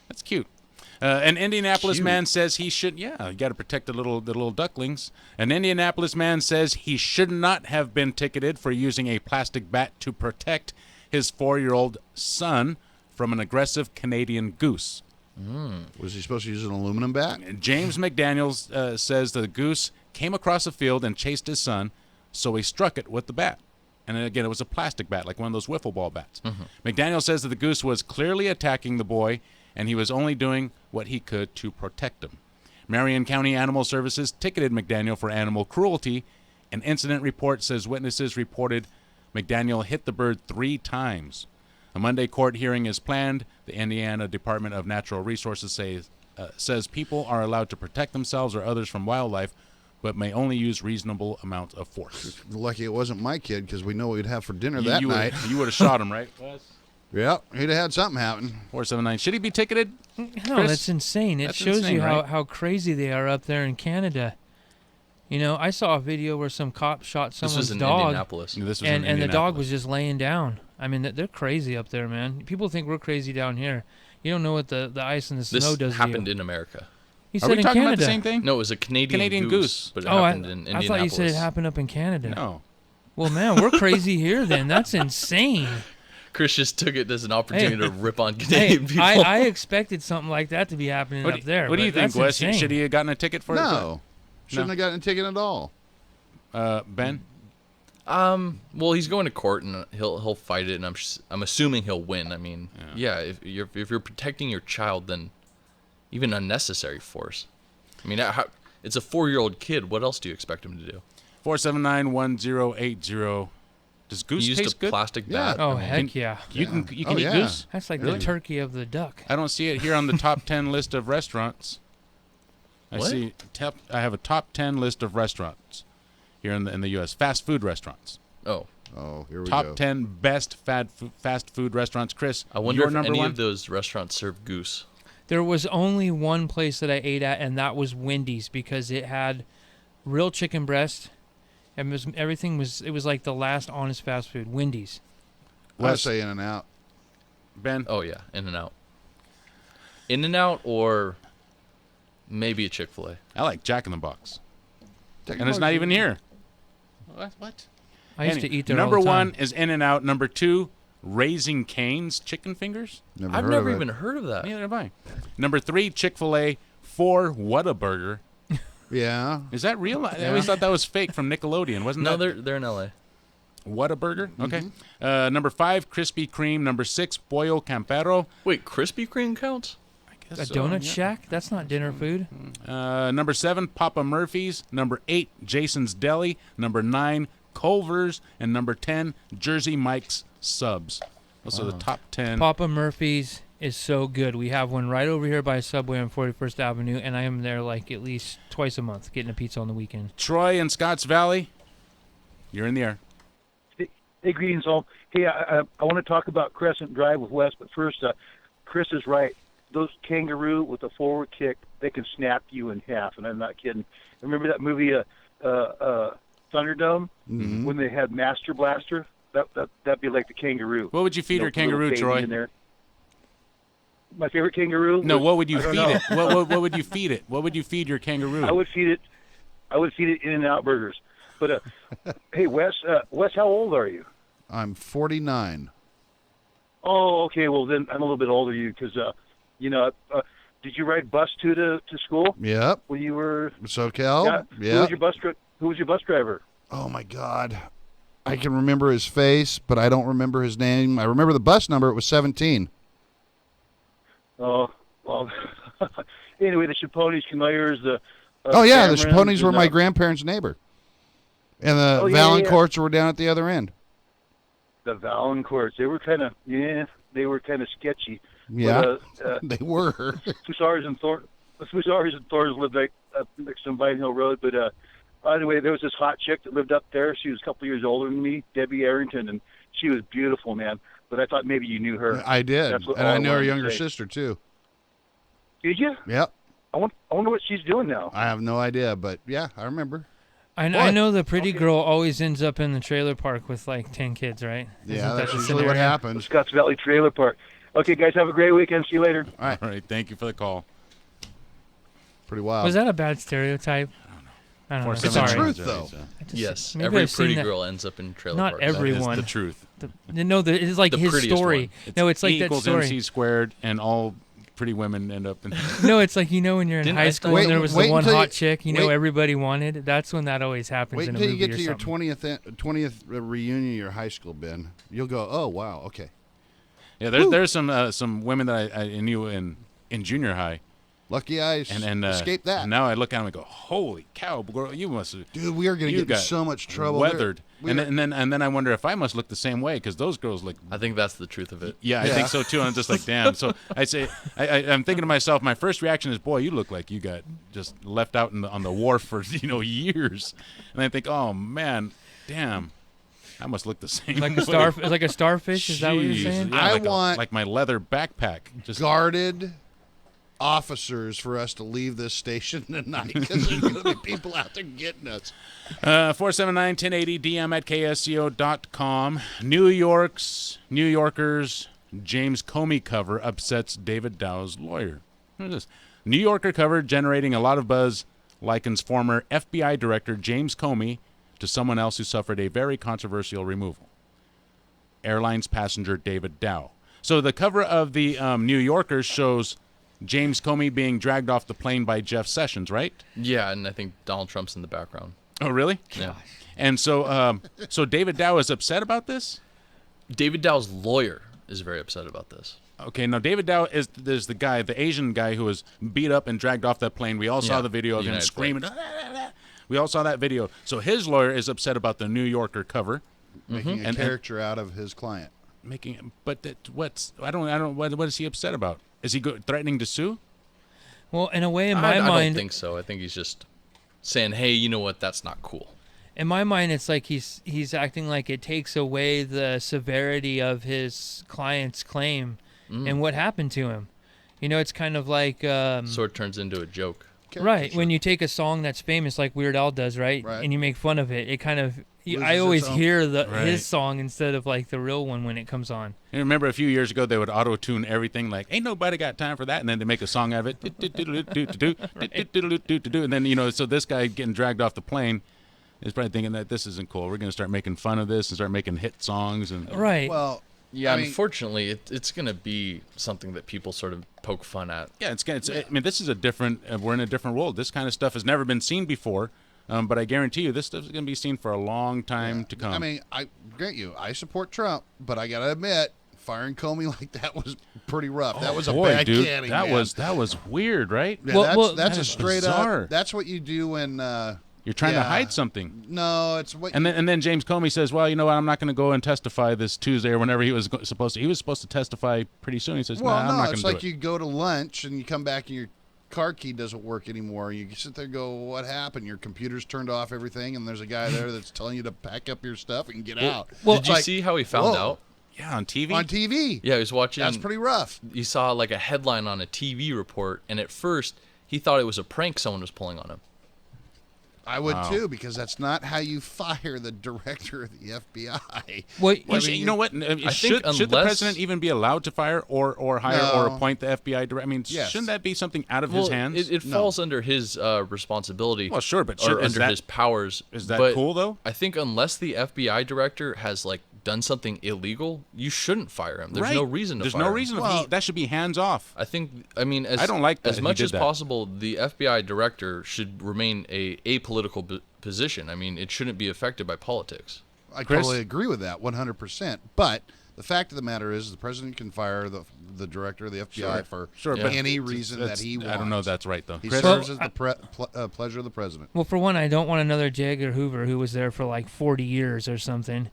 That's cute. An Indianapolis Cute. man says he should. Yeah, you got to protect the little ducklings. An Indianapolis man says he should not have been ticketed for using a plastic bat to protect his 4-year-old son from an aggressive Canadian goose. Was he supposed to use an aluminum bat? James McDaniels says the goose came across a field and chased his son, so he struck it with the bat. And then again, it was a plastic bat, like one of those wiffle ball bats. McDaniel says that the goose was clearly attacking the boy, and he was only doing what he could to protect him. Marion County Animal Services ticketed McDaniel for animal cruelty. An incident report says witnesses reported McDaniel hit the bird 3 times. A Monday court hearing is planned. The Indiana Department of Natural Resources says people are allowed to protect themselves or others from wildlife, but may only use reasonable amounts of force. Lucky it wasn't my kid, because we know what we'd have for dinner that night. You would have shot him, right? Yep, he'd have had something happen. 479. Should he be ticketed? No, Chris? that's insane. It That's shows insane, you right? how crazy they are up there in Canada. You know, I saw a video where some cop shot This someone's was in dog. Indianapolis. This was and in the dog Indianapolis. was just laying down. I mean, they're crazy up there, man. People think we're crazy down here. You don't know what the ice and the snow This does happened to you. in America. He Are said we in talking Canada. about the same thing? No, it was a Canadian goose, but it Oh, happened in I Indianapolis. thought you said it happened up in Canada. No. Well, man, we're crazy here then. That's insane. Chris just took it as an opportunity to rip on Hey, Canadian people. I expected something like that to be happening up there. What do you but think, that's Wes? insane. Should he have gotten a ticket for No. it? Shouldn't have gotten a ticket at all. Ben? Well, he's going to court and he'll fight it, and I'm assuming he'll win. I mean, yeah, if you're protecting your child, then even unnecessary force. I mean, it's a 4-year-old kid. What else do you expect him to do? 479-1080. Does goose He used taste a good? plastic bat. Oh, I mean, heck yeah. You can Oh, eat yeah. goose? That's like Really? the turkey of the duck. I don't see it here on the top 10 list of restaurants. I What? see. I have a top 10 list of restaurants here in the U.S. Fast food restaurants. Oh, here we top go. 10 best fast food restaurants. Chris, I wonder your if number any one? of those restaurants serve goose. There was only one place that I ate at, and that was Wendy's, because it had real chicken breast, and it was like the last honest fast food. Wendy's. I'd say In-N-Out. Ben? Oh yeah, In-N-Out. In-N-Out or maybe a Chick-fil-A. I like Jack in the Box. Jack in And the it's Box not is even good. here. What? I used to eat there Number all the one time. is In-N-Out. Number 2, Raising Cane's chicken fingers. I've never even heard of that. Neither have I. Number 3, Chick-fil-A. 4, Whataburger. Yeah. Is that real? I Yeah. always thought that was fake from Nickelodeon. Wasn't No, that? they're in L.A. Whataburger? Okay. Number 5, Krispy Kreme. Number 6, Pollo Campero. Wait, Krispy Kreme counts? A donut shack? That's not dinner food. Number 7, Papa Murphy's. Number 8, Jason's Deli. Number 9, Culver's. And number 10, Jersey Mike's Subs. Those are the top 10. Papa Murphy's is so good. We have one right over here by Subway on 41st Avenue, and I am there like at least twice a month getting a pizza on the weekend. Troy in Scotts Valley, you're in the air. Hey, greetings all. Hey, I want to talk about Crescent Drive with Wes, but first, Chris is right. those kangaroo with a forward kick, they can snap you in half, and I'm not kidding. Remember that movie, Thunderdome, when they had Master Blaster? That'd be like the kangaroo. What would you feed your kangaroo, Troy? In there. My favorite kangaroo? No, what would you feed it? What would you feed it? What would you feed your kangaroo? I would feed it In-N-Out burgers. But hey, Wes, how old are you? I'm 49. Oh, okay. Well, then I'm a little bit older than you because, did you ride bus to school? Yep. When you were SoCal? Yeah. Who was your bus driver? Oh my God, I can remember his face, but I don't remember his name. I remember the bus number. It was 17. Oh, well. Anyway, the Chaponis, Kmeyers, the the Camerons, Chaponis were and, my grandparents' neighbor, and the Valancourts were down at the other end. The Valancourts, they were kind of sketchy. Yeah, but, they were. Fusars and Thors lived next to Vine Hill Road. But anyway, there was this hot chick that lived up there. She was a couple years older than me, Debbie Arrington, and she was beautiful, man. But I thought maybe you knew her. I did, and I knew her younger sister too. Did you? Yep. I wonder what she's doing now. I have no idea, but yeah, I remember. I know the pretty girl always ends up in the trailer park with like 10 kids, right? Yeah, that's usually what happens. Scotts Valley Trailer Park. Okay, guys, have a great weekend. See you later. All right. Thank you for the call. Pretty wild. Was that a bad stereotype? I don't know. It's the truth, though. Yes, maybe every I've seen pretty that. girl ends up in trailer Not parks. everyone. That is the truth. It's like The his prettiest story. one. No, it's like E that equals story. MC squared, and all pretty women end up in. No, it's like when you're in Didn't high I school wait- and there was wait the one until hot you- chick everybody wanted. That's when that always happens Wait in a until movie you get or to your something. 20th reunion of your high school, Ben. You'll go, oh wow, okay. Yeah, there's some women that I knew in junior high. Lucky I escaped that. And now I look at them and go, "Holy cow, girl, you must have." Dude, we are going to get in got so much trouble. Weathered, We and are- then I wonder if I must look the same way because those girls look. I think that's the truth of it. Yeah, I think so too. And I'm just like, damn. So I say, I'm thinking to myself, my first reaction is, boy, you look like you got just left out on the wharf for years. And I think, oh man, damn. I must look the same. Like way. like a starfish. Is that what you're Jeez, saying? yeah, I like want like my leather backpack. Just guarded officers for us to leave this station tonight because there's going to be people out there getting us. 479-1080 DM at KSCO.com. New Yorker's James Comey cover upsets David Dow's lawyer. What is this? New Yorker cover generating a lot of buzz likens former FBI Director James Comey to someone else who suffered a very controversial removal. Airlines passenger David Dow. So the cover of the New Yorker shows James Comey being dragged off the plane by Jeff Sessions, right? Yeah, and I think Donald Trump's in the background. Oh, really? Yeah. And so so David Dow is upset about this? David Dow's lawyer is very upset about this. Okay, now David Dow is the guy, the Asian guy who was beat up and dragged off that plane. We all saw the video of him United screaming. We all saw that video. So his lawyer is upset about the New Yorker cover. Making a character out of his client. What is he upset about? Is he threatening to sue? Well, in a way, in my I mind, don't think so. I think he's just saying, "Hey, you know what? That's not cool." in my mind, it's like he's acting like it takes away the severity of his client's claim and what happened to him. You know, it's kind of like so it turns into a joke. Right. When you take a song that's famous like Weird Al does, right? And you make fun of it, it kind of I always hear his song instead of like the real one when it comes on. You remember a few years ago they would auto-tune everything like ain't nobody got time for that, and then they make a song out of it. And then so this guy getting dragged off the plane is probably thinking that this isn't cool. We're going to start making fun of this and start making hit songs and Well, yeah, unfortunately, it's going to be something that people sort of poke fun at. Yeah, I mean, this is a different. We're in a different world. This kind of stuff has never been seen before. But I guarantee you, this stuff is going to be seen for a long time to come. I mean, I grant you, I support Trump, but I got to admit, firing Comey like that was pretty rough. That was a bad canning, that man. was weird, right? Yeah, that's a is straight bizarre. up. That's what you do when you're trying to hide something. No, it's what. And then James Comey says, "Well, you know what? I'm not going to go and testify this Tuesday or whenever he was supposed to. He was supposed to testify pretty soon." He says, Well, "Nah, I'm not going it's to do like it." you go to lunch and you come back and your car key doesn't work anymore. You sit there and go, what happened? Your computer's turned off everything, and there's a guy there that's telling you to pack up your stuff and get out. Did you see how he found out? Yeah, on TV. On TV. Yeah, he was watching. That's pretty rough. You saw like a headline on a TV report, and at first he thought it was a prank someone was pulling on him. I would too, because that's not how you fire the director of the FBI. Well, I mean, you know what? I Should think the president even be allowed to fire or hire No. or appoint the FBI director? I mean, Yes. shouldn't that be something out of his hands? It falls under his responsibility. Well, sure, but or is under that- his powers. is that But cool, though? I think unless the FBI director has like done something illegal, you shouldn't fire him. There's Right. no reason to There's fire no him. reason. That should be hands off. I think. I mean, as I don't like that as he much did as that. possible. The FBI director should remain a apolitical position. I mean, it shouldn't be affected by politics. I totally agree with that 100%. But the fact of the matter is, the president can fire the director of the FBI for but any it's- reason that's- that he wants. I don't know if that's right, though. He Chris? serves Well, as the pleasure of the president. Well, for one, I don't want another J. Edgar Hoover who was there for like 40 years or something.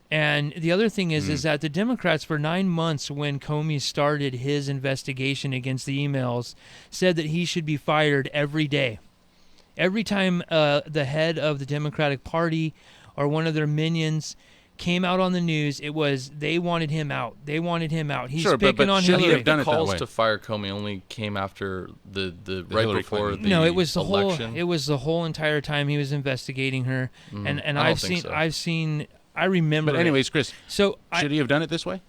And the other thing is that the Democrats, for 9 months when Comey started his investigation against the emails, said that he should be fired every day. Every time the head of the Democratic Party or one of their minions came out on the news, it was they wanted him out. They wanted him out. He's picking on Hillary. The calls to fire Comey only came after the right Hillary before Clinton. the No, it was the election. whole. It was the whole entire time he was investigating her, and I don't I've think seen. so. I remember. But anyways, Chris, so should he have done it this way?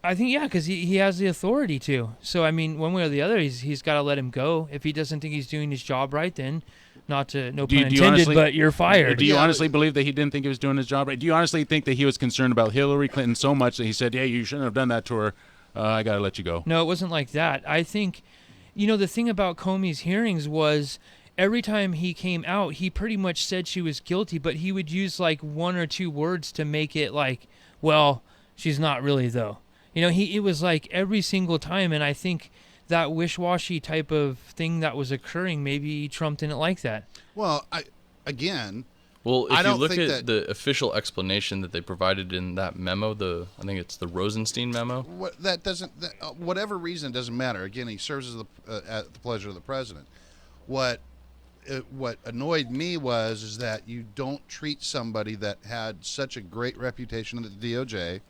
I think because he has the authority to. So I mean, one way or the other, he's got to let him go. If he doesn't think he's doing his job right, then no pun intended, honestly, but you're fired. Do you honestly believe that he didn't think he was doing his job right? Do you honestly think that he was concerned about Hillary Clinton so much that he said, "Yeah, you shouldn't have done that to her. I got to let you go." No, it wasn't like that. I think, the thing about Comey's hearings was every time he came out, he pretty much said she was guilty, but he would use like one or two words to make it like, well, she's not really though. It was like every single time, and I think that wish-washy type of thing that was occurring, maybe Trump didn't like that. Well, Well, I if you don't look think at the official explanation that they provided in that memo, I think it's the Rosenstein memo. Whatever reason, it doesn't matter. Again, he serves as at the pleasure of the president. What annoyed me is that you don't treat somebody that had such a great reputation at the DOJ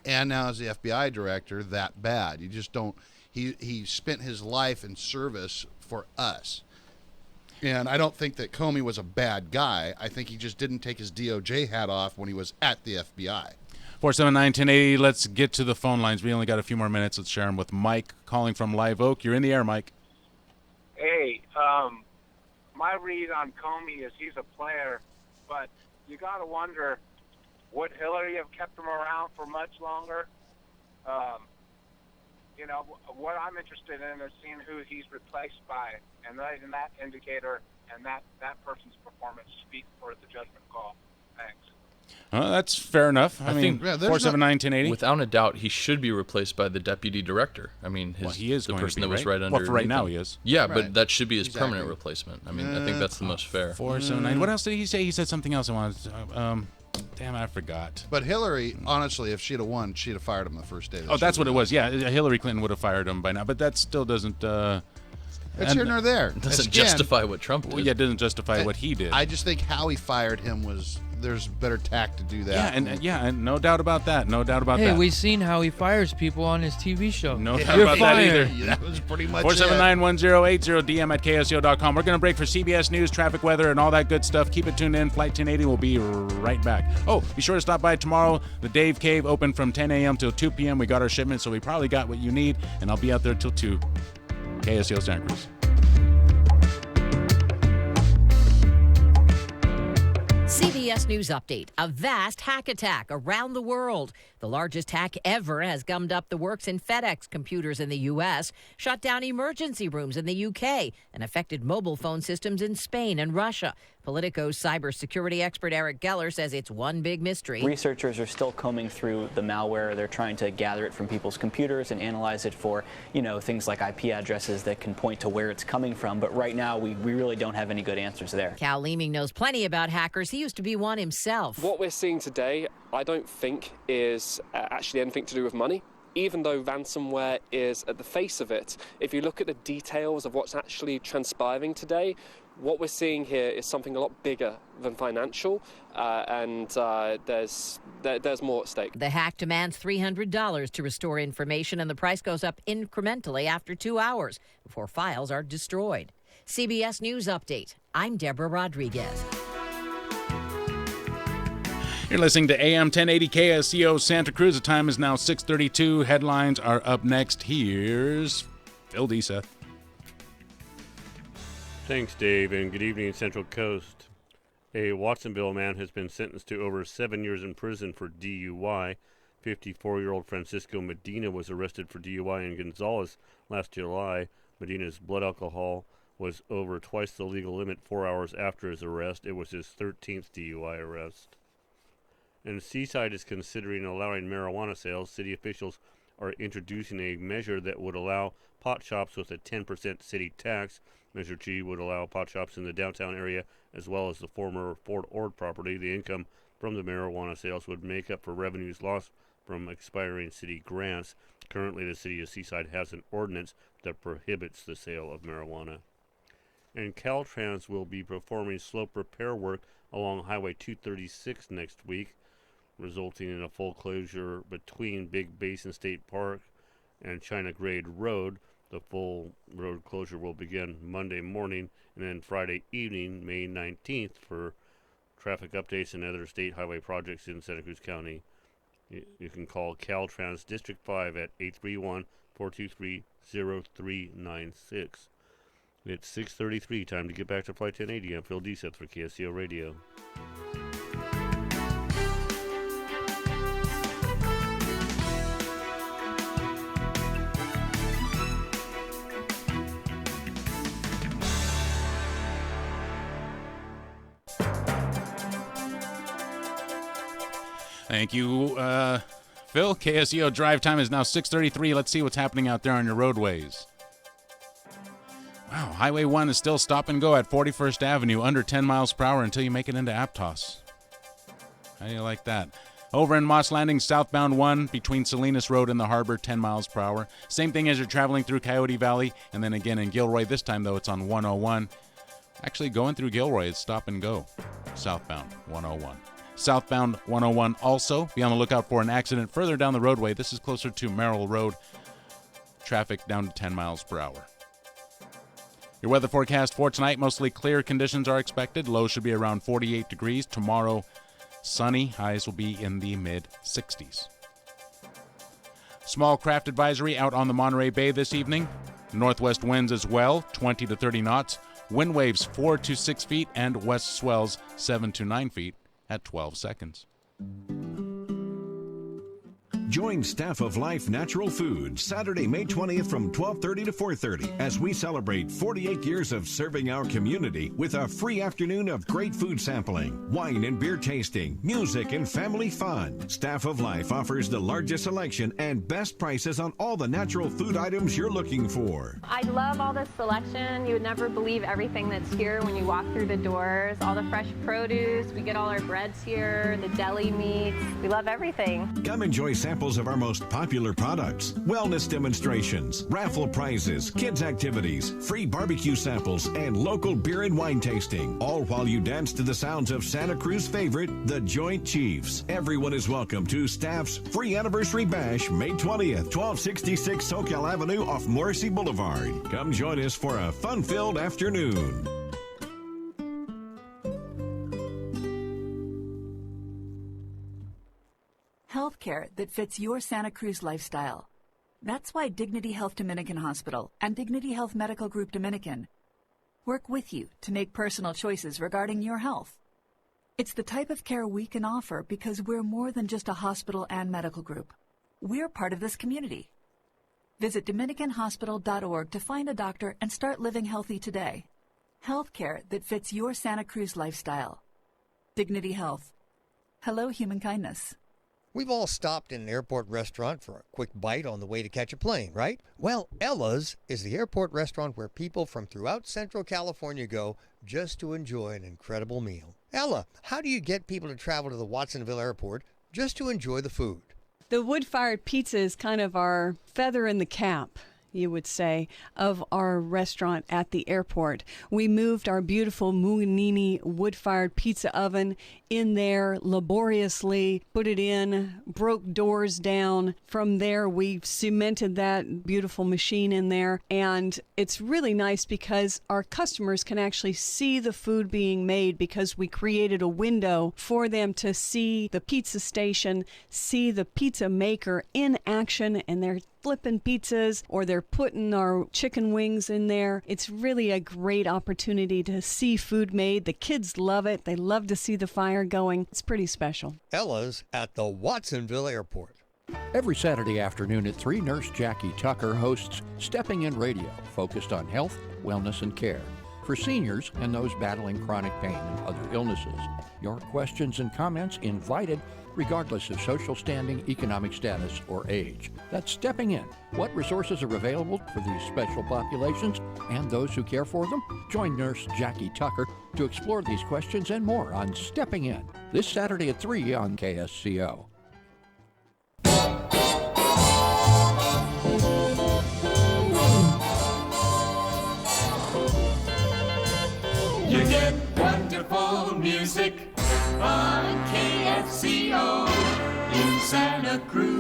and now as the FBI director that bad. You just don't. He spent his life in service for us. And I don't think that Comey was a bad guy. I think he just didn't take his DOJ hat off when he was at the FBI. 479-1080. Let's get to the phone lines. We only got a few more minutes. Let's share them with Mike calling from Live Oak. You're in the air, Mike. Hey, my read on Comey is he's a player, but you got to wonder, would Hillary have kept him around for much longer? What I'm interested in is seeing who he's replaced by, and letting that indicator and that person's performance speak for the judgment call. Thanks. That's fair enough. I mean, 479-1080. Without a doubt, he should be replaced by the deputy director. I mean, he is the going to person be, that was right? right Well, under. for right now, he is. Yeah, Right. but that should be his Exactly. permanent replacement. I mean, I think that's the most fair. 479. What else did he say? He said something else I wanted to. Damn, I forgot. But Hillary, honestly, if she'd have won, she'd have fired him the first day. that Oh, she that's was what it in. was. Yeah, Hillary Clinton would have fired him by now, but that still doesn't. It's here nor there. Doesn't Again, justify what Trump did. Well, yeah, it doesn't justify what he did. I just think how he fired him there's better tact to do that. and no doubt about that. No doubt about Hey, that. we've seen how he fires people on his TV show. No doubt You're about fired. that either. That was pretty much 479-1080, DM at KSO.com. We're going to break for CBS News, traffic, weather, and all that good stuff. Keep it tuned in. Flight 1080 will be right back. Oh, be sure to stop by tomorrow. The Dave Cave open from 10 a.m. till 2 p.m. We got our shipment, so we probably got what you need, and I'll be out there till 2. KSO Santa Cruz. CBS News Update. A vast hack attack around the world. The largest hack ever has gummed up the works in FedEx computers in the U.S., shut down emergency rooms in the U.K., and affected mobile phone systems in Spain and Russia. Politico's cybersecurity expert Eric Geller says it's one big mystery. Researchers are still combing through the malware. They're trying to gather it from people's computers and analyze it for, things like IP addresses that can point to where it's coming from. But right now, we really don't have any good answers there. Cal Leeming knows plenty about hackers. He used to be one himself. What we're seeing today, I don't think is actually anything to do with money. Even though ransomware is at the face of it, if you look at the details of what's actually transpiring today, What we're seeing here is something a lot bigger than financial, and there's more at stake. The hack demands $300 to restore information, and the price goes up incrementally after 2 hours before files are destroyed. CBS News Update. I'm Deborah Rodriguez. You're listening to AM 1080 KSCO Santa Cruz. The time is now 6:32. Headlines are up next. Here's Phil Deeseth. Thanks, Dave, and good evening, Central Coast. A Watsonville man has been sentenced to over 7 years in prison for DUI. 54-year-old Francisco Medina was arrested for DUI in Gonzales last July. Medina's blood alcohol was over twice the legal limit 4 hours after his arrest. It was his 13th DUI arrest. And Seaside is considering allowing marijuana sales. City officials are introducing a measure that would allow pot shops with a 10% city tax. Measure G would allow pot shops in the downtown area as well as the former Fort Ord property. The income from the marijuana sales would make up for revenues lost from expiring city grants. Currently, the city of Seaside has an ordinance that prohibits the sale of marijuana. And Caltrans will be performing slope repair work along Highway 236 next week, resulting in a full closure between Big Basin State Park and China Grade Road. The full road closure will begin Monday morning and then Friday evening, May 19th, for traffic updates and other state highway projects in Santa Cruz County. You can call Caltrans District 5 at 831-423-0396. It's 6:33. Time to get back to Flight 1080. I'm Phil Deeseth for KSCO Radio. Thank you, Phil. KSCO drive time is now 6:33. Let's see what's happening out there on your roadways. Wow, Highway 1 is still stop and go at 41st Avenue, under 10 miles per hour until you make it into Aptos. How do you like that? Over in Moss Landing, southbound 1 between Salinas Road and the Harbor, 10 miles per hour. Same thing as you're traveling through Coyote Valley, and then again in Gilroy. This time, though, it's on 101. Actually, going through Gilroy, it's stop and go, southbound 101. Southbound 101 also. Be on the lookout for an accident further down the roadway. This is closer to Merrill Road. Traffic down to 10 miles per hour. Your weather forecast for tonight, mostly clear conditions are expected. Lows should be around 48 degrees. Tomorrow, sunny. Highs will be in the mid-60s. Small craft advisory out on the Monterey Bay this evening. Northwest winds as well, 20 to 30 knots. Wind waves 4 to 6 feet and west swells 7 to 9 feet at 12 seconds. Join Staff of Life Natural Foods Saturday, May 20th from 12:30 to 4:30 as we celebrate 48 years of serving our community with a free afternoon of great food sampling, wine and beer tasting, music, and family fun. Staff of Life offers the largest selection and best prices on all the natural food items you're looking for. I love all the selection. You would never believe everything that's here when you walk through the doors. All the fresh produce. We get all our breads here, the deli meats. We love everything. Come enjoy samples of our most popular products, wellness demonstrations, raffle prizes, kids activities, free barbecue samples, and local beer and wine tasting, all while you dance to the sounds of Santa Cruz favorite, the Joint Chiefs. Everyone is welcome to Staff's free anniversary bash, May 20th, 1266 Soquel Avenue off Morrissey Boulevard. Come join us for a fun-filled afternoon. Healthcare that fits your Santa Cruz lifestyle. That's why Dignity Health Dominican Hospital and Dignity Health Medical Group Dominican work with you to make personal choices regarding your health. It's the type of care we can offer because we're more than just a hospital and medical group. We're part of this community. Visit DominicanHospital.org to find a doctor and start living healthy today. Healthcare that fits your Santa Cruz lifestyle. Dignity Health. Hello, human kindness. We've all stopped in an airport restaurant for a quick bite on the way to catch a plane, right? Well, Ella's is the airport restaurant where people from throughout Central California go just to enjoy an incredible meal. Ella, how do you get people to travel to the Watsonville Airport just to enjoy the food? The wood-fired pizza is kind of our feather in the cap. you would say, of our restaurant at the airport. We moved our beautiful Mugnini wood-fired pizza oven in there laboriously, put it in, broke doors down. From there, we cemented that beautiful machine in there, and it's really nice because our customers can actually see the food being made because we created a window for them to see the pizza station, see the pizza maker in action, and they're flipping pizzas or they're putting our chicken wings in there. It's really a great opportunity to see food made. The kids love it. They love to see the fire going. It's pretty special. Ella's at the Watsonville Airport. Every Saturday afternoon at 3, Nurse Jackie Tucker hosts Stepping In Radio, focused on health, wellness, and care for seniors and those battling chronic pain and other illnesses. Your questions and comments invited, regardless of social standing, economic status, or age. That's Stepping In. What resources are available for these special populations and those who care for them? Join Nurse Jackie Tucker to explore these questions and more on Stepping In, this Saturday at 3 on KSCO. You get wonderful music on KFCO in Santa Cruz.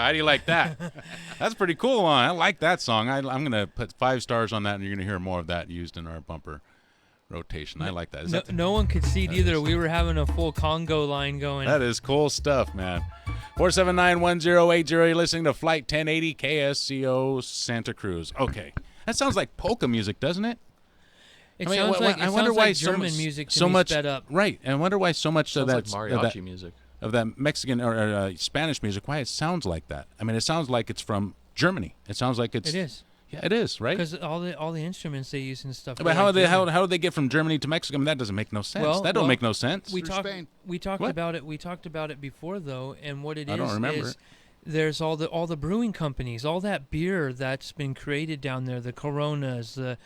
How do you like that? That's pretty cool. I like that song. I'm going to put 5 stars on that, and you're going to hear more of that used in our bumper rotation. I like that. No one could see it either. We were having a full Congo line going. That is cool stuff, man. 479-1080. You're listening to Flight 1080 KSCO Santa Cruz. Okay. That sounds like polka music, doesn't it? It sounds like German music to me sped up. Right. And I wonder why so much of that like mariachi music. Of that Mexican or Spanish music, why it sounds like that. I mean, it sounds like it's from Germany. It sounds like it's. It is. Yeah, it is, right? Because all the instruments they use and stuff. But how do they get from Germany to Mexico? I mean, that doesn't make no sense. That don't make no sense. We talked about it. We talked about it before though, and what it is I don't remember is there's all the brewing companies, all that beer that's been created down there, the Coronas, the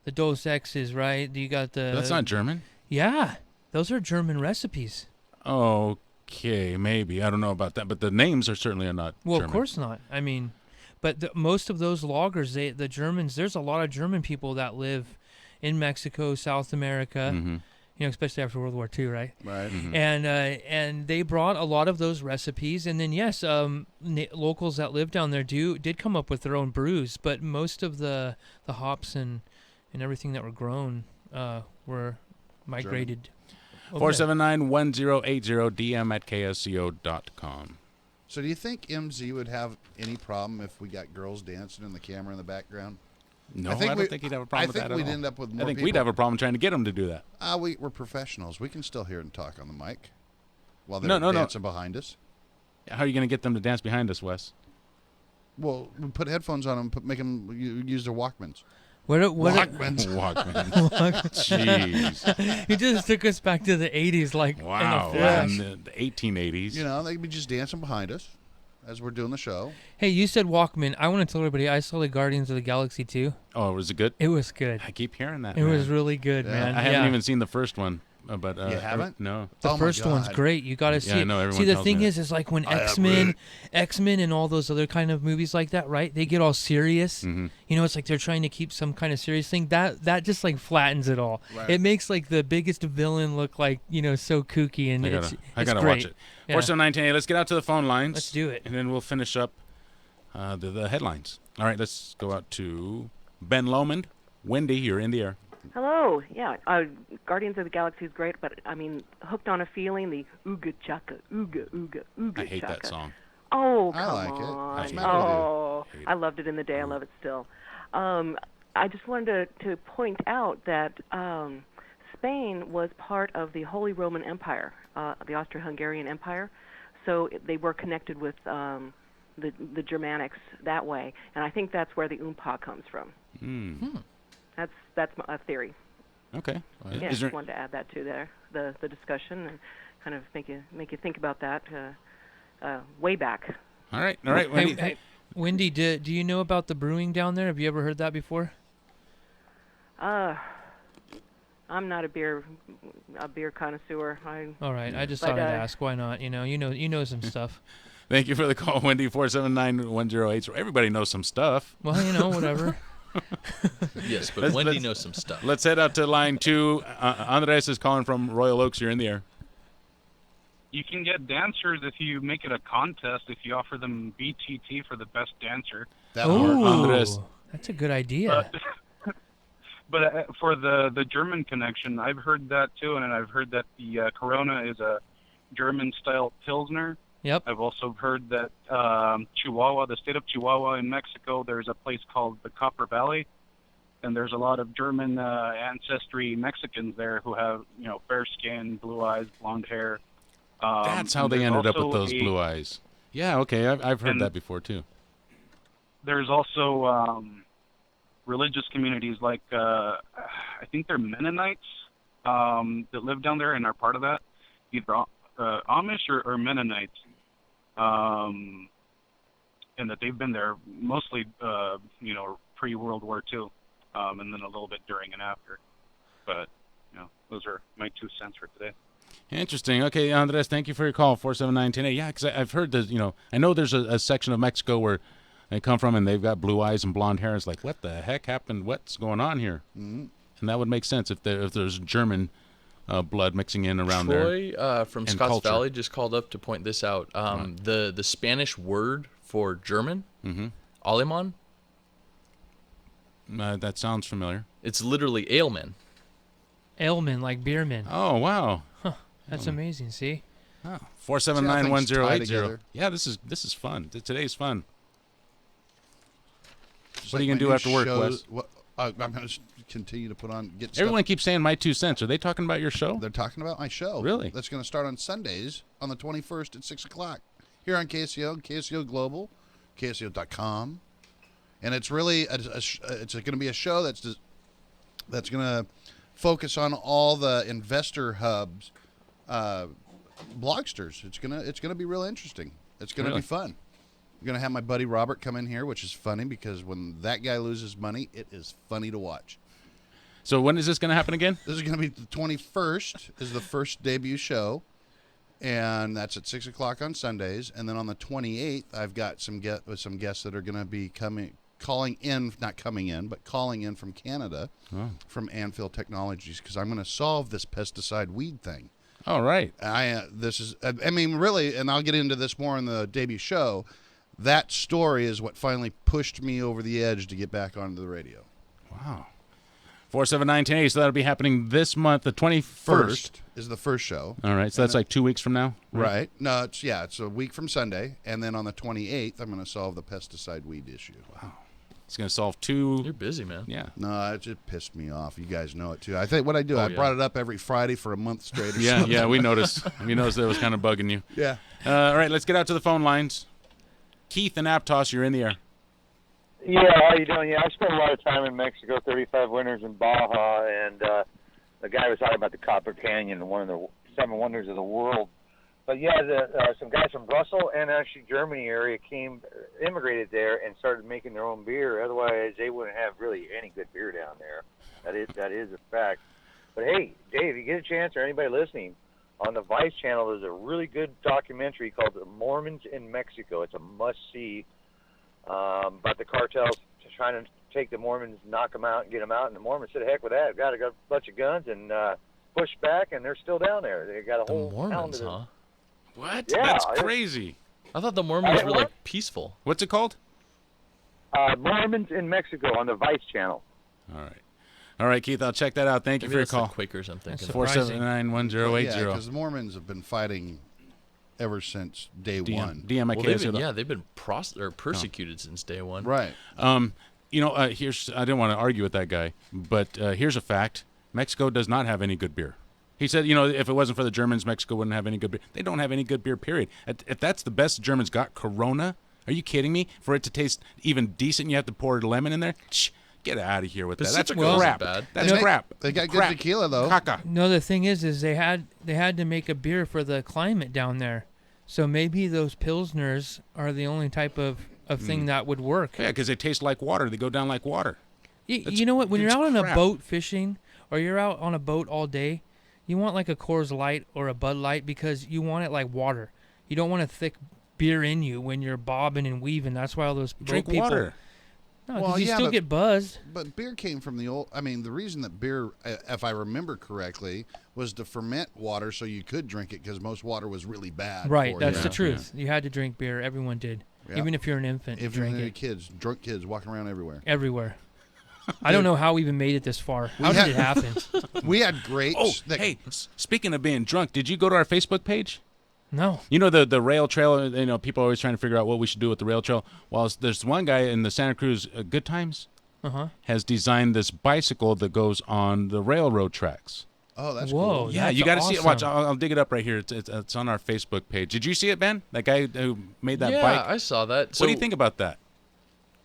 Dos X's, right? You got the. That's not German. Yeah, those are German recipes. Okay, maybe. I don't know about that, but the names are certainly not Well, German. Of course not. I mean, but most of those lagers, the Germans, there's a lot of German people that live in Mexico, South America, Mm-hmm. you know, especially after World War II, right? Right. Mm-hmm. And they brought a lot of those recipes, and then yes, locals that live down there did come up with their own brews, but most of the hops and everything that were grown were migrated. 479-1080 DM at KSCO.com. So do you think MZ would have any problem if we got girls dancing in the camera in the background? No, I don't think he'd have a problem with that at all. I think we'd end up with more I think people. we'd have a problem trying to get them to do that. We're professionals. We can still hear and talk on the mic while they're dancing behind us. How are you going to get them to dance behind us, Wes? Well, we put headphones on them, make them use their Walkmans. What? Walkmans. Jeez. You just took us back to the 80s, like Wow. in a flash. In the 1880s. You know, they could be just dancing behind us as we're doing the show. Hey, you said Walkman. I want to tell everybody I saw the Guardians of the Galaxy 2. Oh, was it good? It was good. I keep hearing that. It man. was really good, man. I haven't even seen the first one. But You haven't? No. The first one's great. You got to see I it. know, everyone See, the tells thing me is like when X-Men and all those other kind of movies like that, right? They get all serious. Mm-hmm. You know, it's like they're trying to keep some kind of serious thing. That just like flattens it all. Right. It makes like the biggest villain look like, you know, so kooky, and I gotta great. watch it. Yeah. 4719. Let's get out to the phone lines. Let's do it. And then we'll finish up the headlines. All right, let's go out to Ben Lomond. Wendy, you're in the air. Hello. Yeah, Guardians of the Galaxy is great, but I mean, Hooked on a Feeling, the ooga chaka, ooga ooga ooga I hate chaka. that song. Oh, I come like it. on. What's the matter with you? Oh, I loved it in the day. I love it still. I just wanted to point out that Spain was part of the Holy Roman Empire, the Austro-Hungarian Empire, so they were connected with the Germanics that way, and I think that's where the Oompa comes from. That's my theory. Okay. Yeah, just wanted to add that to the discussion and kind of make you think about that way back. All right. Wendy. Hey, Wendy, do you know about the brewing down there? Have you ever heard that before? I'm not a beer connoisseur. All right, I just thought I'd ask. Why not? You know some stuff. Thank you for the call, Wendy. 479-1080. Everybody knows some stuff. Well, whatever. Yes, but Wendy knows some stuff. Let's head out to line 2. Andres is calling from Royal Oaks. You're in the air. You can get dancers if you make it a contest, if you offer them BTT for the best dancer. Andres. That's a good idea. But for the German connection, I've heard that too, and I've heard that the Corona is a German-style Pilsner. Yep. I've also heard that Chihuahua, the state of Chihuahua in Mexico, there's a place called the Copper Valley, and there's a lot of German ancestry Mexicans there who have, fair skin, blue eyes, blonde hair. That's how they ended up with those blue eyes. Yeah, okay, I've heard that before too. There's also religious communities like, I think they're Mennonites that live down there and are part of that, either Amish or Mennonites. And that they've been there mostly, pre-World War II, and then a little bit during and after. But, those are my 2 cents for today. Interesting. Okay, Andres, thank you for your call, 479-1080. Yeah, because I've heard that, I know there's a section of Mexico where they come from and they've got blue eyes and blonde hair. It's like, what the heck happened? What's going on here? Mm-hmm. And that would make sense if there's German blood mixing in around there. Troy from Scotts culture. Valley just called up to point this out. The Spanish word for German, Aleman. That sounds familiar. It's literally aleman. Aleman, like beerman. Oh, wow. Huh. That's amazing. See? Oh. 479-1080. Yeah, this is fun. Today's fun. What are you going to do after work, Wes? I'm going to continue to get Everyone stuff. keeps saying my 2 cents. Are they talking about your show? They're talking about my show. Really? That's going to start on Sundays on the 21st at 6 o'clock here on KSCO, KSCO Global, KSCO.com. And it's really it's going to be a show that's going to focus on all the investor hubs, blogsters. It's gonna be real interesting. It's going to be fun. I'm going to have my buddy Robert come in here, which is funny because when that guy loses money, it is funny to watch. So when is this going to happen again? This is going to be the 21st is the first debut show, and that's at 6 o'clock on Sundays. And then on the 28th, I've got some guests that are going to be calling in from Canada, from Anfield Technologies, because I'm going to solve this pesticide weed thing. All right. Really, and I'll get into this more in the debut show. That story is what finally pushed me over the edge to get back onto the radio. Wow. 479-1080. So that'll be happening this month, the 21st. Is the first show. All right. So that's like 2 weeks from now? Right. No, it's a week from Sunday. And then on the 28th, I'm going to solve the pesticide weed issue. Wow. It's going to solve 2. You're busy, man. Yeah. No, it just pissed me off. You guys know it, too. I think what I do, I brought it up every Friday for a month straight. Yeah, we noticed. We noticed that it was kind of bugging you. Yeah. All right, let's get out to the phone lines. Keith and Aptos, you're in the air. Yeah, how you doing? Yeah, I spent a lot of time in Mexico, 35 winters in Baja, and the guy was talking about the Copper Canyon, one of the 7 wonders of the world. But yeah, some guys from Brussels and actually Germany area immigrated there and started making their own beer. Otherwise, they wouldn't have really any good beer down there. That is a fact. But hey, Dave, you get a chance, or anybody listening, on the Vice channel, there's a really good documentary called "The Mormons in Mexico." It's a must-see about the cartels trying to take the Mormons, knock them out, and get them out. And the Mormons said, "Heck with that! I've got a bunch of guns," and pushed back, and they're still down there. They got a whole Mormons, town to huh? What? Yeah, That's crazy. I thought the Mormons were like peaceful. What's it called? Mormons in Mexico on the Vice channel. All right, Keith, I'll check that out. Thank you Maybe for your that's the call. Quakers I'm thinking. 479-1080. Yeah, because the Mormons have been fighting ever since day one. DMIK. They've been persecuted since day one. Right. Here's I didn't want to argue with that guy, but here's a fact: Mexico does not have any good beer. He said, if it wasn't for the Germans, Mexico wouldn't have any good beer. They don't have any good beer, period. If that's the best the Germans got, Corona, are you kidding me? For it to taste even decent, you have to pour lemon in there? Shh, get out of here with that. That's crap. That's crap. They got crap. good tequila, though. Caca. No, the thing is they had to make a beer for the climate down there. So maybe those Pilsners are the only type of thing that would work. Yeah, because they taste like water. They go down like water. You know what? When you're out on crap. a boat fishing or you're out on a boat all day, you want like a Coors Light or a Bud Light because you want it like water. You don't want a thick beer in you when you're bobbing and weaving. That's why all those Drink boat people. water. No, because you still get buzzed. But beer came from the old. I mean, the reason that beer, if I remember correctly, was to ferment water so you could drink it because most water was really bad. Right, for that's you. the truth. You had to drink beer. Everyone did. Yeah. Even if you're an infant, you If drink you're it. kids, drunk kids walking around everywhere. Everywhere. I don't know how we even made it this far. How did it happen? We had grapes. Oh, hey, speaking of being drunk, did you go to our Facebook page? No. You know the rail trail, people are always trying to figure out what we should do with the rail trail. Well, there's one guy in the Santa Cruz Good Times has designed this bicycle that goes on the railroad tracks. Oh, that's Whoa, cool. Yeah, that's you got to see it. awesome. Watch, I'll dig it up right here. It's on our Facebook page. Did you see it, Ben? That guy who made that bike? Yeah, I saw that. What do you think about that?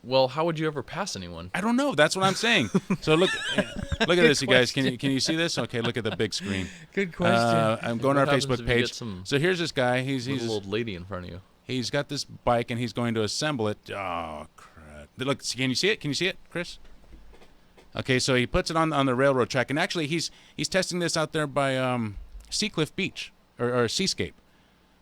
Well, how would you ever pass anyone? I don't know. That's what I'm saying. So look at this, you guys. Can you see this? Okay, look at the big screen. Good question. I'm going to our What happens Facebook if you get page. some So here's this guy. He's little old lady in front of you. He's got this bike and he's going to assemble it. Oh crap! Look, can you see it? Can you see it, Chris? Okay, so he puts it on the railroad track, and actually he's testing this out there by Seacliff Beach or Seascape.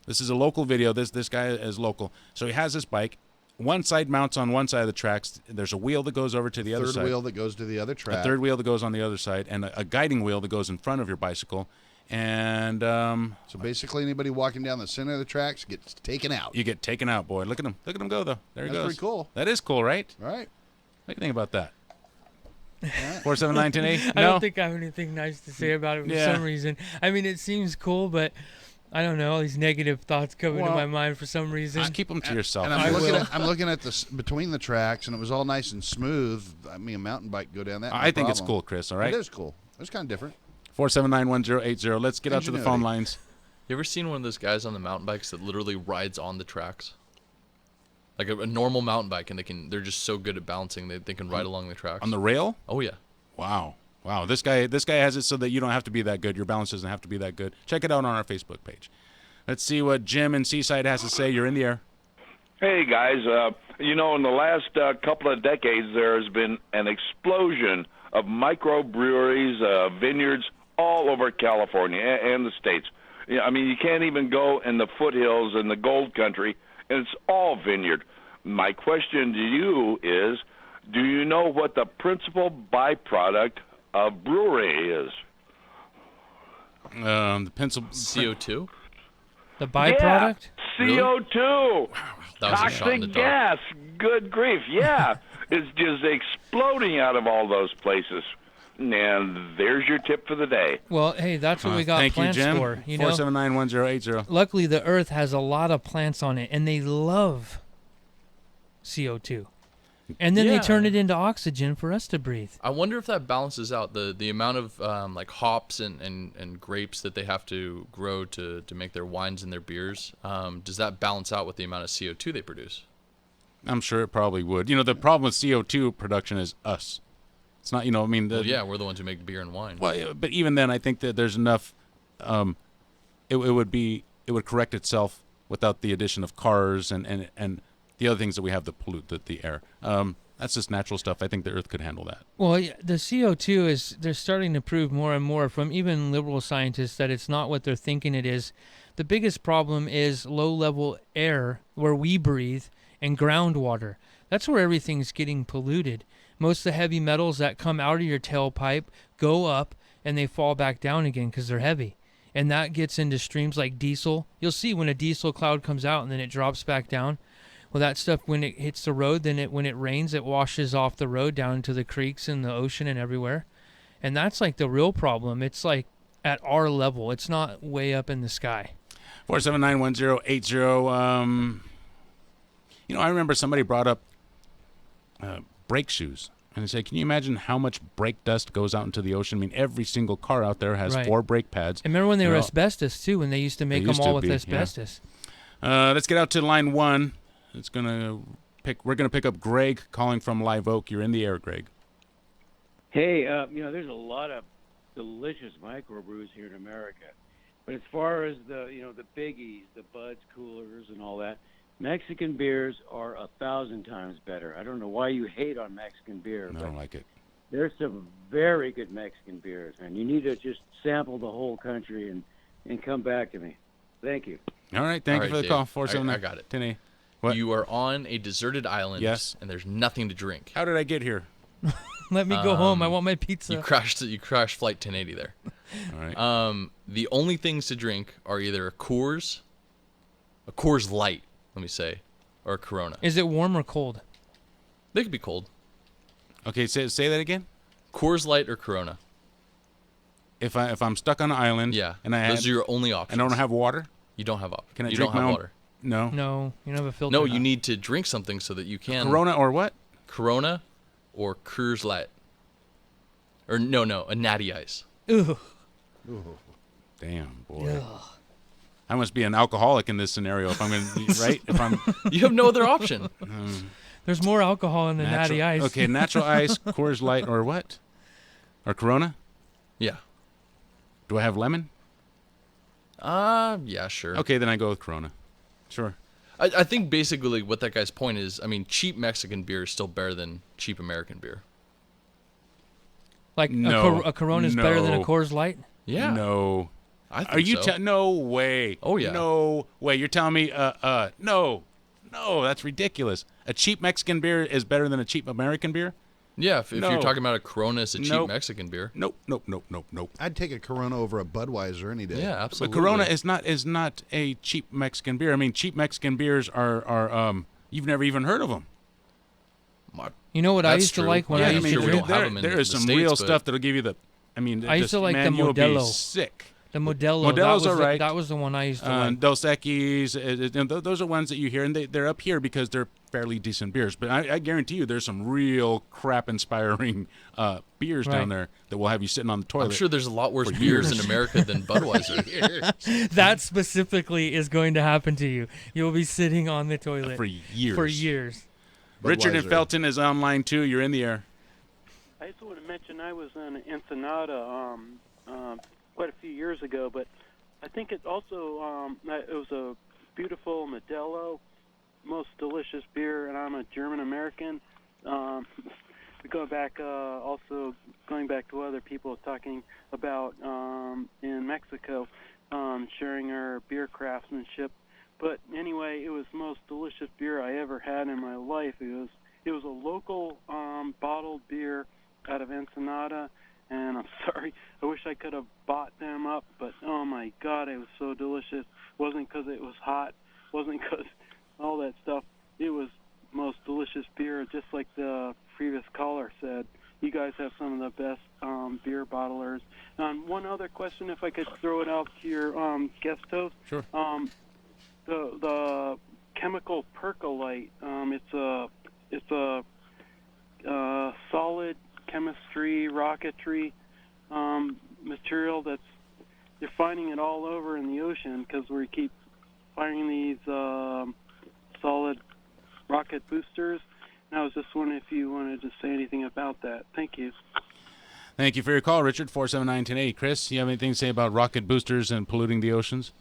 This is a local video. This guy is local, so he has this bike. One side mounts on one side of the tracks. There's a wheel that goes over to the other side. Third wheel that goes to the other track. A third wheel that goes on the other side, and a guiding wheel that goes in front of your bicycle. And so basically, anybody walking down the center of the tracks gets taken out. You get taken out, boy. Look at him. Look at him go, though. There he goes. That's pretty cool. That is cool, right? Right. What do you think about that? 479-1080? I don't think I have anything nice to say about it for some reason. I mean, it seems cool, but I don't know. All these negative thoughts come into my mind for some reason. Just keep them to yourself. And I'm looking at this between the tracks, and it was all nice and smooth. I mean, a mountain bike go down that. I think it's cool, Chris. All right. It is cool. It's kind of different. 479-1080. Let's get out to the phone lines. You ever seen one of those guys on the mountain bikes that literally rides on the tracks? Like a normal mountain bike, and they're just so good at balancing they can ride along the tracks. On the rail? Oh yeah. Wow. This guy has it so that you don't have to be that good. Your balance doesn't have to be that good. Check it out on our Facebook page. Let's see what Jim in Seaside has to say. You're in the air. Hey guys, in the last couple of decades, there has been an explosion of microbreweries, vineyards all over California and the States. Yeah, I mean, you can't even go in the foothills in the gold country, and it's all vineyard. My question to you is, do you know what the principal byproduct of brewery is? The CO2? The byproduct? Yeah, CO2. That was a shot in the Toxic dark. gas. Good grief. Yeah. It's just exploding out of all those places. And there's your tip for the day. Well, hey, that's what we got Thank plants you, Jim. for. 479-1080. Luckily, the Earth has a lot of plants on it, and they love CO2. And then they turn it into oxygen for us to breathe. I wonder if that balances out the amount of like hops and grapes that they have to grow to make their wines and their beers. Does that balance out with the amount of CO2 they produce? I'm sure it probably would. The problem with CO2 production is us. It's not, I mean... Well, yeah, we're the ones who make beer and wine. Well, but even then, I think that there's enough... It would correct itself without the addition of cars and the other things that we have that pollute the air. That's just natural stuff. I think the Earth could handle that. Well, the CO2 they're starting to prove more and more from even liberal scientists that it's not what they're thinking it is. The biggest problem is low-level air where we breathe and groundwater. That's where everything's getting polluted. Most of the heavy metals that come out of your tailpipe go up and they fall back down again because they're heavy. And that gets into streams like diesel. You'll see when a diesel cloud comes out and then it drops back down. Well, that stuff, when it hits the road, then when it rains, it washes off the road down into the creeks and the ocean and everywhere. And that's like the real problem. It's like at our level. It's not way up in the sky. 479-1080. I remember somebody brought up brake shoes. And they said, can you imagine how much brake dust goes out into the ocean? I mean, every single car out there has 4 brake pads. And remember when they were asbestos, too, when they used to make them all with asbestos. Yeah. Let's get out to line 1. We're gonna pick up Greg calling from Live Oak. You're in the air, Greg. Hey, there's a lot of delicious microbrews here in America, but as far as the biggies, the Buds, coolers, and all that, Mexican beers are 1,000 times better. I don't know why you hate on Mexican beer. I don't like it. There's some very good Mexican beers, and you need to just sample the whole country and come back to me. Thank you. All right, thank you for the Dave. call. 479. I got it. 10A. What? You are on a deserted island. Yes. And there's nothing to drink. How did I get here? Let me go home. I want my pizza. You crashed flight 1080 there. All right. The only things to drink are either a Coors Light, let me say, or a Corona. Is it warm or cold? They could be cold. Okay, say that again. Coors Light or Corona. If I'm stuck on an island, and those are your only options. I don't have water. You don't have water. Can I you drink don't have my own water? No. No, you don't have a filter. No, you need to drink something so that you can. Corona or what? Corona or Coors Light. Or no, a Natty Ice. Ooh. Damn, boy. Ugh. I must be an alcoholic in this scenario if I'm going to, right? If I'm. You have no other option. There's more alcohol in the Natty Ice. Okay, natural ice, Coors Light, or what? Or Corona? Yeah. Do I have lemon? Yeah, sure. Okay, then I go with Corona. Sure. I think basically what that guy's point is, I mean, cheap Mexican beer is still better than cheap American beer. Like a Corona is better than a Coors Light? Yeah. No. I think Are you so. No way. Oh, yeah. No way. You're telling me, no, that's ridiculous. A cheap Mexican beer is better than a cheap American beer? Yeah, if you're talking about a Corona as a cheap Mexican beer. Nope. I'd take a Corona over a Budweiser any day. Yeah, absolutely. But Corona is not a cheap Mexican beer. I mean, cheap Mexican beers are you've never even heard of them. You know what I used to like when I used to drink? There is some real stuff that'll give you the. I mean, I used to like the you'll be Modelo. sick. The Modelo. Modelo's all right. That was the one I used to like. Dos Equis, those are ones that you hear, and they're up here because they're fairly decent beers. But I guarantee you there's some real crap-inspiring beers down there that will have you sitting on the toilet. I'm sure there's a lot worse beers in America than Budweiser. That specifically is going to happen to you. You'll be sitting on the toilet. For years. Richard in Felton is online, too. You're in the air. I just want to mention I was in Ensenada quite a few years ago, but I think it also it was a beautiful Modelo, most delicious beer, and I'm a German American. Going back to other people talking about in Mexico, sharing our beer craftsmanship. But anyway, it was the most delicious beer I ever had in my life. It was a local bottled beer out of Ensenada. And I'm sorry, I wish I could have bought them up, but oh my God, it was so delicious. Wasn't because it was hot, wasn't because all that stuff. It was the most delicious beer, just like the previous caller said. You guys have some of the best beer bottlers. One other question, if I could throw it out to your guest host. Sure. The chemical percolite. It's a solid chemistry, rocketry material that's you're finding it all over in the ocean because we keep finding these solid rock rocket boosters. And I was just wondering if you wanted to say anything about that. Thank you. Thank you for your call, Richard. 479-1080. Chris, you have anything to say about rocket boosters and polluting the oceans?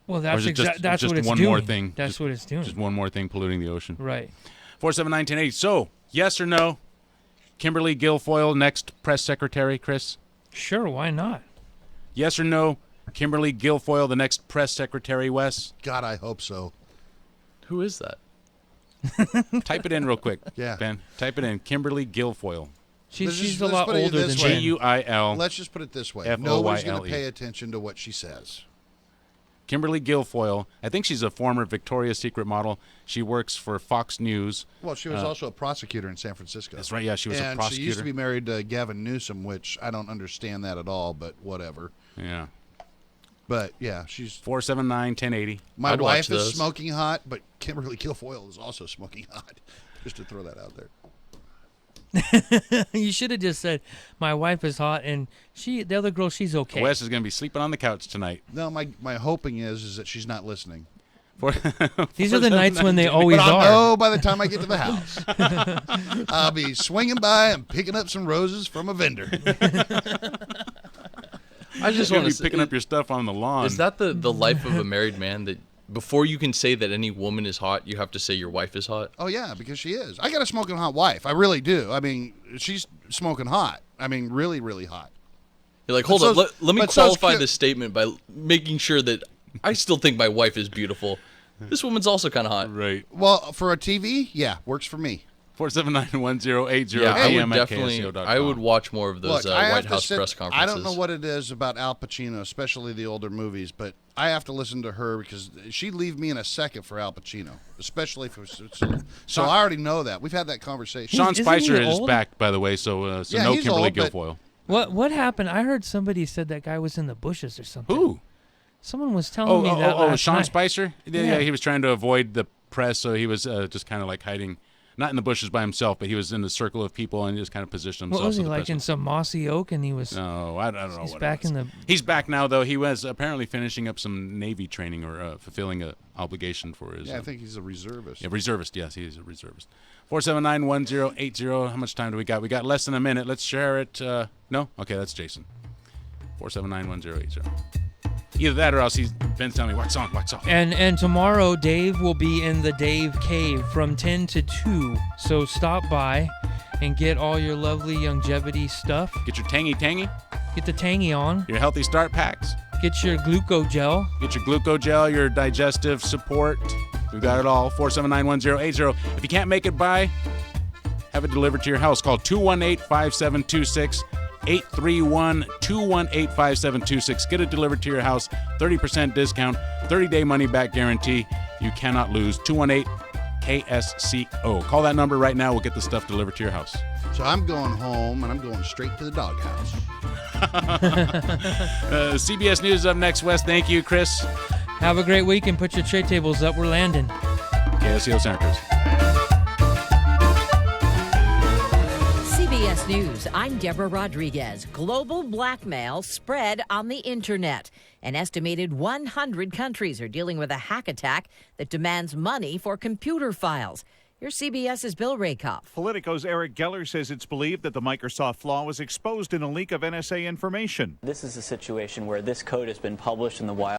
Well, that's just what it's one doing. more thing. That's what it's doing. Just one more thing polluting the ocean. Right. 479-1080. So, yes or no? Kimberly Guilfoyle, next press secretary, Chris? Sure, why not? Yes or no? Kimberly Guilfoyle, the next press secretary, Wes? God, I hope so. Who is that? Type it in real quick, Yeah. Ben. Type it in. Kimberly Guilfoyle. She's a lot older than way. Ben. Guil. Let's just put it this way. F-O-Y-L-E. Nobody's going to pay attention to what she says. Kimberly Guilfoyle. I think she's a former Victoria's Secret model. She works for Fox News. Well, she was also a prosecutor in San Francisco. That's right. Yeah, she was a prosecutor. And she used to be married to Gavin Newsom, which I don't understand that at all, but whatever. Yeah. But, yeah, she's... 479-1080. My wife is smoking hot, but Kimberly Guilfoyle is also smoking hot. Just to throw that out there. You should have just said, my wife is hot, and the other girl, she's okay. Wes is going to be sleeping on the couch tonight. No, my hoping is that she's not listening. These are the nights when they always but I'll are. know by the time I get to the house. I'll be swinging by and picking up some roses from a vendor. I just want want to to be picking up your stuff on the lawn. Is that the life of a married man, that before you can say that any woman is hot, you have to say your wife is hot? Oh, yeah, because she is. I got a smoking hot wife. I really do. I mean, she's smoking hot. I mean, really, really hot. You're like, hold on, let me qualify this statement by making sure that I still think my wife is beautiful. This woman's also kind of hot. Right. Well, for a TV, yeah, works for me. 479-1080. Yeah, I would AM at definitely. KSCO.com. I would watch more of those Look, I have White to House sit- press conferences. I don't know what it is about Al Pacino, especially the older movies, but I have to listen to her because she'd leave me in a second for Al Pacino, especially if it was. So I already know that. We've had that conversation. Sean Spicer is back, by the way, so Yeah, no he's Kimberly old, but- Guilfoyle. What happened? I heard somebody said that guy was in the bushes or something. Who? Someone was telling me that last Sean night. Spicer? Yeah, he was trying to avoid the press, so he was just kind of like hiding, not in the bushes by himself, but he was in the circle of people and just kind of positioned himself. What was he so the like press in some mossy oak? And he was. No, I don't know. He's what back it was. in the. He's back now, though. He was apparently finishing up some Navy training or fulfilling an obligation for his. Yeah, I think he's a reservist. Yeah, reservist. Yes, he's a reservist. 479-1080. How much time do we got? We got less than a minute. Let's share it. No? Okay, that's Jason. 479-1080. Either that or else Ben's telling me, wax on. And tomorrow, Dave will be in the Dave Cave from 10 to 2. So stop by and get all your lovely longevity stuff. Get your tangy. Get the tangy on. Your healthy start packs. Get your glucogel. Get your glucogel, your digestive support. We've got it all. 479-1080. If you can't make it by, have it delivered to your house. Call 218-5726. 831-218-5726. Get it delivered to your house. 30% discount. 30-day money-back guarantee. You cannot lose. 218-KSCO. Call that number right now. We'll get the stuff delivered to your house. So I'm going home, and I'm going straight to the doghouse. CBS News up next, Wes. Thank you, Chris. Have a great week and put your tray tables up. We're landing. KSCO Santa Cruz. CBS News, I'm Deborah Rodriguez. Global blackmail spread on the internet. An estimated 100 countries are dealing with a hack attack that demands money for computer files. Here's CBS's Bill Rakoff. Politico's Eric Geller says it's believed that the Microsoft flaw was exposed in a leak of NSA information. This is a situation where this code has been published in the wild.